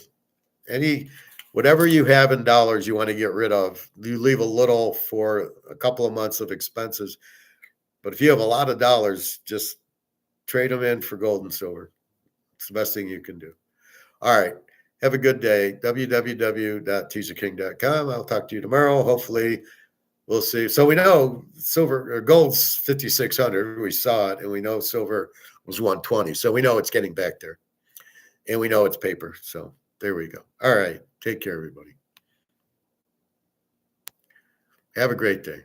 Whatever you have in dollars you want to get rid of, you leave a little for a couple of months of expenses. But if you have a lot of dollars, just trade them in for gold and silver. It's the best thing you can do. All right. Have a good day. www.teaserking.com. I'll talk to you tomorrow. Hopefully, we'll see. So we know silver or gold's 5,600. We saw it, and we know silver was 120. So we know it's getting back there. And we know it's paper. So there we go. All right. Take care, everybody. Have a great day.